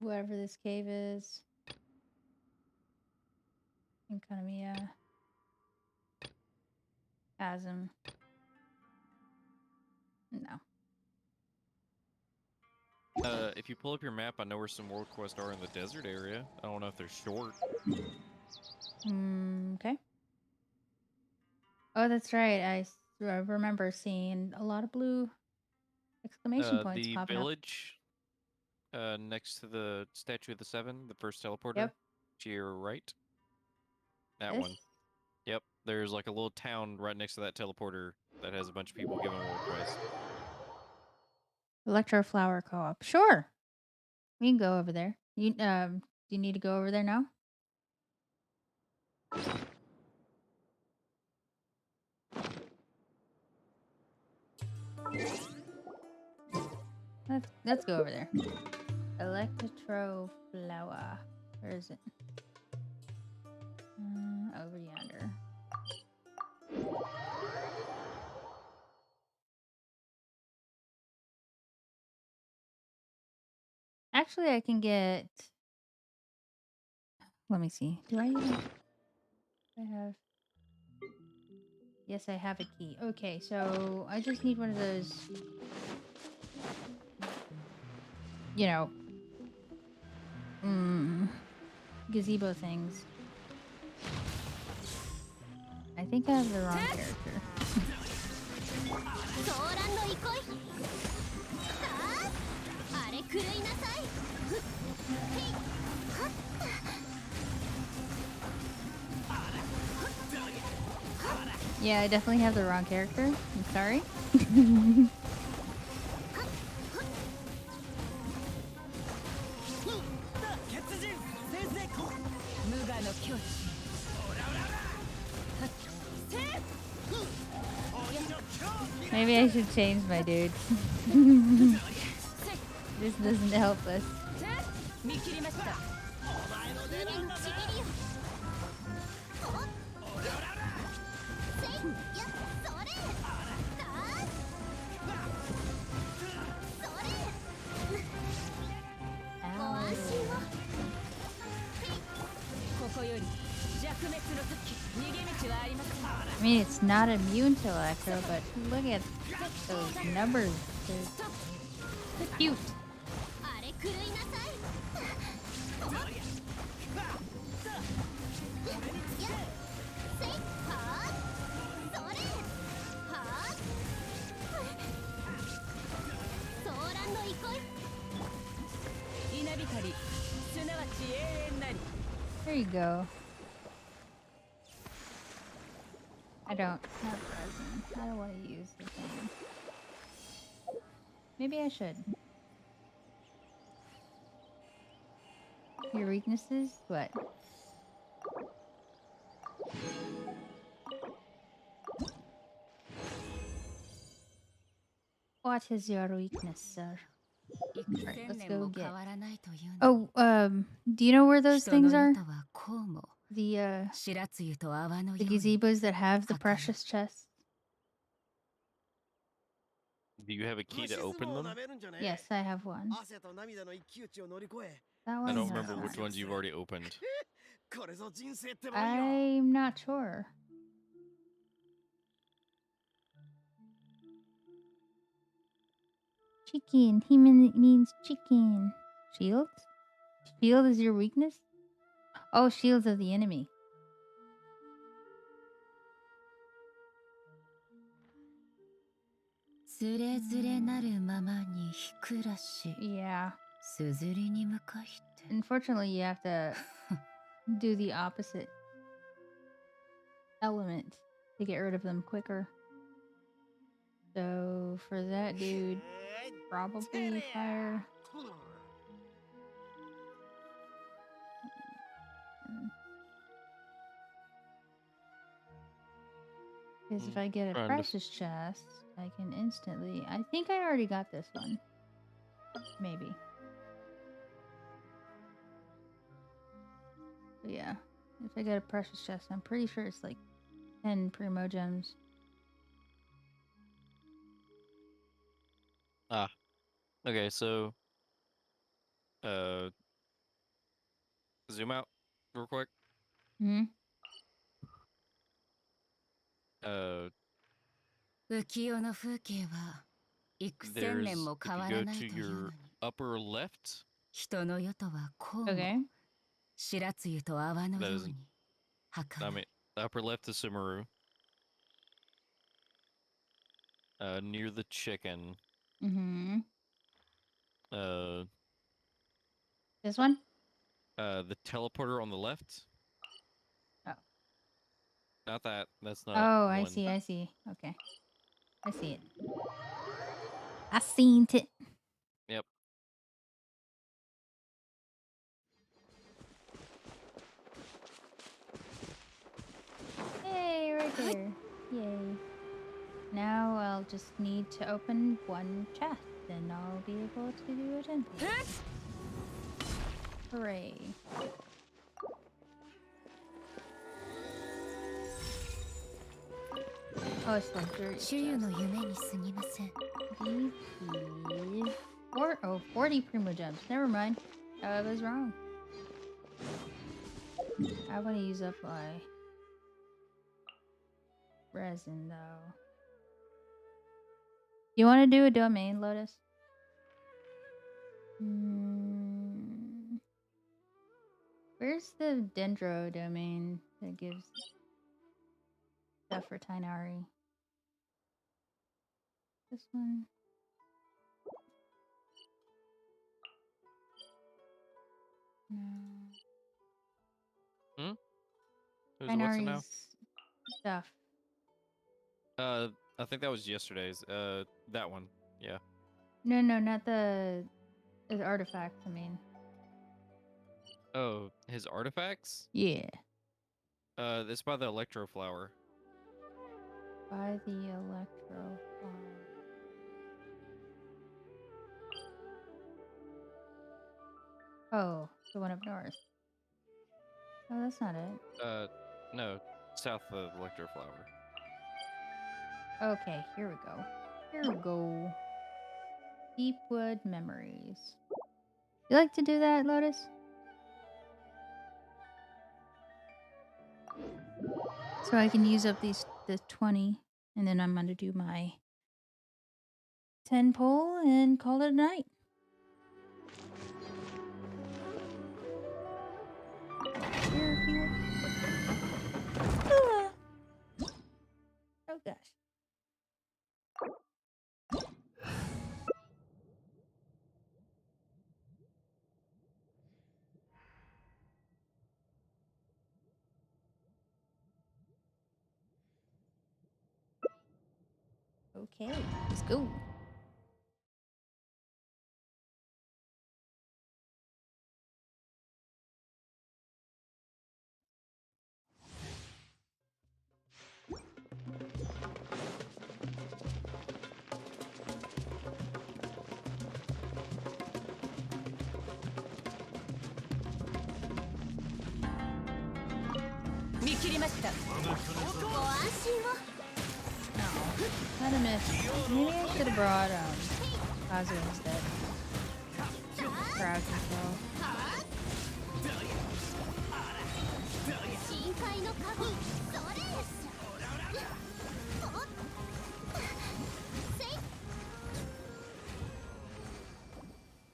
whatever this cave is. Economia. Chasm. No. If you pull up your map, I know where some world quests are in the desert area. I don't know if they're short. Okay. Oh, that's right. I remember seeing a lot of blue exclamation points The popping up. village Next to the Statue of the Seven, the first teleporter. Yep. To your right. That This? one. Yep. There's like a little town right next to that teleporter that has a bunch of people giving world quests. Electro Flower Co-op. Sure. We can go over there. Do you need to go over there now? Let's go over there. Electro Flower. Where is it? Over yonder. Actually, I can get. Let me see. Do I even? I have. Yes, I have a key. Okay, so I just need one of those. You know. Gazebo things. I think I have the wrong character. Yeah, I definitely have the wrong character. I'm sorry. Maybe I should change my dude. This doesn't help us. I mean, it's not immune to electro, but look at those numbers. They're cute. There you go. I don't have resin. I don't want to use the thing. Maybe I should. Your weaknesses? What? What is your weakness, sir? Alright, let's go get. Oh, do you know where those things are? The gazebos that have the precious chests? Do you have a key to open them? Yes, I have one. That one I don't has remember one. which ones you've already opened. I'm not sure. Chicken. He means chicken. Shields? Shield is your weakness? Oh, shields of the enemy. Yeah. Unfortunately, you have to do the opposite element to get rid of them quicker. So for that dude, probably fire. Because if I get a precious chest, I can instantly. I think I already got this one. Maybe. But yeah, if I get a precious chest, I'm pretty sure it's like 10 primo gems. Ah. Okay, so zoom out real quick. Hmm. There's if you go to your upper left, Okay. that is, I mean, the upper left is Sumeru. Near the chicken. Mm-hmm. This one? The teleporter on the left. Oh. Not that. That's not. Oh, I one. see. I see. Okay. I see it. I seen it. Yep. Hey, right there. Yay. Now I'll just need to open one chest, and I'll be able to do a temple. Hooray. Oh, it's like dirt. 周囲の夢に過ぎません。 DP. 40 primo gems. Never mind. I was wrong. I want to use up my resin though. You want to do a domain, Lotus? Where's the Dendro domain that gives stuff for Tainari? This one? No. Who's what's it now? Tainari's stuff. I think that was yesterday's. That one. Yeah. No, not the artifact, I mean. Oh, his artifacts? Yeah. It's by the Electro Flower. By the Electro Farm. Oh, the one up north. Oh, that's not it. No, south of Electro Flower. Okay, here we go. Here we go. Deepwood Memories. You like to do that, Lotus? So I can use up the 20, and then I'm gonna do my 10 pull and call it a night. Here, if you will. Oh gosh. Okay, let's go. Kind of missed. Maybe I should have brought Kazu instead. Crowd control.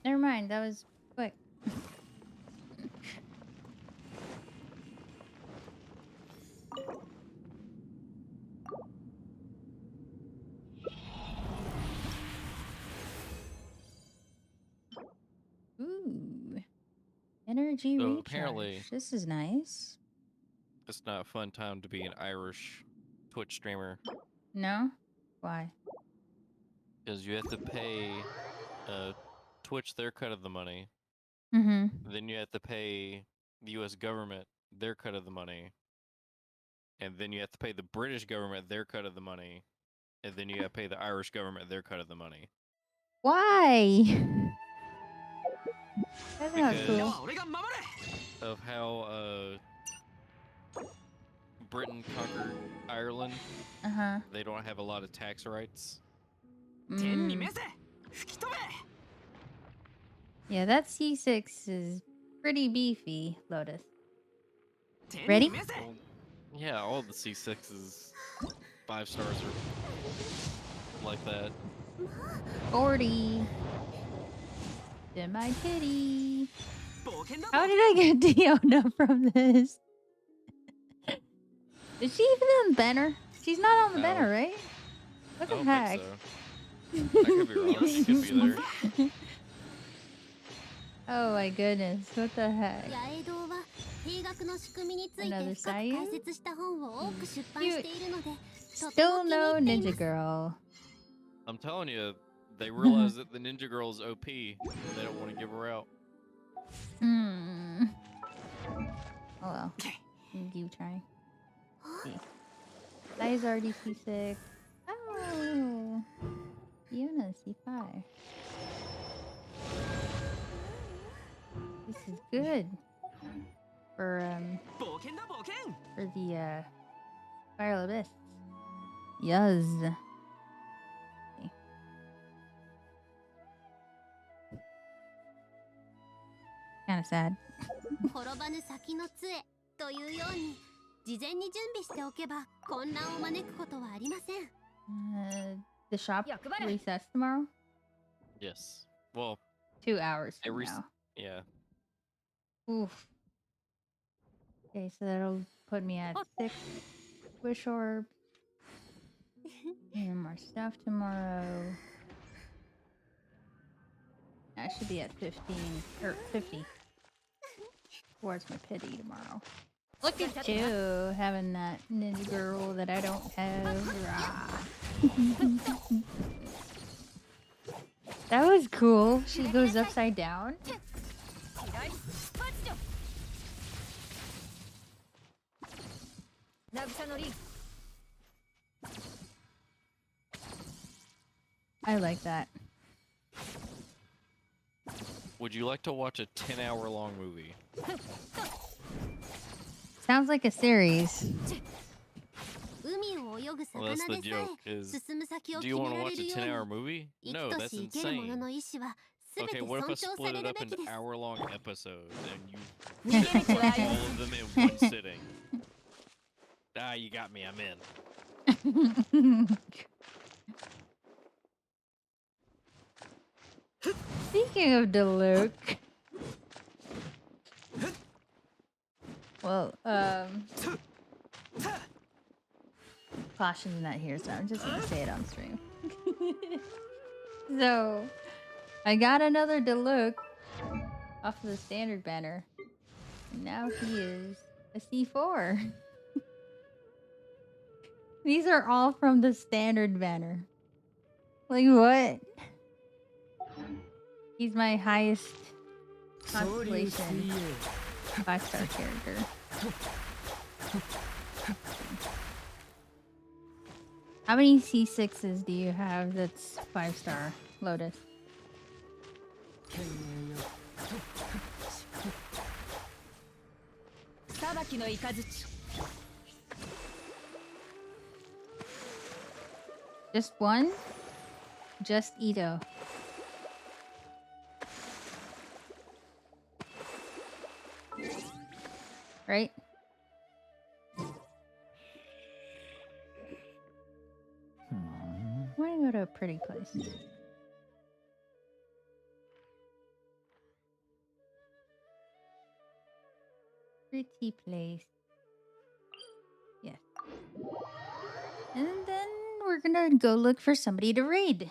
Never mind, that was quick. Ooh. Energy So recharge. apparently- This is nice. It's not a fun time to be an Irish Twitch streamer No? Why? because you have to pay Twitch their cut of the money. Mm-hmm. Then you have to pay the U.S. government their cut of the money. And then you have to pay the British government their cut of the money. And then you have to pay the Irish government their cut of the money. Why? That's not Because- cool. Of how Britain conquered Ireland, Uh-huh. they don't have a lot of tax rights. Mm. Yeah, that C6 is pretty beefy, Lotus. Ready? Well, yeah, all the C6s 5 stars are like that. 40. To my titty. How did I get Diona from this? Is she even on the banner? She's not on the No. banner, right? What I the don't heck? think so. I could be wrong. She could be there. Oh my goodness, what the heck? 八重堂は兵学の仕組みについて Another 深く Sayu? 解説した本を多く出版 Cute. しているので、とて Still も気に no 入ってい ninja ます。 girl. I'm telling you, they realize that the ninja girl's OP and they don't want to give her out. Hmm. Oh well. You keep trying. See. Sayu's already C6. Oh. Yuna C5. This is good. For the Spiral Abyss. Yes. Okay. Kinda sad. 滅ばぬ先の杖というように、事前に準備しておけば混乱を招くことはありません。The shop resets tomorrow? Yes. Well, 2 hours they from now. yeah. Oof. Okay, so that'll put me at 6 wish orbs. And more stuff tomorrow. I should be at 15 or 50 towards my pity tomorrow. Look at you having that ninja girl that I don't have. Rah. That was cool. She goes upside down. I like that. Would you like to watch a 10-hour-long movie? Sounds like a series. 海を泳ぐ Well, that's 魚 the でさ joke. え Is 進む先を do 決 you め want to られ watch a るよう 10-hour に、 movie? 生 No, きと that's し生けるも insane. のの意志は全て Okay, what 尊 if I 重さ split れ it る up べき into です。 hour-long episodes and you watch all of them in one sitting? Ah, you got me. I'm in. Speaking of Diluc. Well, Caution's not here, so I'm just gonna say it on stream. So, I got another Diluc off of the standard banner. And now he is a C4. These are all from the standard banner. Like, what? He's my highest constellation 5-star character. How many C6s do you have that's 5-star, Lotus? Just one? Just Ito. Right? I want to go to a pretty place. Pretty place. Yes. And then we're gonna go look for somebody to raid.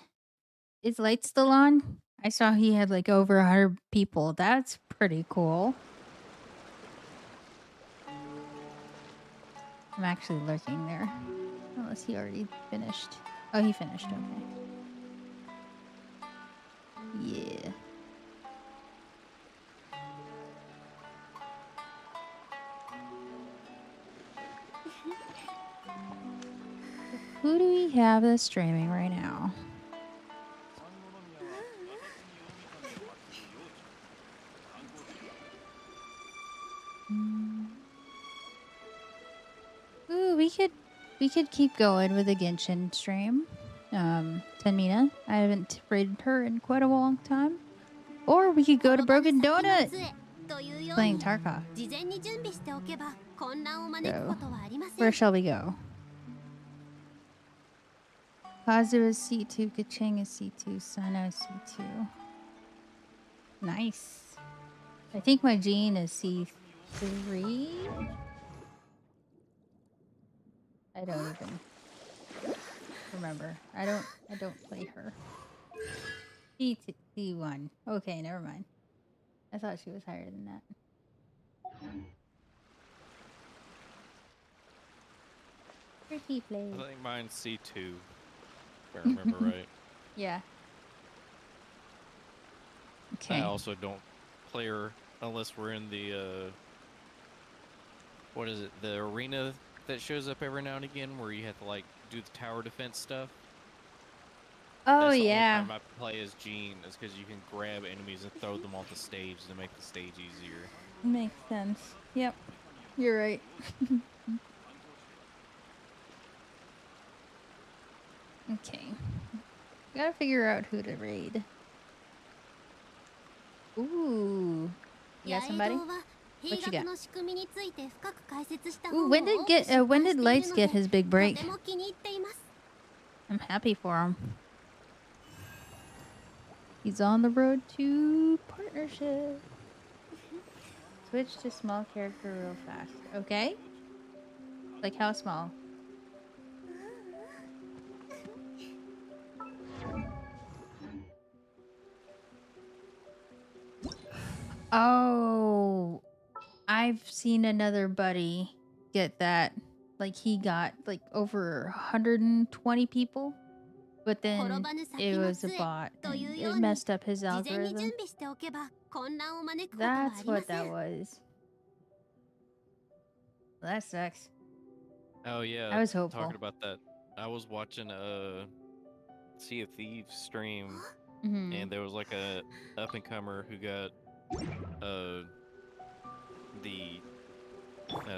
Is Light still on? I saw he had like over 100 people. That's pretty cool. I'm actually lurking there. Unless he already finished. Oh, he finished. Okay. Yeah. Who do we have that's streaming right now? Ooh, we could keep going with the Genshin stream. Tenmina, I haven't raided her in quite a long time. Or we could go to Broken Donut. Playing Tarkov. So, where shall we go? Kazu is C2, Kaching is C2, Sana is C2. Nice. I think my Jean is C3. I don't even remember. I don't play her. C1. Okay, never mind. I thought she was higher than that. Pretty play. I think mine's C2, if I remember right. Yeah. I Okay. also don't play her unless we're in the, what is it, the arena that shows up every now and again where you have to, like, do the tower defense stuff. Oh, That's the yeah. only time I play as Jean, is because you can grab enemies and throw them off the stage to make the stage easier. Makes sense. Yep. You're right. Okay. Gotta figure out who to raid. Ooh. You got somebody? What you got? Ooh, when did Lights get his big break? I'm happy for him. He's on the road to partnership. Switch to small character real fast. Okay. Like how small? Oh, I've seen another buddy get that. Like he got like over 120 people, but then it was a bot and it messed up his algorithm. That's what that was. Well, that sucks. Oh yeah, I was hopeful. talking about that. I was watching a Sea of Thieves stream, and there was like a up and comer who got the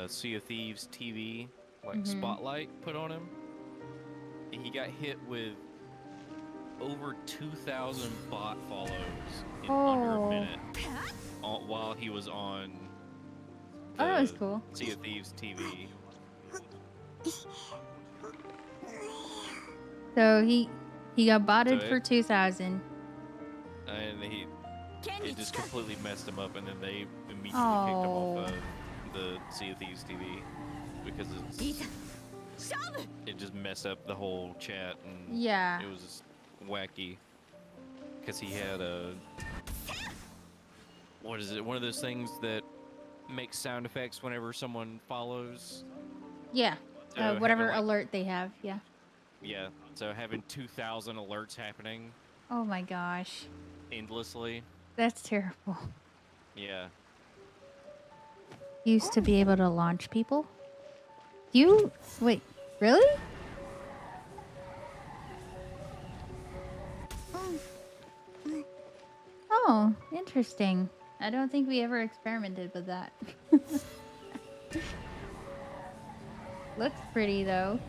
Sea of Thieves TV like spotlight put on him. He got hit with over 2,000 bot follows in under a minute while he was on the that was cool. Sea of Thieves TV. So he got botted for 2,000. And it just completely messed him up, and then they immediately kicked him off of the Sea of Thieves TV because it just messed up the whole chat, and it was just wacky because he had what is it? One of those things that makes sound effects whenever someone follows. Yeah. So whatever alert they have. Yeah. Yeah. So having 2,000 alerts happening. Oh my gosh. Endlessly. That's terrible. Yeah. Used to be able to launch people. Wait, really? Oh, interesting. I don't think we ever experimented with that. Looks pretty though.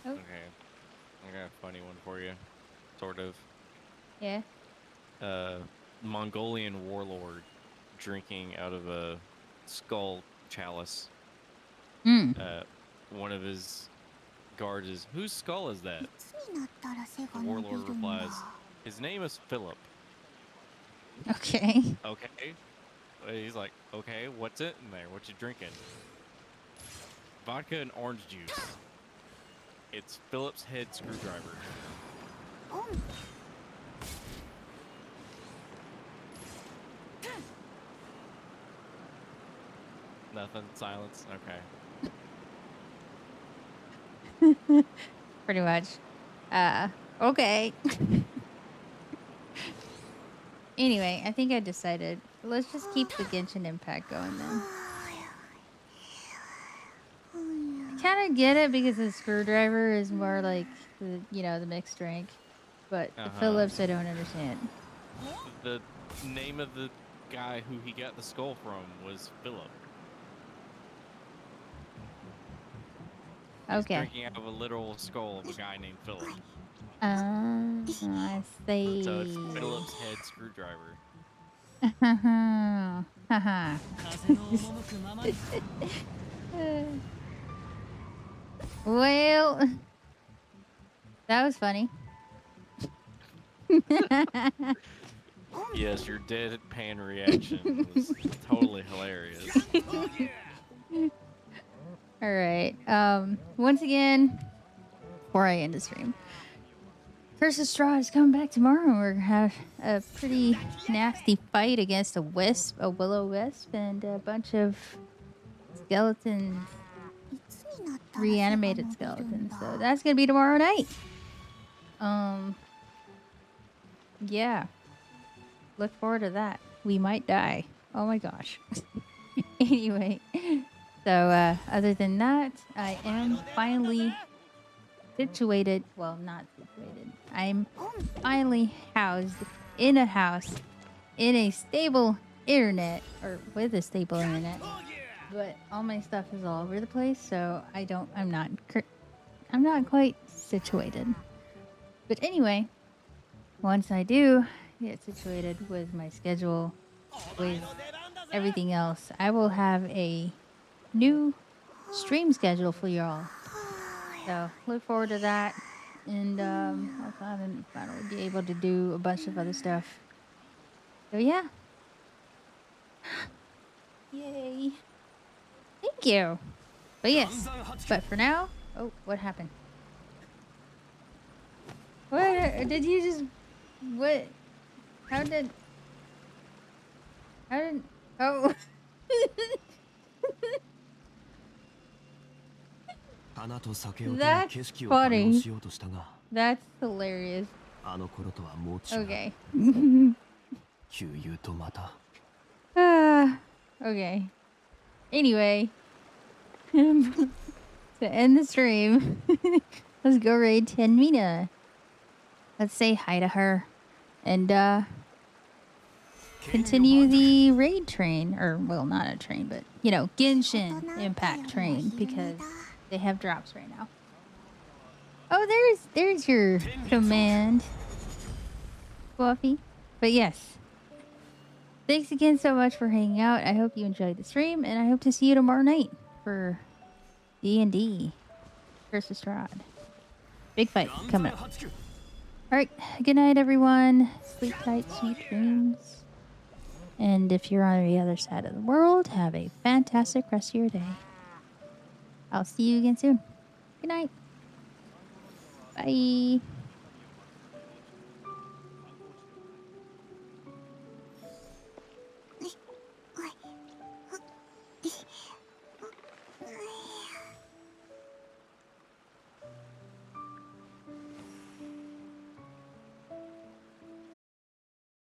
Okay. I got a funny one for you. Sort of. Yeah. Mongolian warlord drinking out of a skull chalice. One of his guards is, whose skull is that? The warlord replies, his name is Philip. Okay. Okay. He's like, okay, what's it in there? What you drinking? Vodka and orange juice. It's Philip's head screwdriver. Nothing. Silence. Okay. Pretty much. Okay. Anyway, I think I decided. Let's just keep the Genshin Impact going then. I kind of get it because the screwdriver is more like the, the mixed drink. But the Phillips, I don't understand. The name of the guy who he got the skull from was Philip. Okay. He's drinking out of a literal skull of a guy named Philip. I see. So it's Philip's head screwdriver. Well, that was funny. Yes, your deadpan reaction was totally hilarious. All right. Once again, before I end the stream, Curse of Straw is coming back tomorrow. We're gonna have a pretty nasty fight against a wisp, a willow wisp, and a bunch of skeletons, いつになったら背が reanimated 伸びるん skeletons. だ So that's gonna be tomorrow night. Yeah. Look forward to that. We might die. Oh my gosh. Anyway, so other than that, I am finally situated. Well, not situated. I'm finally housed in a house in a stable internet, or with a stable internet. But all my stuff is all over the place, so I'm not quite situated. But anyway, once I do get situated with my schedule, with everything else, I will have a new stream schedule for y'all. So look forward to that. And I'll finally be able to do a bunch of other stuff. So yeah. Yay. Thank you. But yes. But for now, oh, what happened? What did you just what how did oh 花と酒を手に That's 景色を堪能 funny. しようとしたが That's hilarious. あの頃とはもう違う Okay. 旧友とまた Okay. Anyway. To end the stream, let's go raid Tenmina. Let's say hi to her. And continue the raid train. Or, well, not a train, but, you know, Genshin Impact train. Because they have drops right now. Oh, there's your command, Fluffy. But yes. Thanks again so much for hanging out. I hope you enjoyed the stream, and I hope to see you tomorrow night for D&D versus Strahd. Big fight coming up. Alright, good night everyone. Sleep tight, sweet dreams. And if you're on the other side of the world, have a fantastic rest of your day. I'll see you again soon. Good night. Bye.